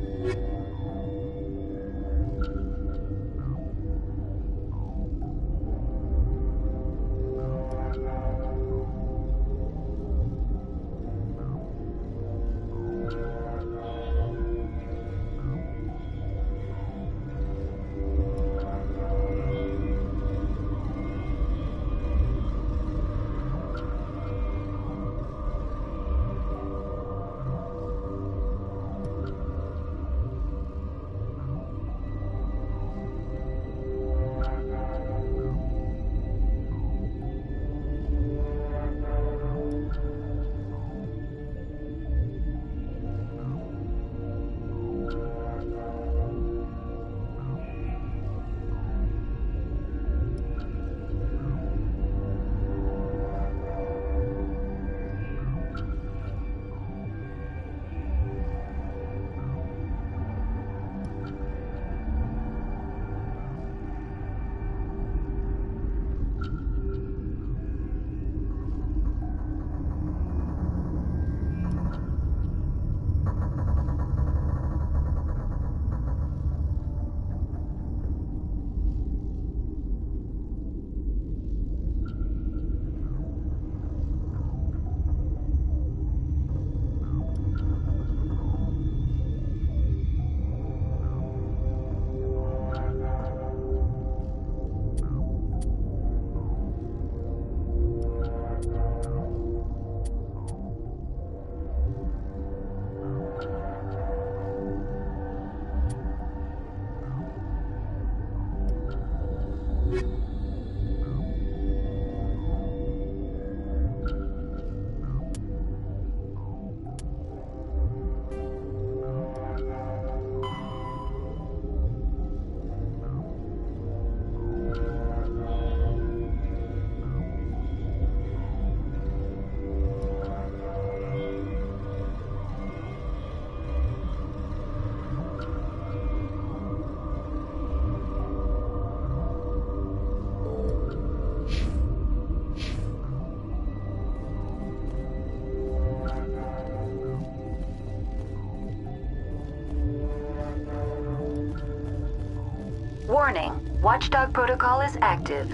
S3: Warning, Watchdog protocol is active.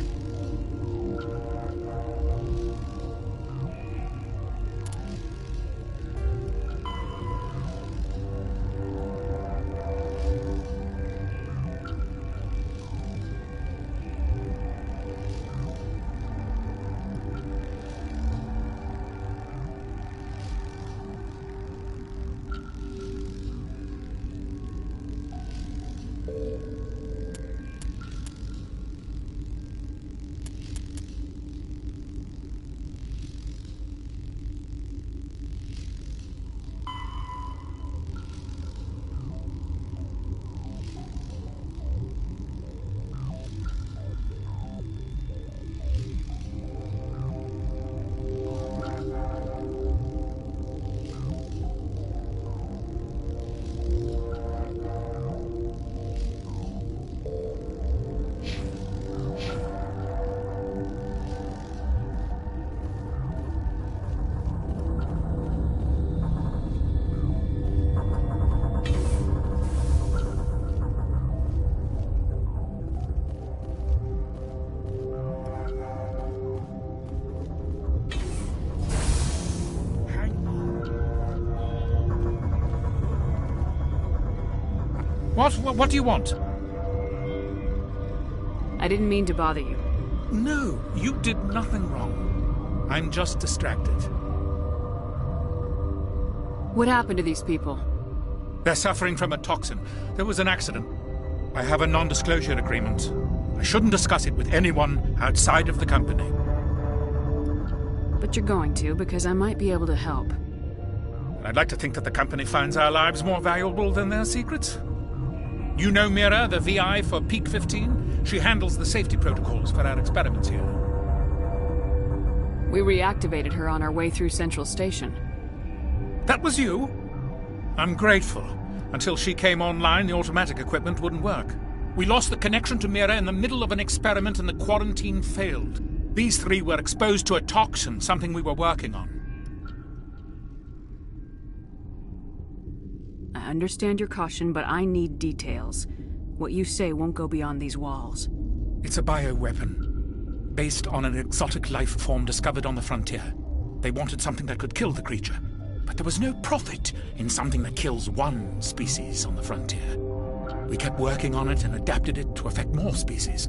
S20: What do you want?
S6: I didn't mean to bother you.
S20: No, you did nothing wrong. I'm just distracted.
S6: What happened to these people?
S20: They're suffering from a toxin. There was an accident. I have a non-disclosure agreement. I shouldn't discuss it with anyone outside of the company.
S6: But you're going to, because I might be able to help.
S20: I'd like to think that the company finds our lives more valuable than their secrets. You know Mira, the VI for Peak 15? She handles the safety protocols for our experiments here.
S6: We reactivated her on our way through Central Station.
S20: That was you? I'm grateful. Until she came online, the automatic equipment wouldn't work. We lost the connection to Mira in the middle of an experiment and the quarantine failed. These three were exposed to a toxin, something we were working on.
S6: I understand your caution, but I need details. What you say won't go beyond these walls.
S20: It's a bioweapon, based on an exotic life form discovered on the frontier. They wanted something that could kill the creature, but there was no profit in something that kills one species on the frontier. We kept working on it and adapted it to affect more species.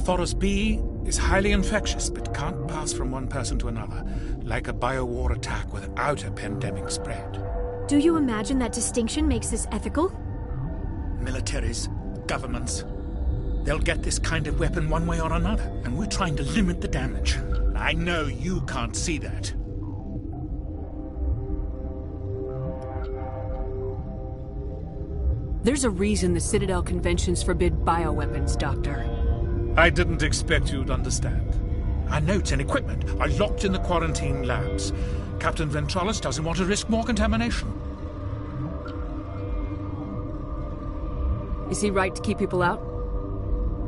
S20: Thoros B is highly infectious, but can't pass from one person to another, like a biowar attack without a pandemic spread.
S11: Do you imagine that distinction makes this ethical?
S20: Militaries, governments, they'll get this kind of weapon one way or another, and we're trying to limit the damage. I know you can't see that.
S6: There's a reason the Citadel conventions forbid bioweapons, Doctor.
S20: I didn't expect you'd understand. Our notes and equipment are locked in the quarantine labs. Captain Ventralis doesn't want to risk more contamination.
S6: Is he right to keep people out?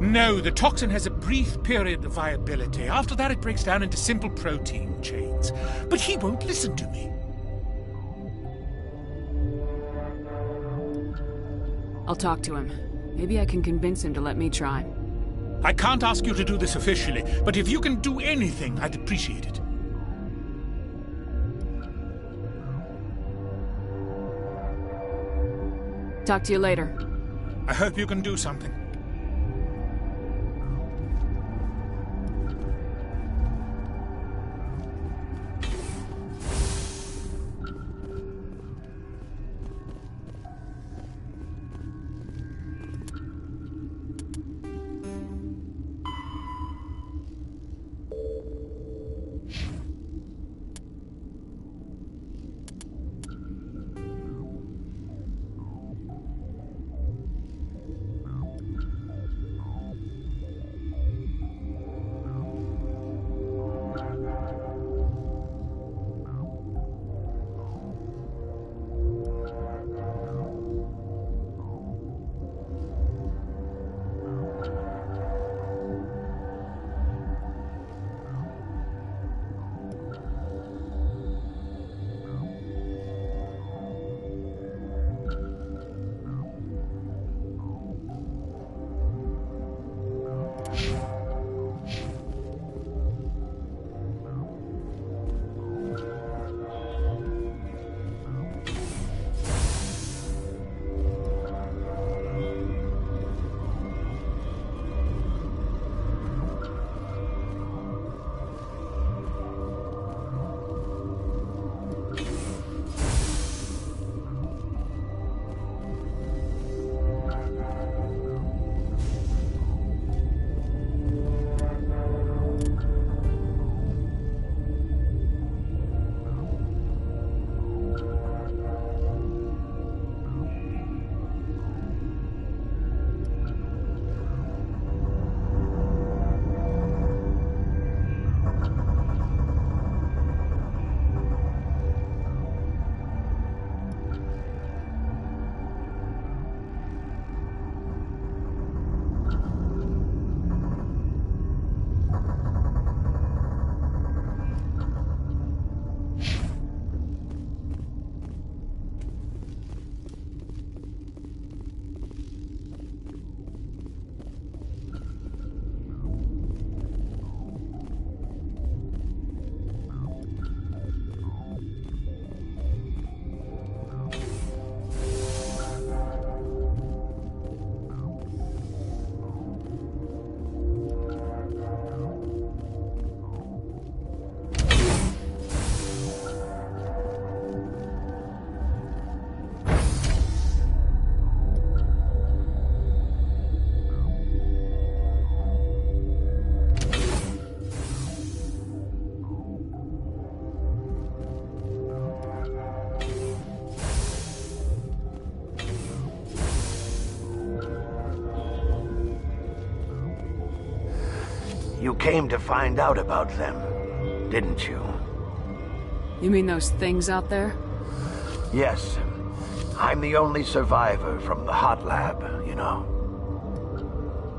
S20: No, the toxin has a brief period of viability. After that, it breaks down into simple protein chains. But he won't listen to me.
S6: I'll talk to him. Maybe I can convince him to let me try.
S20: I can't ask you to do this officially, but if you can do anything, I'd appreciate it.
S6: Talk to you later.
S20: I hope you can do something.
S5: You came to find out about them, didn't you?
S6: You mean those things out there?
S5: Yes. I'm the only survivor from the hot lab, you know.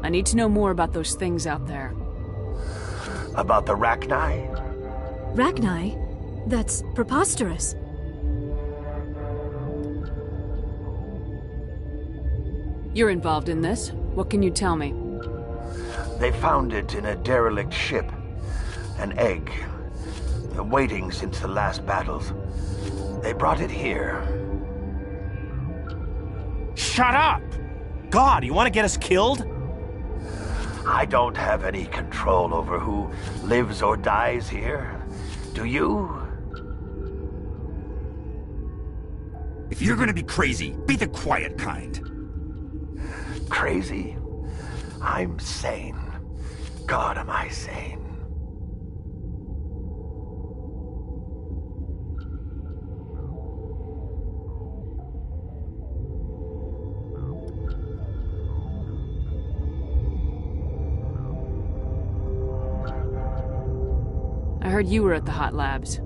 S6: I need to know more about those things out there.
S5: About the Rachni?
S11: Rachni? That's preposterous.
S6: You're involved in this. What can you tell me?
S5: They found it in a derelict ship. An egg. Waiting since the last battles. They brought it here.
S22: Shut up! God, you want to get us killed?
S5: I don't have any control over who lives or dies here. Do you?
S22: If you're gonna be crazy, be the quiet kind.
S5: Crazy? I'm sane. God, am I sane.
S6: I heard you were at the hot labs.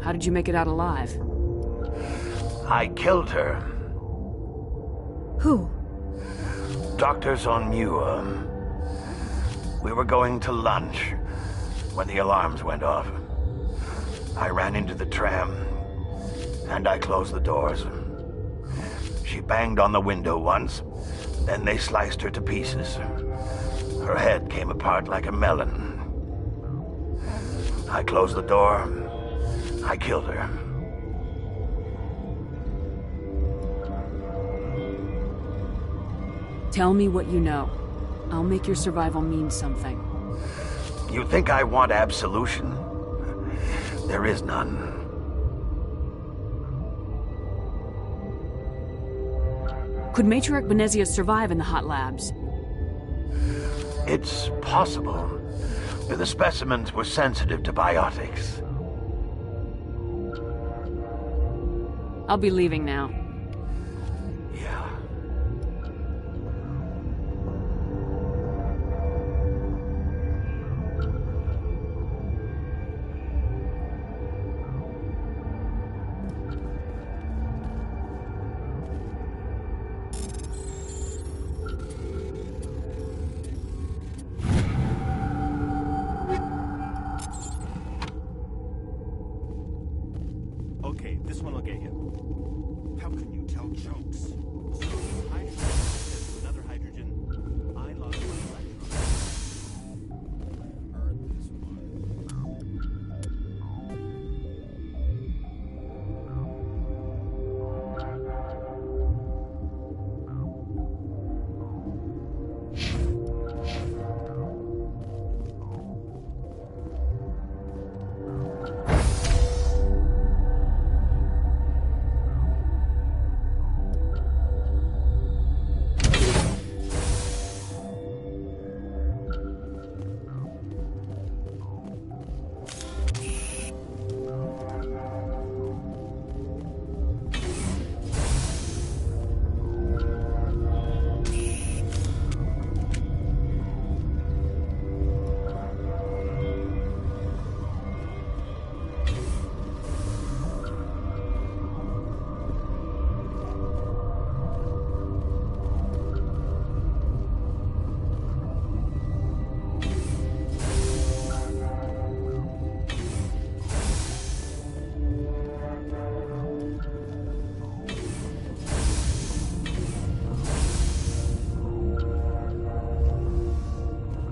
S6: How did you make it out alive?
S5: I killed her.
S11: Who?
S5: Doctors on Muir. We were going to lunch when the alarms went off. I ran into the tram, and I closed the doors. She banged on the window once, then they sliced her to pieces. Her head came apart like a melon. I closed the door. I killed her.
S6: Tell me what you know. I'll make your survival mean something.
S5: You think I want absolution? There is none.
S6: Could Matriarch Benezia survive in the hot labs?
S5: It's possible. The specimens were sensitive to biotics.
S6: I'll be leaving now.
S5: Yeah.
S22: Okay, this one will get you. How can you tell jokes? So, hydrogen says to another hydrogen, I lost my electron. Heard this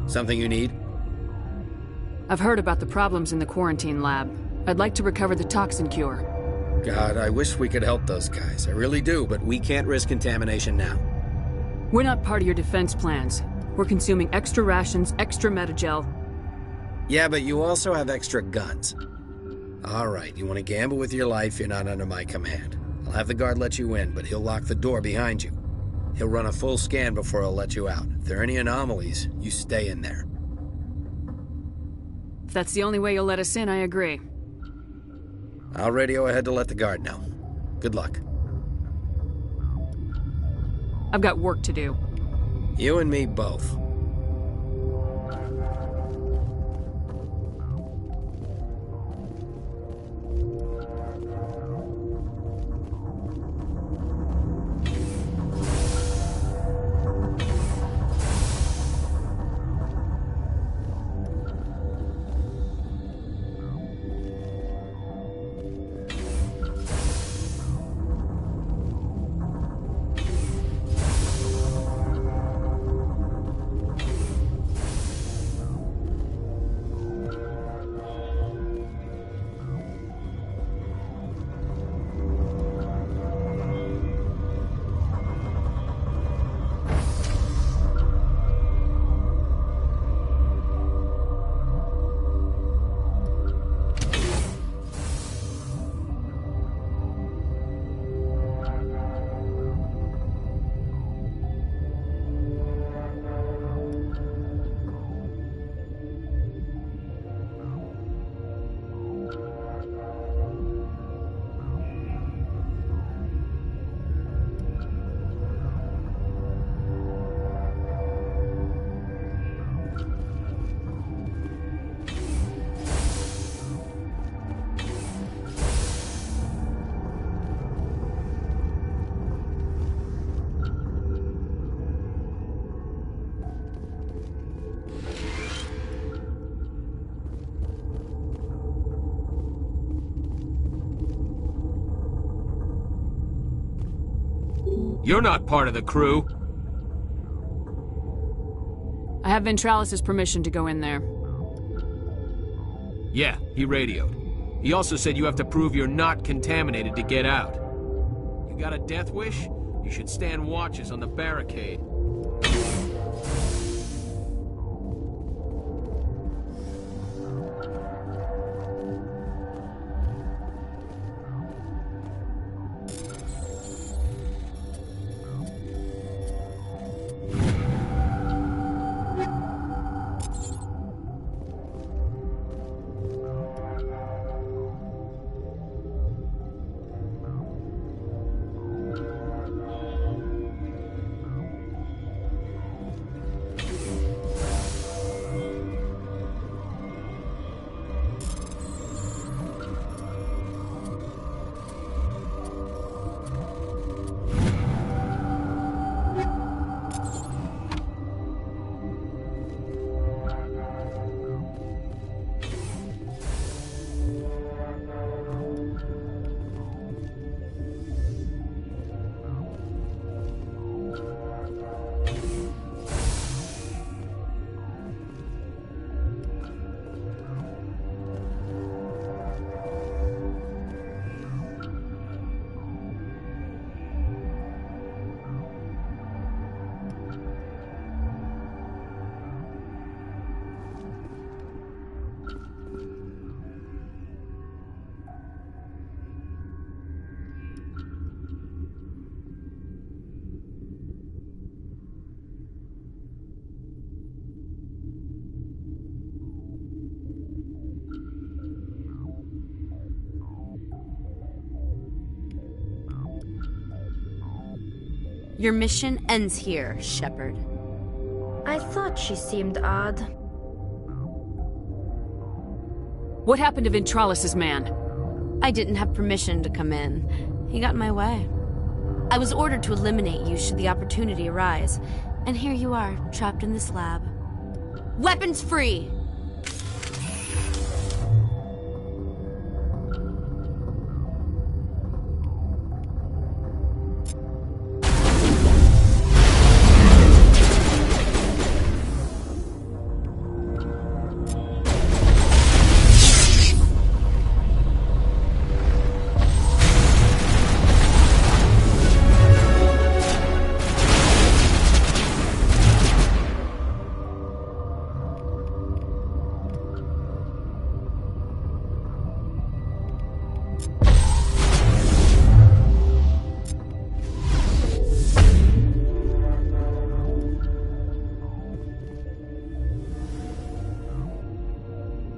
S2: Something you need?
S6: I've heard about the problems in the quarantine lab. I'd like to recover the toxin cure.
S2: God, I wish we could help those guys. I really do, but we can't risk contamination now.
S6: We're not part of your defense plans. We're consuming extra rations, extra metagel.
S2: Yeah, but you also have extra guns. All right, you want to gamble with your life, you're not under my command. I'll have the guard let you in, but he'll lock the door behind you. He'll run a full scan before he'll let you out. If there are any anomalies, you stay in there.
S6: If that's the only way you'll let us in, I agree.
S2: I'll radio ahead to let the guard know. Good luck.
S6: I've got work to do.
S2: You and me both.
S7: You're not part of the crew.
S6: I have Ventralis's permission to go in there.
S7: Yeah, he radioed. He also said you have to prove you're not contaminated to get out. You got a death wish? You should stand watches on the barricade.
S17: Your mission ends here, Shepard.
S12: I thought she seemed odd.
S6: What happened to Ventralis's man?
S17: I didn't have permission to come in. He got in my way. I was ordered to eliminate you should the opportunity arise. And here you are, trapped in this lab. Weapons free!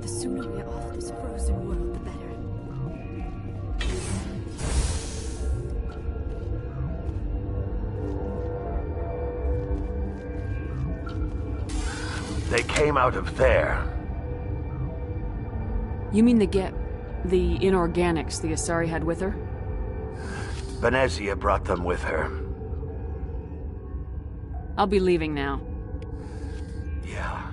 S11: The sooner we're off this frozen world, the better.
S5: They came out of there.
S6: You mean the inorganics the Asari had with her?
S5: Venezia brought them with her.
S6: I'll be leaving now.
S5: Yeah.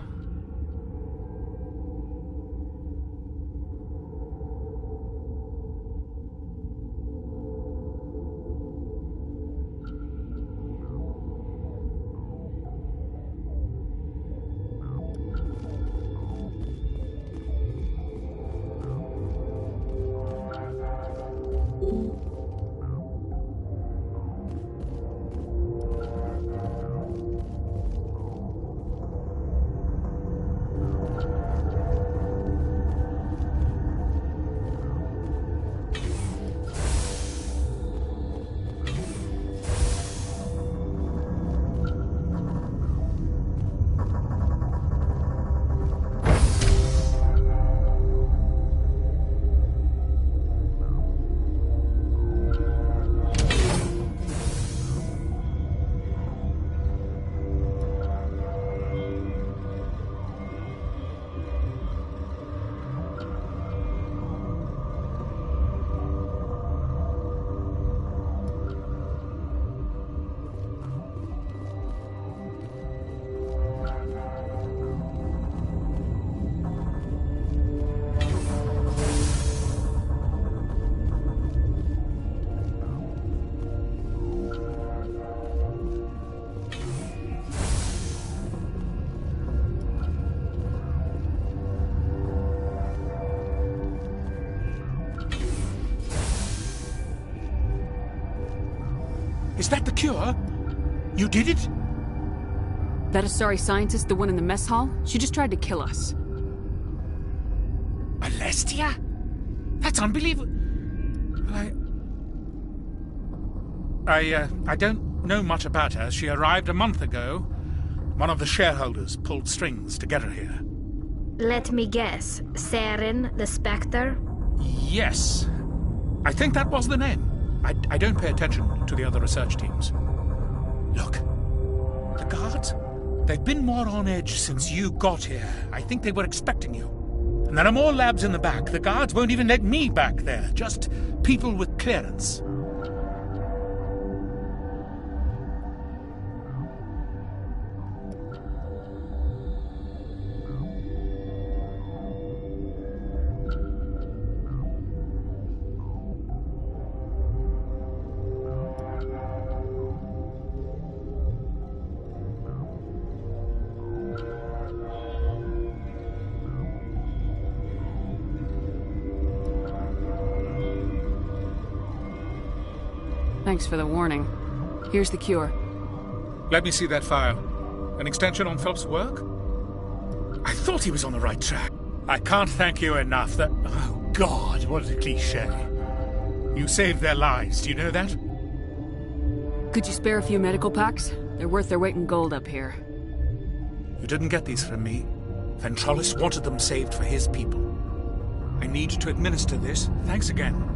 S20: Is that the cure? You did it?
S6: That Asari scientist, the one in the mess hall? She just tried to kill us.
S20: Alestia? That's unbelievable. I don't know much about her. She arrived a month ago. One of the shareholders pulled strings to get her here.
S12: Let me guess. Saren, the Spectre?
S20: Yes. I think that was the name. I don't pay attention to the other research teams. Look, the guards, they've been more on edge since you got here. I think they were expecting you. And there are more labs in the back. The guards won't even let me back there. Just people with clearance.
S6: Thanks for the warning. Here's the cure.
S20: Let me see that file. An extension on Phelps' work? I thought he was on the right track. I can't thank you enough. That... Oh, God, what a cliché. You saved their lives, do you know that?
S6: Could you spare a few medical packs? They're worth their weight in gold up here.
S20: You didn't get these from me. Ventrolis wanted them saved for his people. I need to administer this. Thanks again.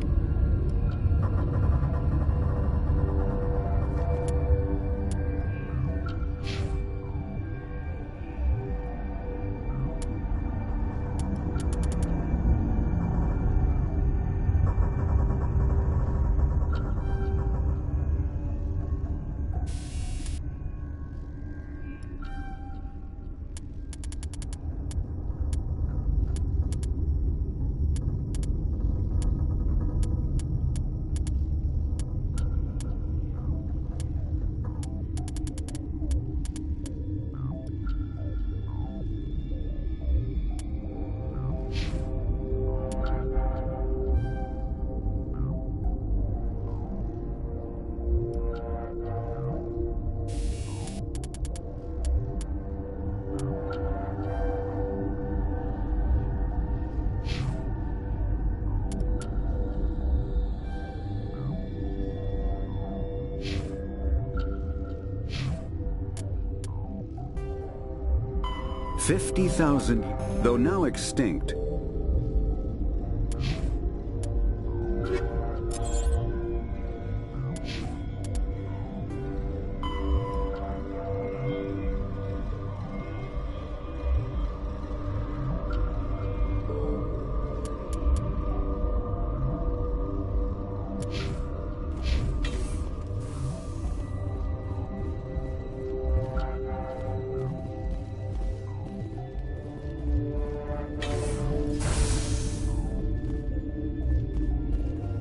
S18: $50,000, though now extinct.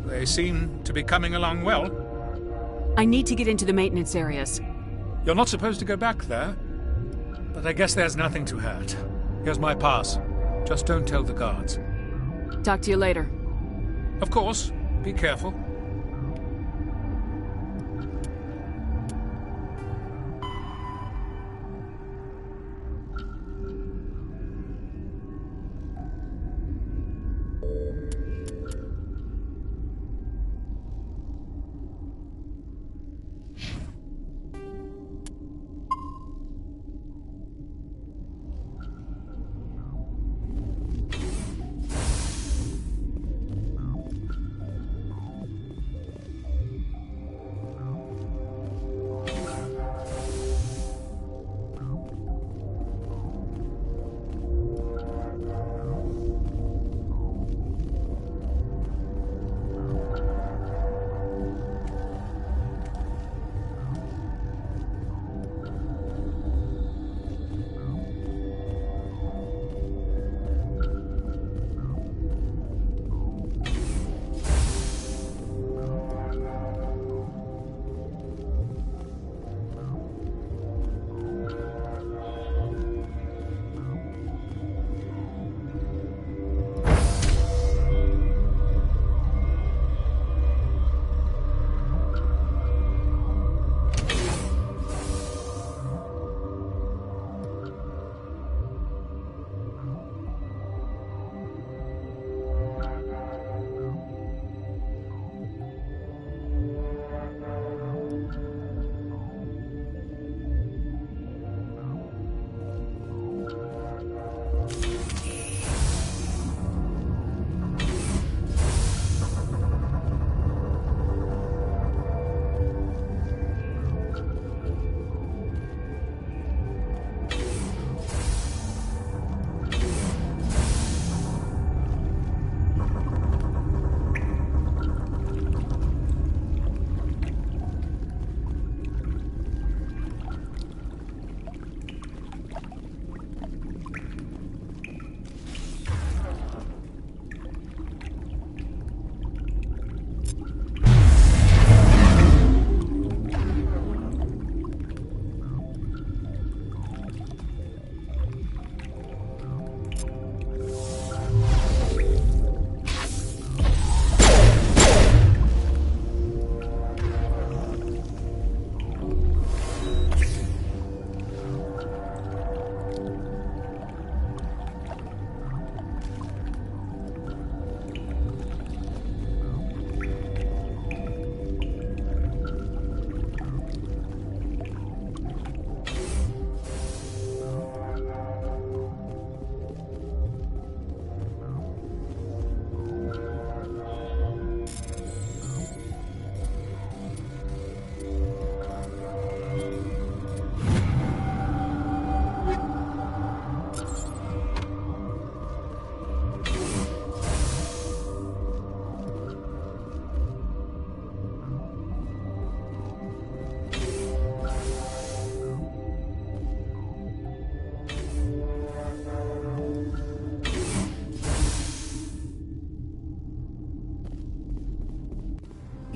S20: They seem to be coming along well.
S6: I need to get into the maintenance areas.
S20: You're not supposed to go back there, but I guess there's nothing to hurt. Here's my pass. Just don't tell the guards.
S6: Talk to you later.
S20: Of course. Be careful.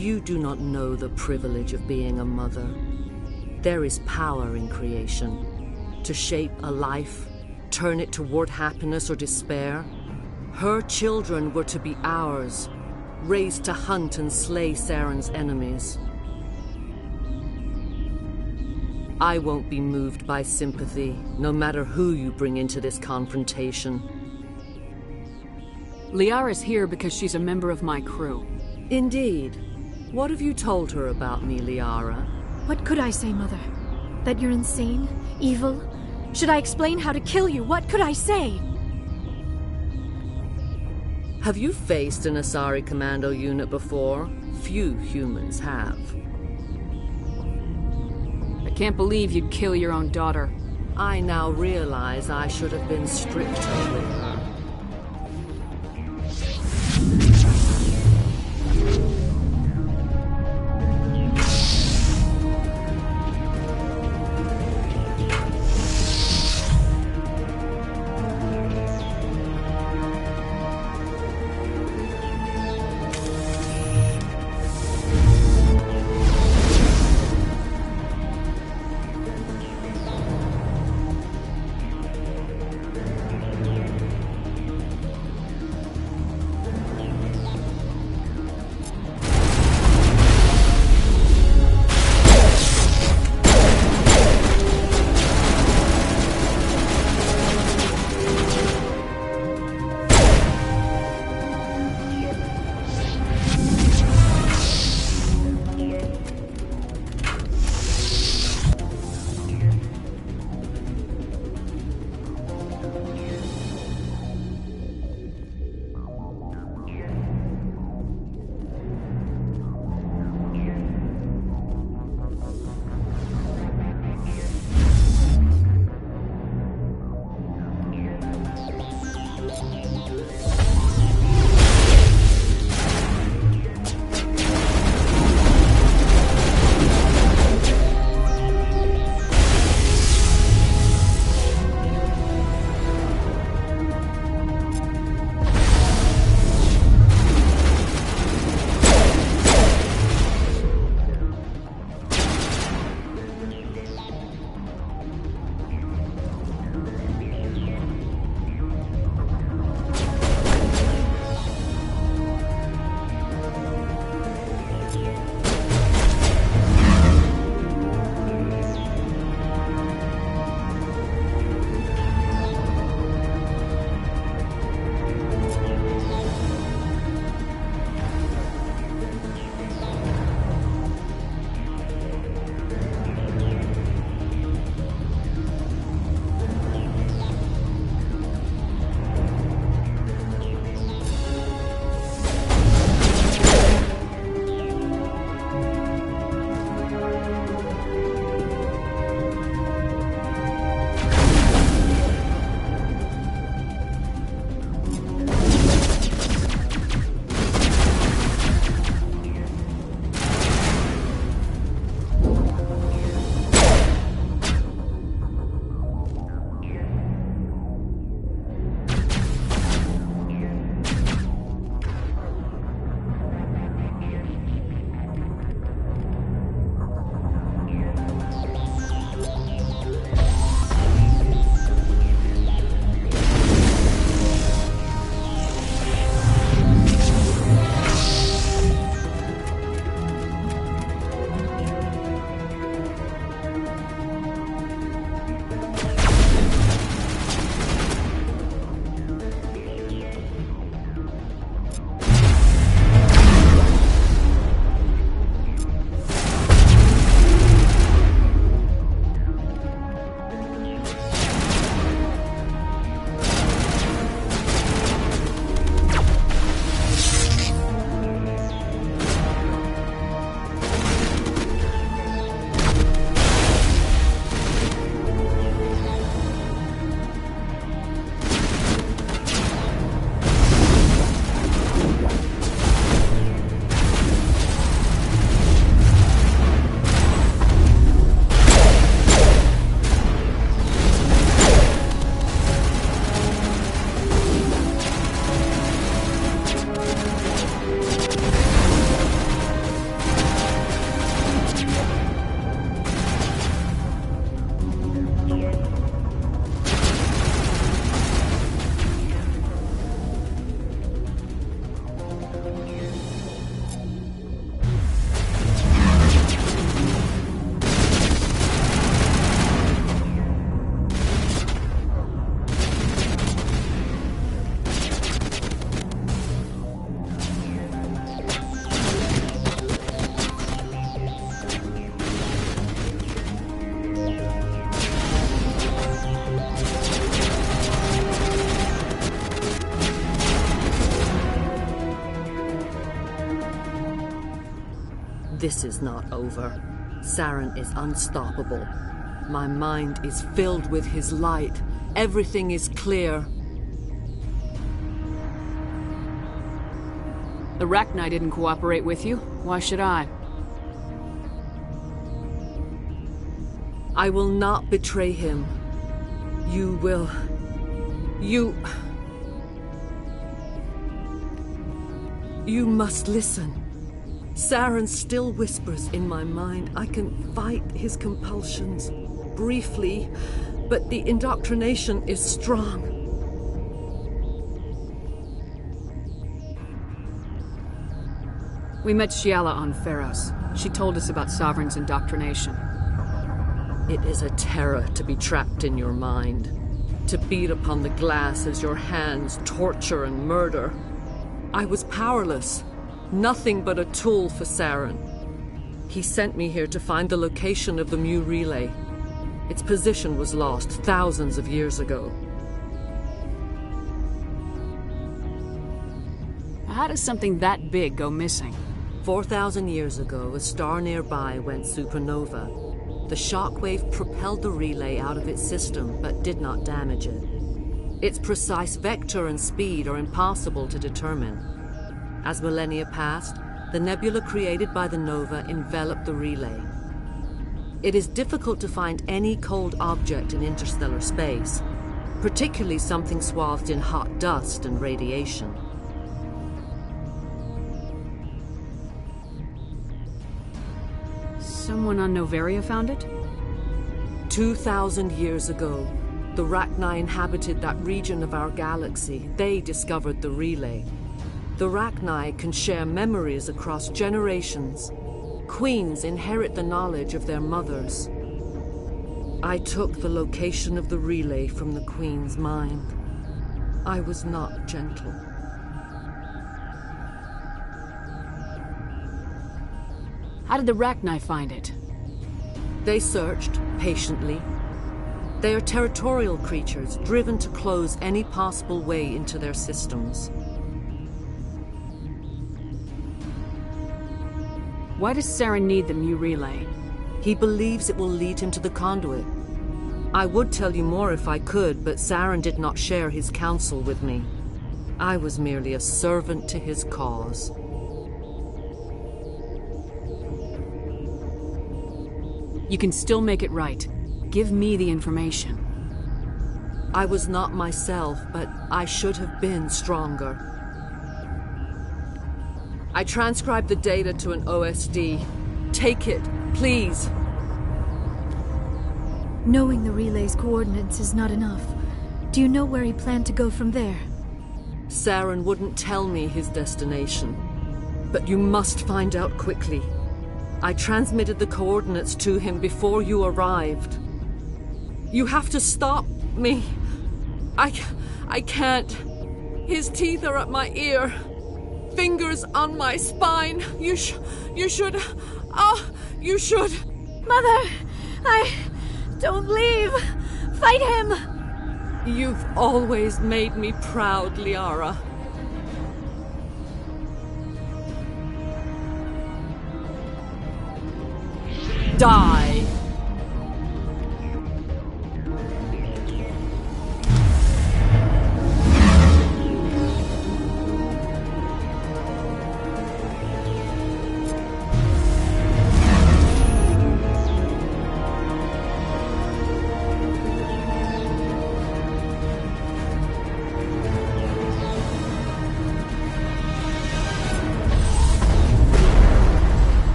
S8: You do not know the privilege of being a mother. There is power in creation. To shape a life, turn it toward happiness or despair. Her children were to be ours, raised to hunt and slay Saren's enemies. I won't be moved by sympathy, no matter who you bring into this confrontation.
S6: Liara's here because she's a member of my crew.
S8: Indeed. What have you told her about me, Liara?
S11: What could I say, Mother? That you're insane? Evil? Should I explain how to kill you? What could I say?
S8: Have you faced an Asari commando unit before? Few humans have.
S6: I can't believe you'd kill your own daughter.
S8: I now realize I should have been stricter with her. This is not over. Saren is unstoppable. My mind is filled with his light. Everything is clear.
S6: The Rachni didn't cooperate with you. Why should I?
S8: I will not betray him. You will... You must listen. Saren still whispers in my mind. I can fight his compulsions, briefly, but the indoctrination is strong.
S6: We met Shiala on Pharos. She told us about Sovereign's indoctrination.
S8: It is a terror to be trapped in your mind, to beat upon the glass as your hands torture and murder. I was powerless, nothing but a tool for Saren. He sent me here to find the location of the Mu relay. Its position was lost thousands of years ago.
S6: How does something that big go missing?
S8: 4,000 years ago, a star nearby went supernova. The shockwave propelled the relay out of its system, but did not damage it. Its precise vector and speed are impossible to determine. As millennia passed, the nebula created by the nova enveloped the relay. It is difficult to find any cold object in interstellar space, particularly something swathed in hot dust and radiation.
S6: Someone on Noveria found it?
S8: 2,000 years ago, the Rachni inhabited that region of our galaxy. They discovered the relay. The Rachni can share memories across generations. Queens inherit the knowledge of their mothers. I took the location of the relay from the Queen's mind. I was not gentle.
S6: How did the Rachni find it?
S8: They searched, patiently. They are territorial creatures, driven to close any possible way into their systems.
S6: Why does Saren need the Mu relay?
S8: He believes it will lead him to the conduit. I would tell you more if I could, but Saren did not share his counsel with me. I was merely a servant to his cause.
S6: You can still make it right. Give me the information.
S8: I was not myself, but I should have been stronger. I transcribed the data to an OSD. Take it, please.
S11: Knowing the relay's coordinates is not enough. Do you know where he planned to go from there?
S8: Saren wouldn't tell me his destination. But you must find out quickly. I transmitted the coordinates to him before you arrived. You have to stop me. I can't. His teeth are at my ear. Fingers on my spine. You should. You should.
S11: Mother! Don't leave! Fight him!
S8: You've always made me proud, Liara. Die!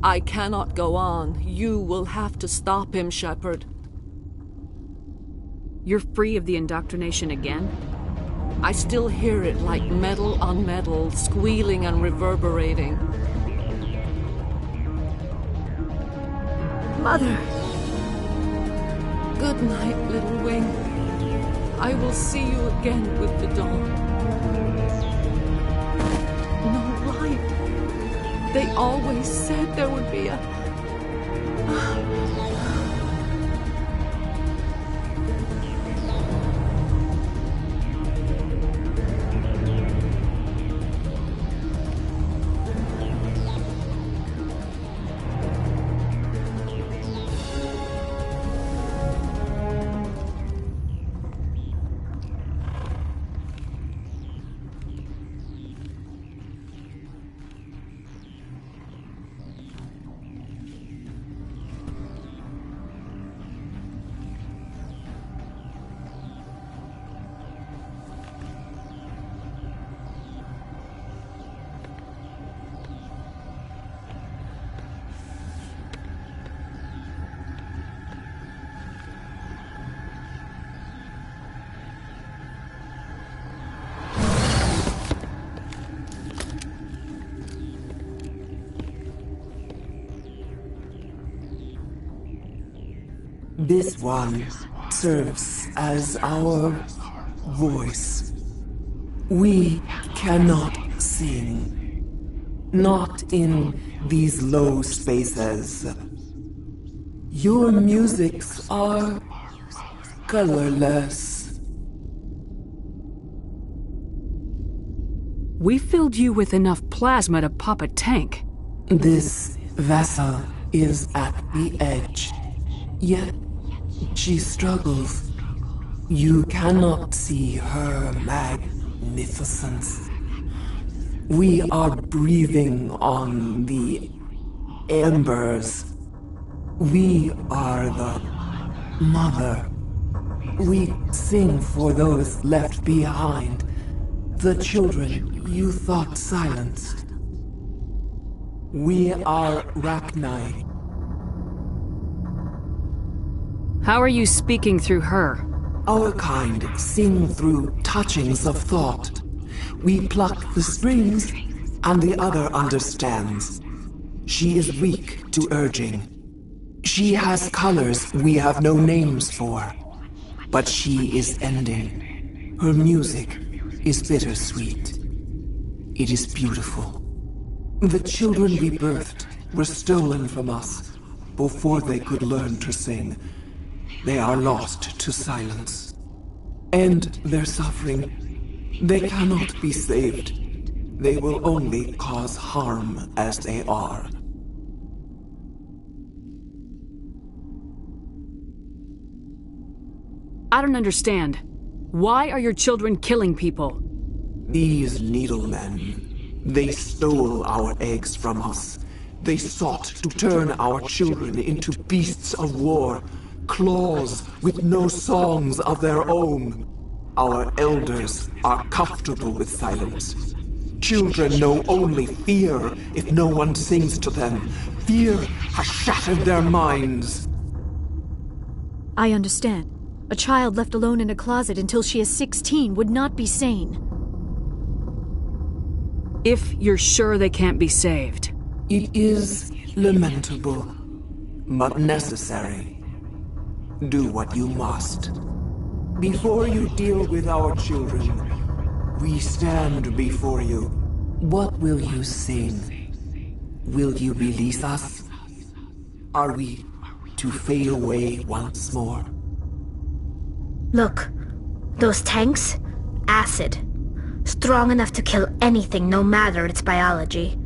S8: I cannot go on. You will have to stop him, Shepard.
S6: You're free of the indoctrination again?
S8: I still hear it like metal on metal, squealing and reverberating.
S11: Mother!
S8: Good night, little wing. I will see you again with the dawn. No light. They always said there would be a...
S19: This one serves as our voice. We cannot sing. Not in these low spaces. Your musics are colorless.
S6: We filled you with enough plasma to pop a tank.
S19: This vessel is at the edge. Yet she struggles. You cannot see her magnificence. We are breathing on the embers. We are the mother. We sing for those left behind, the children you thought silenced. We are Rachni.
S6: How are you speaking through her?
S19: Our kind sing through touchings of thought. We pluck the strings, and the other understands. She is weak to urging. She has colors we have no names for. But she is ending. Her music is bittersweet. It is beautiful. The children we birthed were stolen from us before they could learn to sing. They are lost to silence. And their suffering, they cannot be saved. They will only cause harm as they are.
S6: I don't understand. Why are your children killing people?
S19: These needlemen, they stole our eggs from us. They sought to turn our children into beasts of war, claws with no songs of their own. Our elders are comfortable with silence. Children know only fear if no one sings to them. Fear has shattered their minds.
S11: I understand. A child left alone in a closet until she is 16 would not be sane.
S6: If you're sure they can't be saved.
S19: It is lamentable, but necessary. Do what you must. Before you deal with our children, we stand before you. What will you sing? Will you release us? Are we to fade away once more?
S12: Look, those tanks? Acid. Strong enough to kill anything, no matter its biology.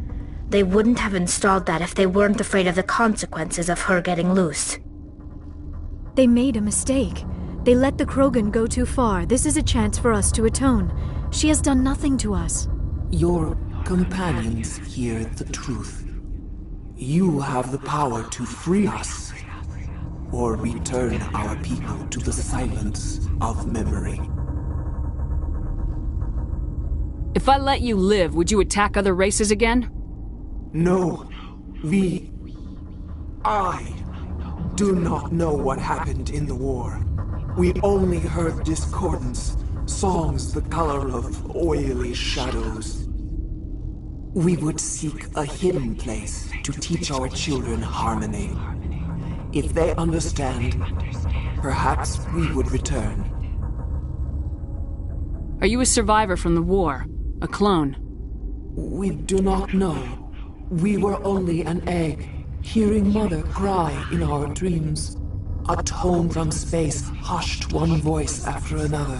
S12: They wouldn't have installed that if they weren't afraid of the consequences of her getting loose.
S11: They made a mistake. They let the Krogan go too far. This is a chance for us to atone. She has done nothing to us.
S19: Your companions hear the truth. You have the power to free us, or return our people to the silence of memory.
S6: If I let you live, would you attack other races again?
S19: No. I do not know what happened in the war. We only heard discordance, songs the color of oily shadows. We would seek a hidden place to teach our children harmony. If they understand, perhaps we would return.
S6: Are you a survivor from the war? A clone?
S19: We do not know. We were only an egg, hearing Mother cry in our dreams. A tone from space hushed one voice after another.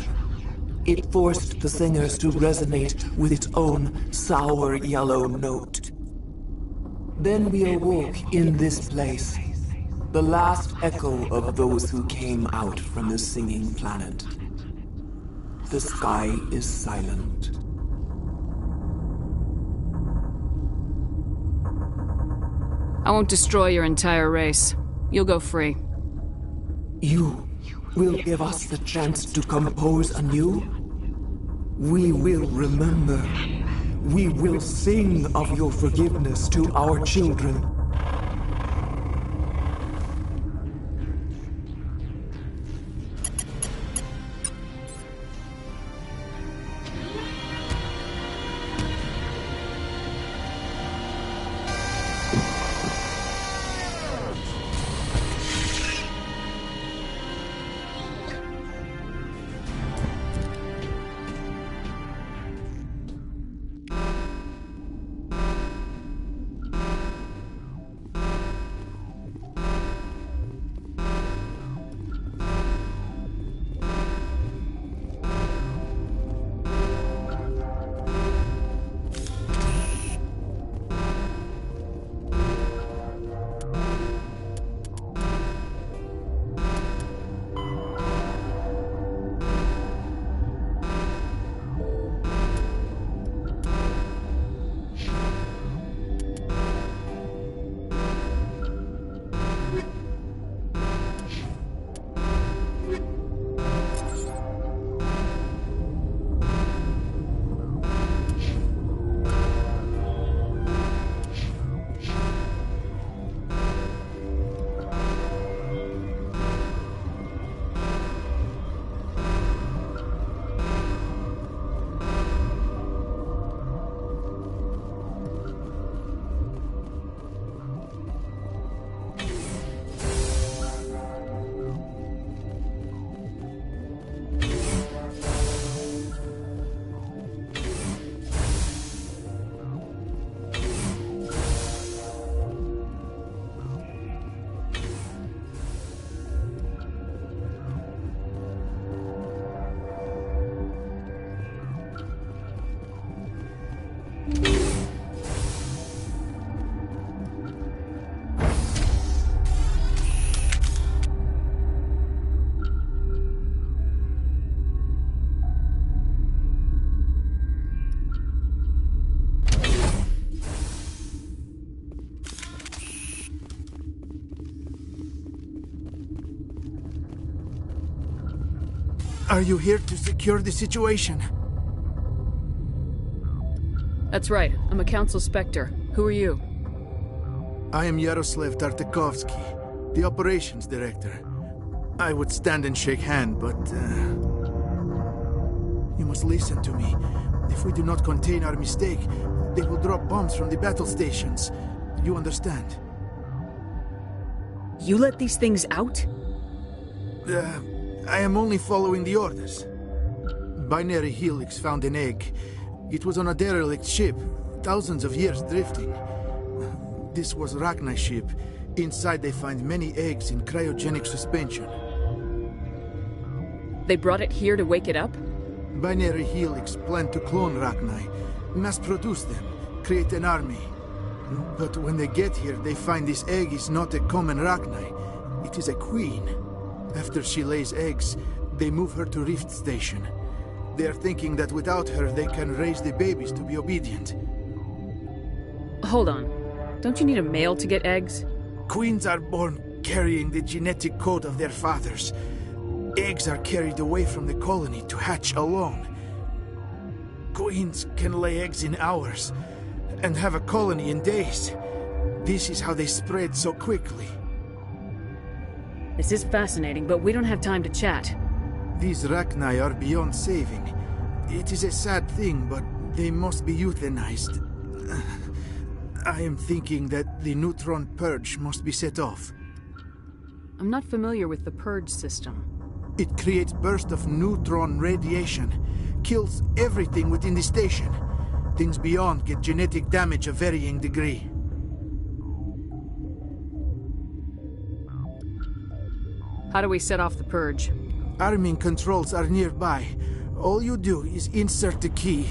S19: It forced the singers to resonate with its own sour yellow note. Then we awoke in this place, the last echo of those who came out from the singing planet. The sky is silent.
S6: I won't destroy your entire race. You'll go free.
S19: You will give us the chance to compose anew? We will remember. We will sing of your forgiveness to our children.
S1: Are you here to secure the situation?
S6: That's right. I'm a Council Spectre. Who are you?
S1: I am Yaroslav Tartakovsky, the Operations Director. I would stand and shake hand, but... You must listen to me. If we do not contain our mistake, they will drop bombs from the battle stations. You understand?
S6: You let these things out?
S1: I am only following the orders. Binary Helix found an egg. It was on a derelict ship, thousands of years drifting. This was Rachni's ship. Inside they find many eggs in cryogenic suspension.
S6: They brought it here to wake it up?
S1: Binary Helix planned to clone Rachni, mass-produce them, create an army. But when they get here, they find this egg is not a common Rachni. It is a queen. After she lays eggs, they move her to Rift Station. They are thinking that without her, they can raise the babies to be obedient.
S6: Hold on. Don't you need a male to get eggs?
S1: Queens are born carrying the genetic code of their fathers. Eggs are carried away from the colony to hatch alone. Queens can lay eggs in hours and have a colony in days. This is how they spread so quickly.
S6: This is fascinating, but we don't have time to chat.
S1: These Rachni are beyond saving. It is a sad thing, but they must be euthanized. I am thinking that the neutron purge must be set off.
S6: I'm not familiar with the purge system.
S1: It creates bursts of neutron radiation, kills everything within the station. Things beyond get genetic damage of varying degree.
S6: How do we set off the purge?
S1: Arming controls are nearby. All you do is insert the key.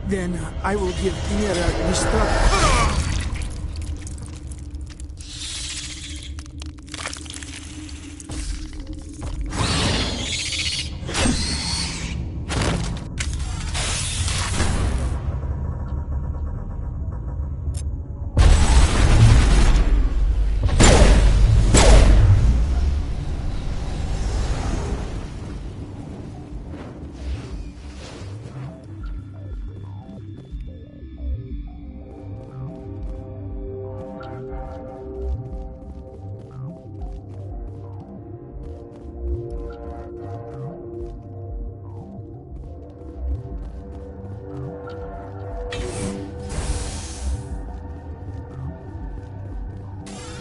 S1: Then I will give Mira the start.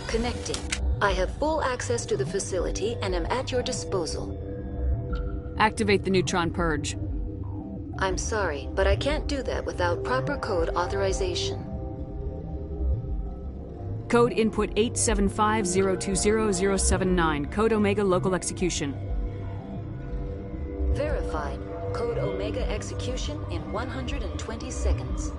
S15: Connecting. I have full access to the facility and am at your disposal.
S6: Activate the neutron purge.
S15: I'm sorry, but I can't do that without proper code authorization.
S6: Code input 875020079. Code Omega local execution.
S15: Verified. Code Omega execution in 120 seconds.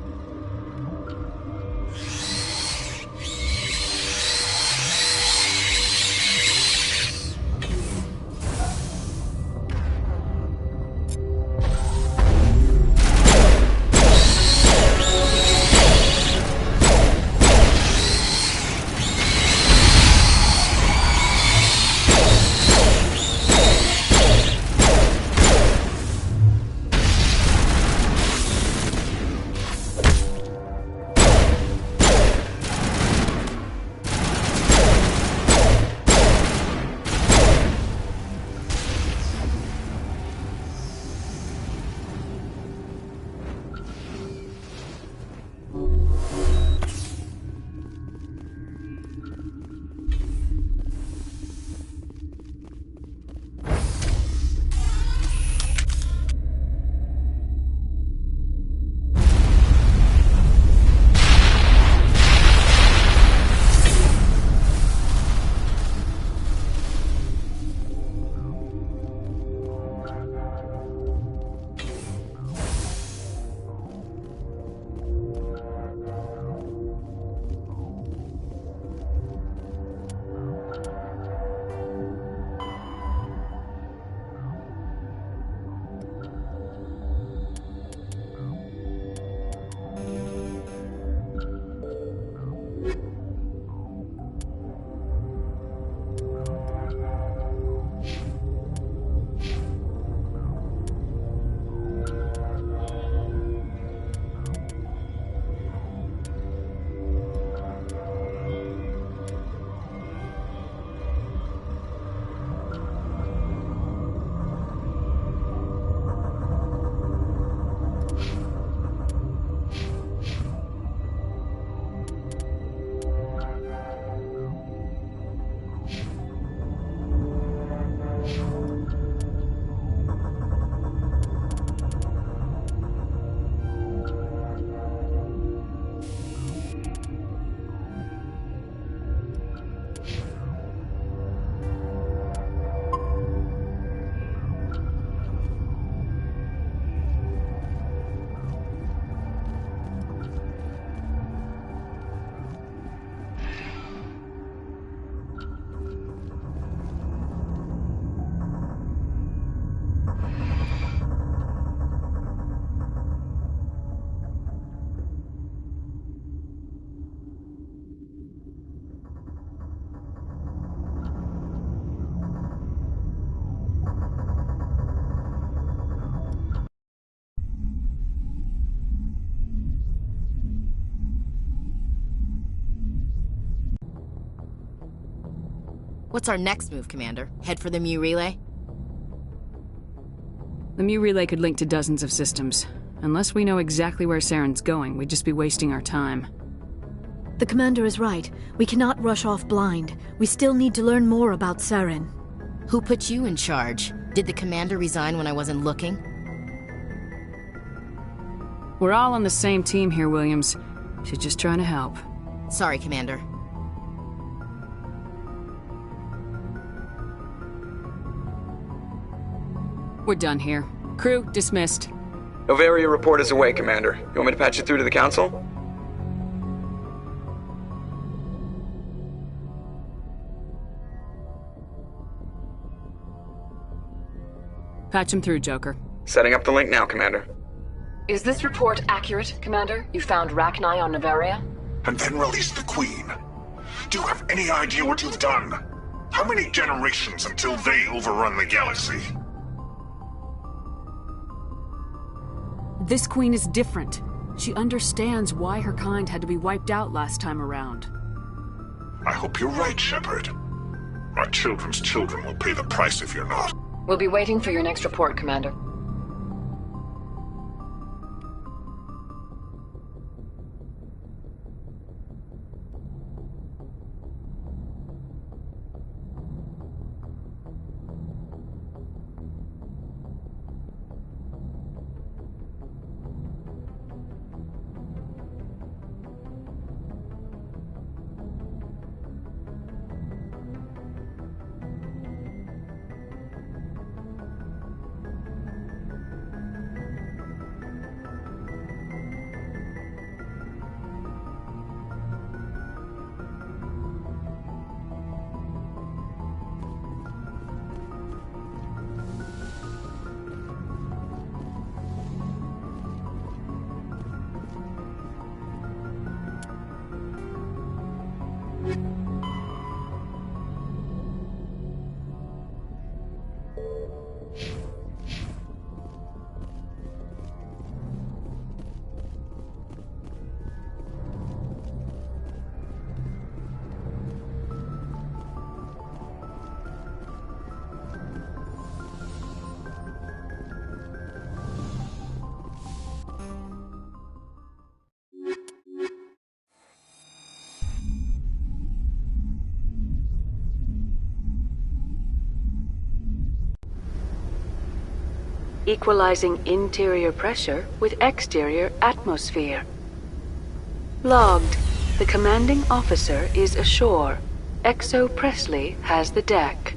S16: What's our next move, Commander? Head for the Mu relay?
S6: The Mu relay could link to dozens of systems. Unless we know exactly where Saren's going, we'd just be wasting our time.
S11: The Commander is right. We cannot rush off blind. We still need to learn more about Saren.
S16: Who put you in charge? Did the Commander resign when I wasn't looking?
S6: We're all on the same team here, Williams. She's just trying to help.
S16: Sorry, Commander.
S6: We're done here. Crew, dismissed.
S21: Noveria report is away, Commander. You want me to patch it through to the Council?
S6: Patch him through, Joker.
S21: Setting up the link now, Commander.
S23: Is this report accurate, Commander? You found Rachni on Noveria?
S24: And then released the Queen. Do you have any idea what you've done? How many generations until they overrun the galaxy?
S6: This Queen is different. She understands why her kind had to be wiped out last time around.
S24: I hope you're right, Shepard. Our children's children will pay the price if you're not.
S23: We'll be waiting for your next report, Commander.
S25: Equalizing interior pressure with exterior atmosphere. Logged. The commanding officer is ashore. Exo Presley has the deck.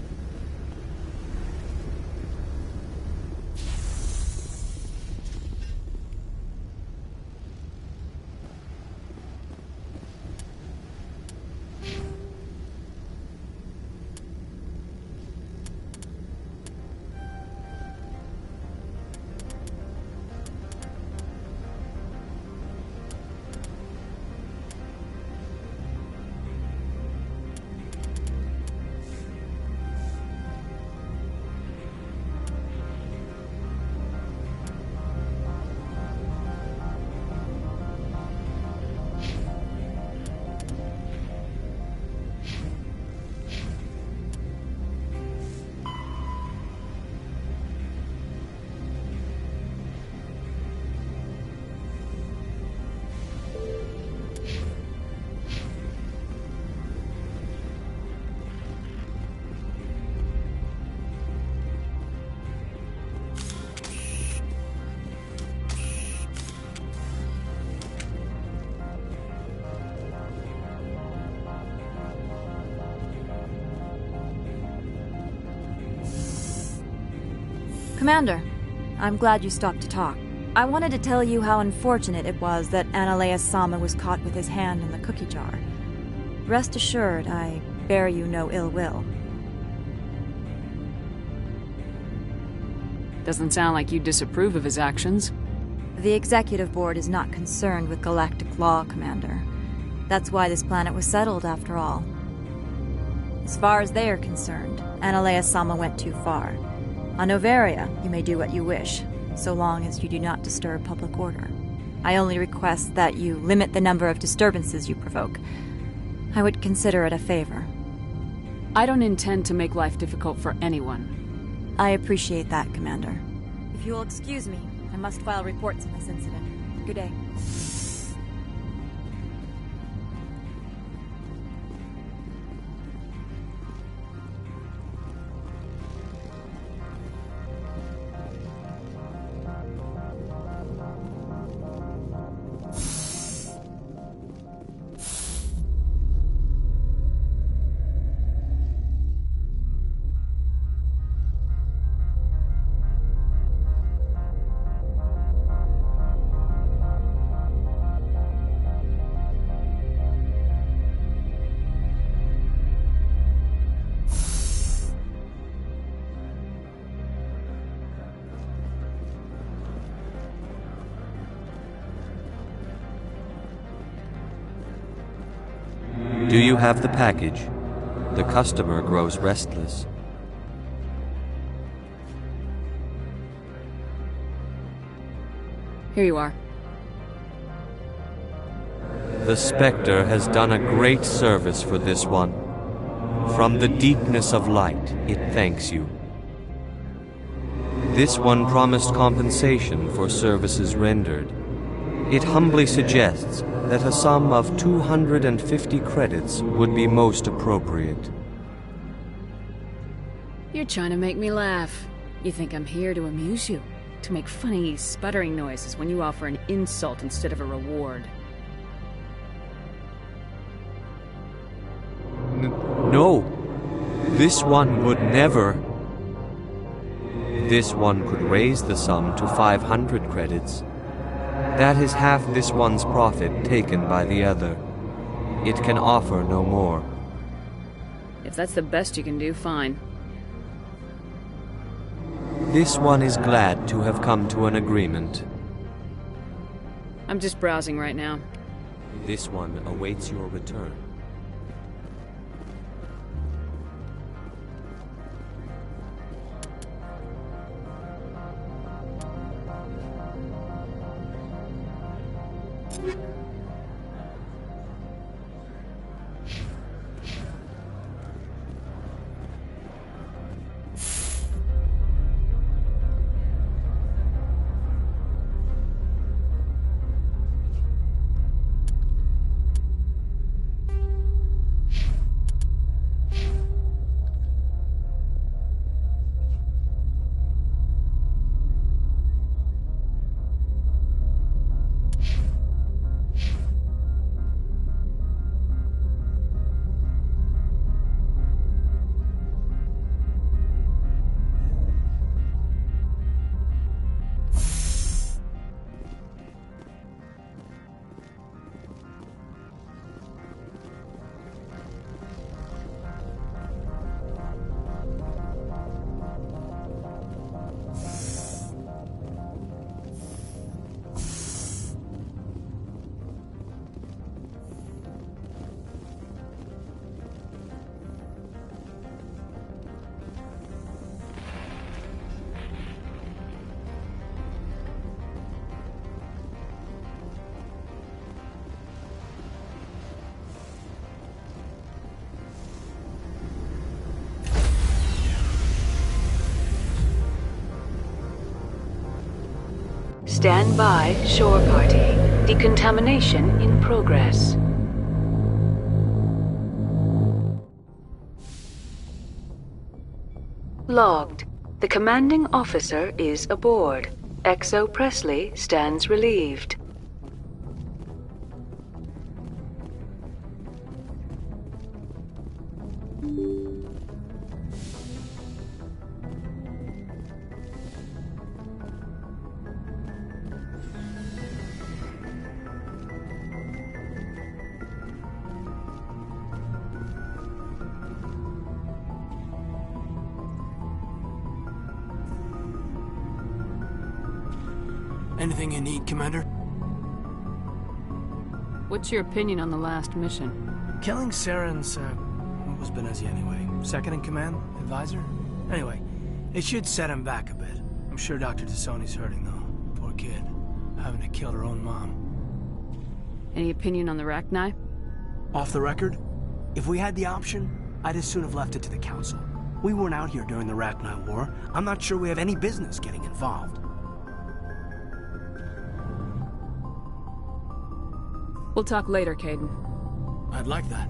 S14: Commander, I'm glad you stopped to talk. I wanted to tell you how unfortunate it was that Analea Sama was caught with his hand in the cookie jar. Rest assured, I bear you no ill will.
S6: Doesn't sound like you disapprove of his actions.
S14: The Executive Board is not concerned with galactic law, Commander. That's why this planet was settled, after all. As far as they are concerned, Analea Sama went too far. On Noveria, you may do what you wish, so long as you do not disturb public order. I only request that you limit the number of disturbances you provoke. I would consider it a favor.
S6: I don't intend to make life difficult for anyone.
S14: I appreciate that, Commander. If you'll excuse me, I must file reports on this incident. Good day.
S3: Do you have the package? The customer grows restless.
S6: Here you are.
S3: The Spectre has done a great service for this one. From the deepness of light, it thanks you. This one promised compensation for services rendered. It humbly suggests that a sum of 250 credits would be most appropriate.
S6: You're trying to make me laugh. You think I'm here to amuse you? To make funny, sputtering noises when you offer an insult instead of a reward.
S3: No, this one would never. This one could raise the sum to 500 credits. That is half this one's profit taken by the other. It can offer no more.
S6: If that's the best you can do, fine.
S3: This one is glad to have come to an agreement.
S6: I'm just browsing right now.
S3: This one awaits your return.
S25: Stand by, shore party. Decontamination in progress. Logged. The commanding officer is aboard. XO Presley stands relieved.
S4: Anything you need, Commander?
S6: What's your opinion on the last mission?
S4: Killing Saren's, what was Benezia anyway? Second in command? Advisor? Anyway, it should set him back a bit. I'm sure Dr. Tassoni's hurting, though. Poor kid. Having to kill her own mom.
S6: Any opinion on the Rachni?
S4: Off the record, if we had the option, I'd as soon have left it to the Council. We weren't out here during the Rachni War. I'm not sure we have any business getting involved.
S6: We'll talk later, Caden.
S4: I'd like that.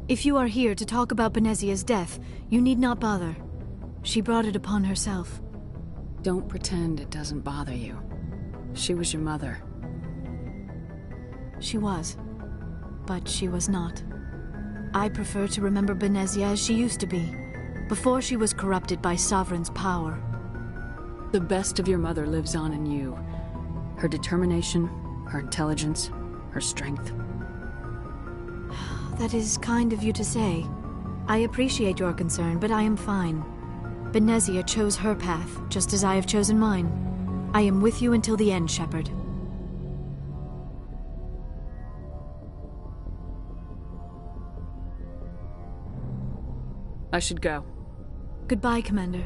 S11: If you are here to talk about Benezia's death, you need not bother. She brought it upon herself.
S6: Don't pretend it doesn't bother you. She was your mother.
S11: She was. But she was not. I prefer to remember Benezia as she used to be, before she was corrupted by Sovereign's power.
S6: The best of your mother lives on in you. Her determination, her intelligence, her strength.
S11: That is kind of you to say. I appreciate your concern, but I am fine. Benezia chose her path, just as I have chosen mine. I am with you until the end, Shepard.
S6: I should go.
S11: Goodbye, Commander.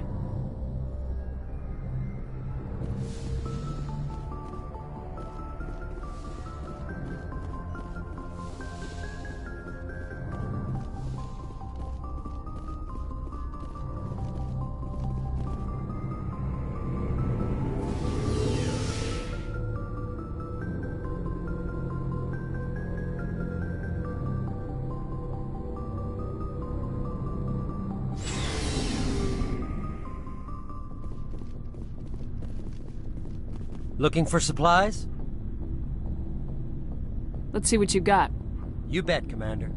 S2: Looking for supplies?
S6: Let's see what you got.
S2: You bet, Commander.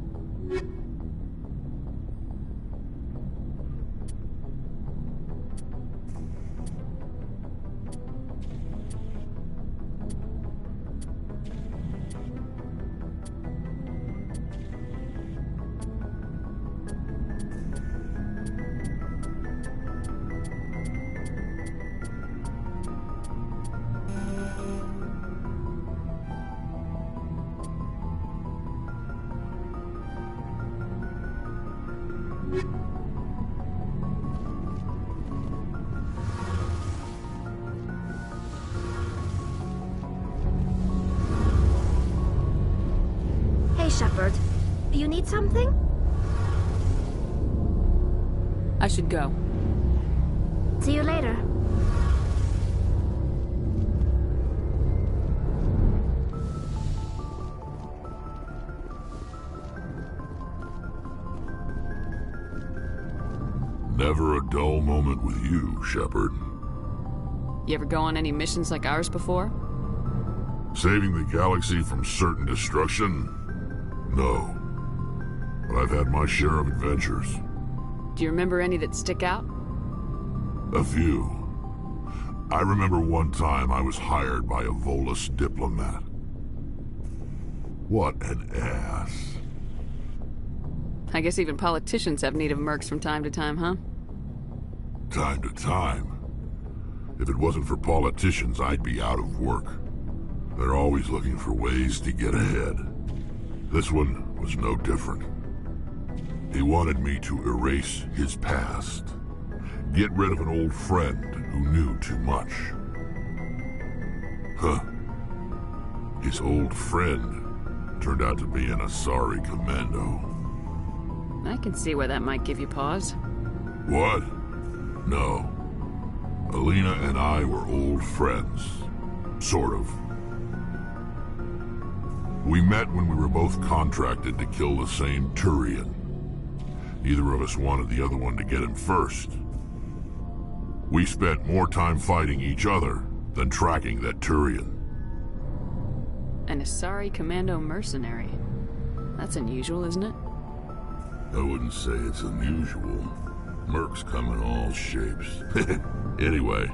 S12: Hey, Shepard. You need something?
S6: I should go.
S12: See you later.
S9: Never a dull moment with you, Shepard.
S6: You ever go on any missions like ours before?
S9: Saving the galaxy from certain destruction? No. But I've had my share of adventures.
S6: Do you remember any that stick out?
S9: A few. I remember one time I was hired by a Volus diplomat. What an ass.
S6: I guess even politicians have need of mercs from time to time, huh?
S9: Time to time. If it wasn't for politicians, I'd be out of work. They're always looking for ways to get ahead. This one was no different. He wanted me to erase his past. Get rid of an old friend who knew too much. Huh. His old friend turned out to be an Asari commando.
S6: I can see why that might give you pause.
S9: What? No. Alina and I were old friends. Sort of. We met when we were both contracted to kill the same Turian. Neither of us wanted the other one to get him first. We spent more time fighting each other than tracking that Turian.
S6: An Asari commando mercenary. That's unusual, isn't it?
S9: I wouldn't say it's unusual. Mercs come in all shapes. Anyway,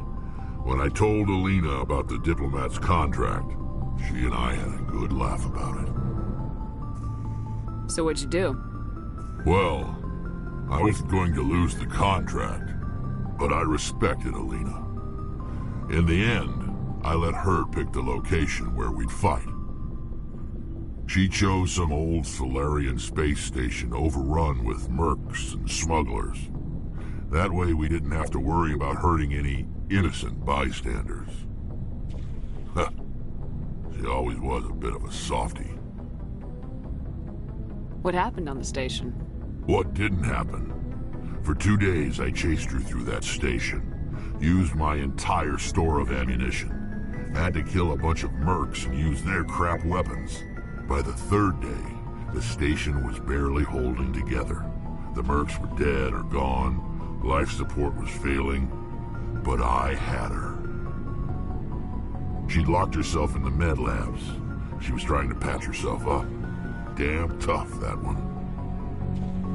S9: when I told Alina about the diplomat's contract, she and I had a good laugh about it.
S6: So what'd you do?
S9: Well, I wasn't going to lose the contract. but I respected Alina. In the end, I let her pick the location where we'd fight. She chose some old Solarian space station overrun with mercs and smugglers. That way we didn't have to worry about hurting any innocent bystanders. Huh. She always was a bit of a softie.
S7: What happened on the station?
S9: What didn't happen? For 2 days I chased her through that station. Used my entire store of ammunition. Had to kill a bunch of mercs and use their crap weapons. By the 3rd day, the station was barely holding together. The mercs were dead or gone. Life support was failing. But I had her. She'd locked herself in the med labs. She was trying to patch herself up. Damn tough, that one.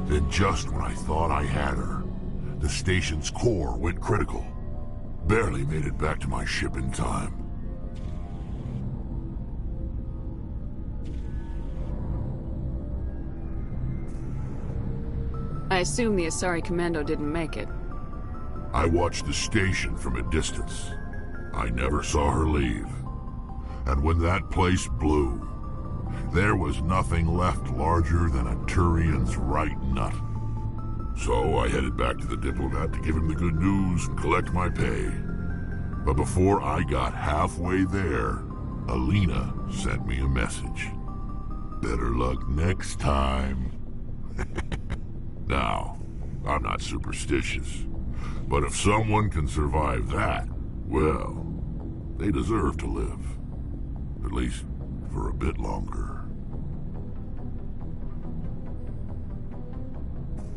S9: Then just when I thought I had her, the station's core went critical. Barely made it back to my ship in time.
S7: I assume the Asari Commando didn't make it.
S9: I watched the station from a distance. I never saw her leave. And when that place blew, there was nothing left larger than a Turian's right nut. So I headed back to the diplomat to give him the good news and collect my pay. But before I got halfway there, Alina sent me a message. Better luck next time. Now, I'm not superstitious, but if someone can survive that, well, they deserve to live. At least for a bit longer.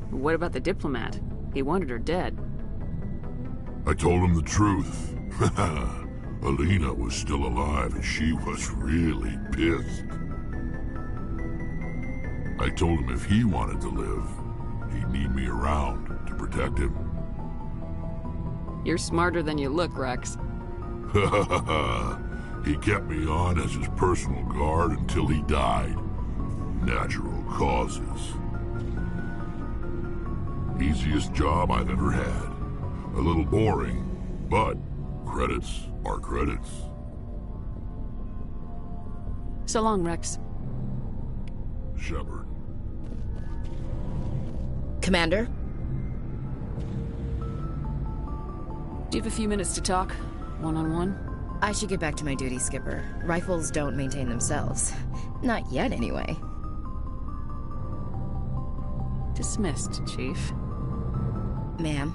S7: What about the diplomat? He wanted her dead.
S9: I told him the truth. Alina was still alive and she was really pissed. I told him if he wanted to live, he'd need me around to protect him.
S7: You're smarter than you look, Rex.
S9: He kept me on as his personal guard until he died. Natural causes. Easiest job I've ever had. A little boring, but credits are credits.
S7: So long, Rex.
S9: Shepard.
S16: Commander?
S7: Do you have a few minutes to talk? One-on-one?
S16: I should get back to my duty, Skipper. Rifles don't maintain themselves. Not yet, anyway.
S7: Dismissed, Chief.
S16: Ma'am.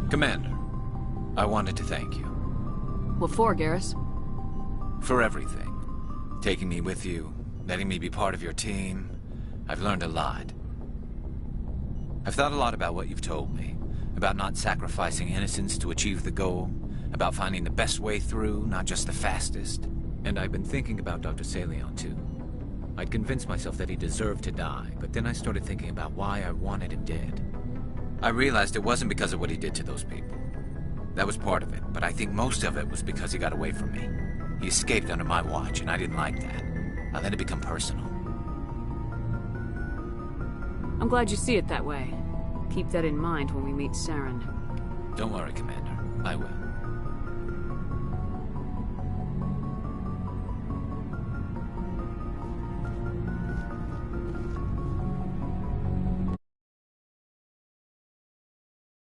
S10: Commander, I wanted to thank you.
S7: What for, Garrus?
S10: For everything. Taking me with you, letting me be part of your team. I've learned a lot. I've thought a lot about what you've told me. About not sacrificing innocence to achieve the goal. About finding the best way through, not just the fastest. And I've been thinking about Dr. Saleon, too. I'd convinced myself that he deserved to die, but then I started thinking about why I wanted him dead. I realized it wasn't because of what he did to those people. That was part of it, but I think most of it was because he got away from me. He escaped under my watch, and I didn't like that. I let it become personal.
S7: I'm glad you see it that way. Keep that in mind when we meet Saren.
S10: Don't worry, Commander. I will.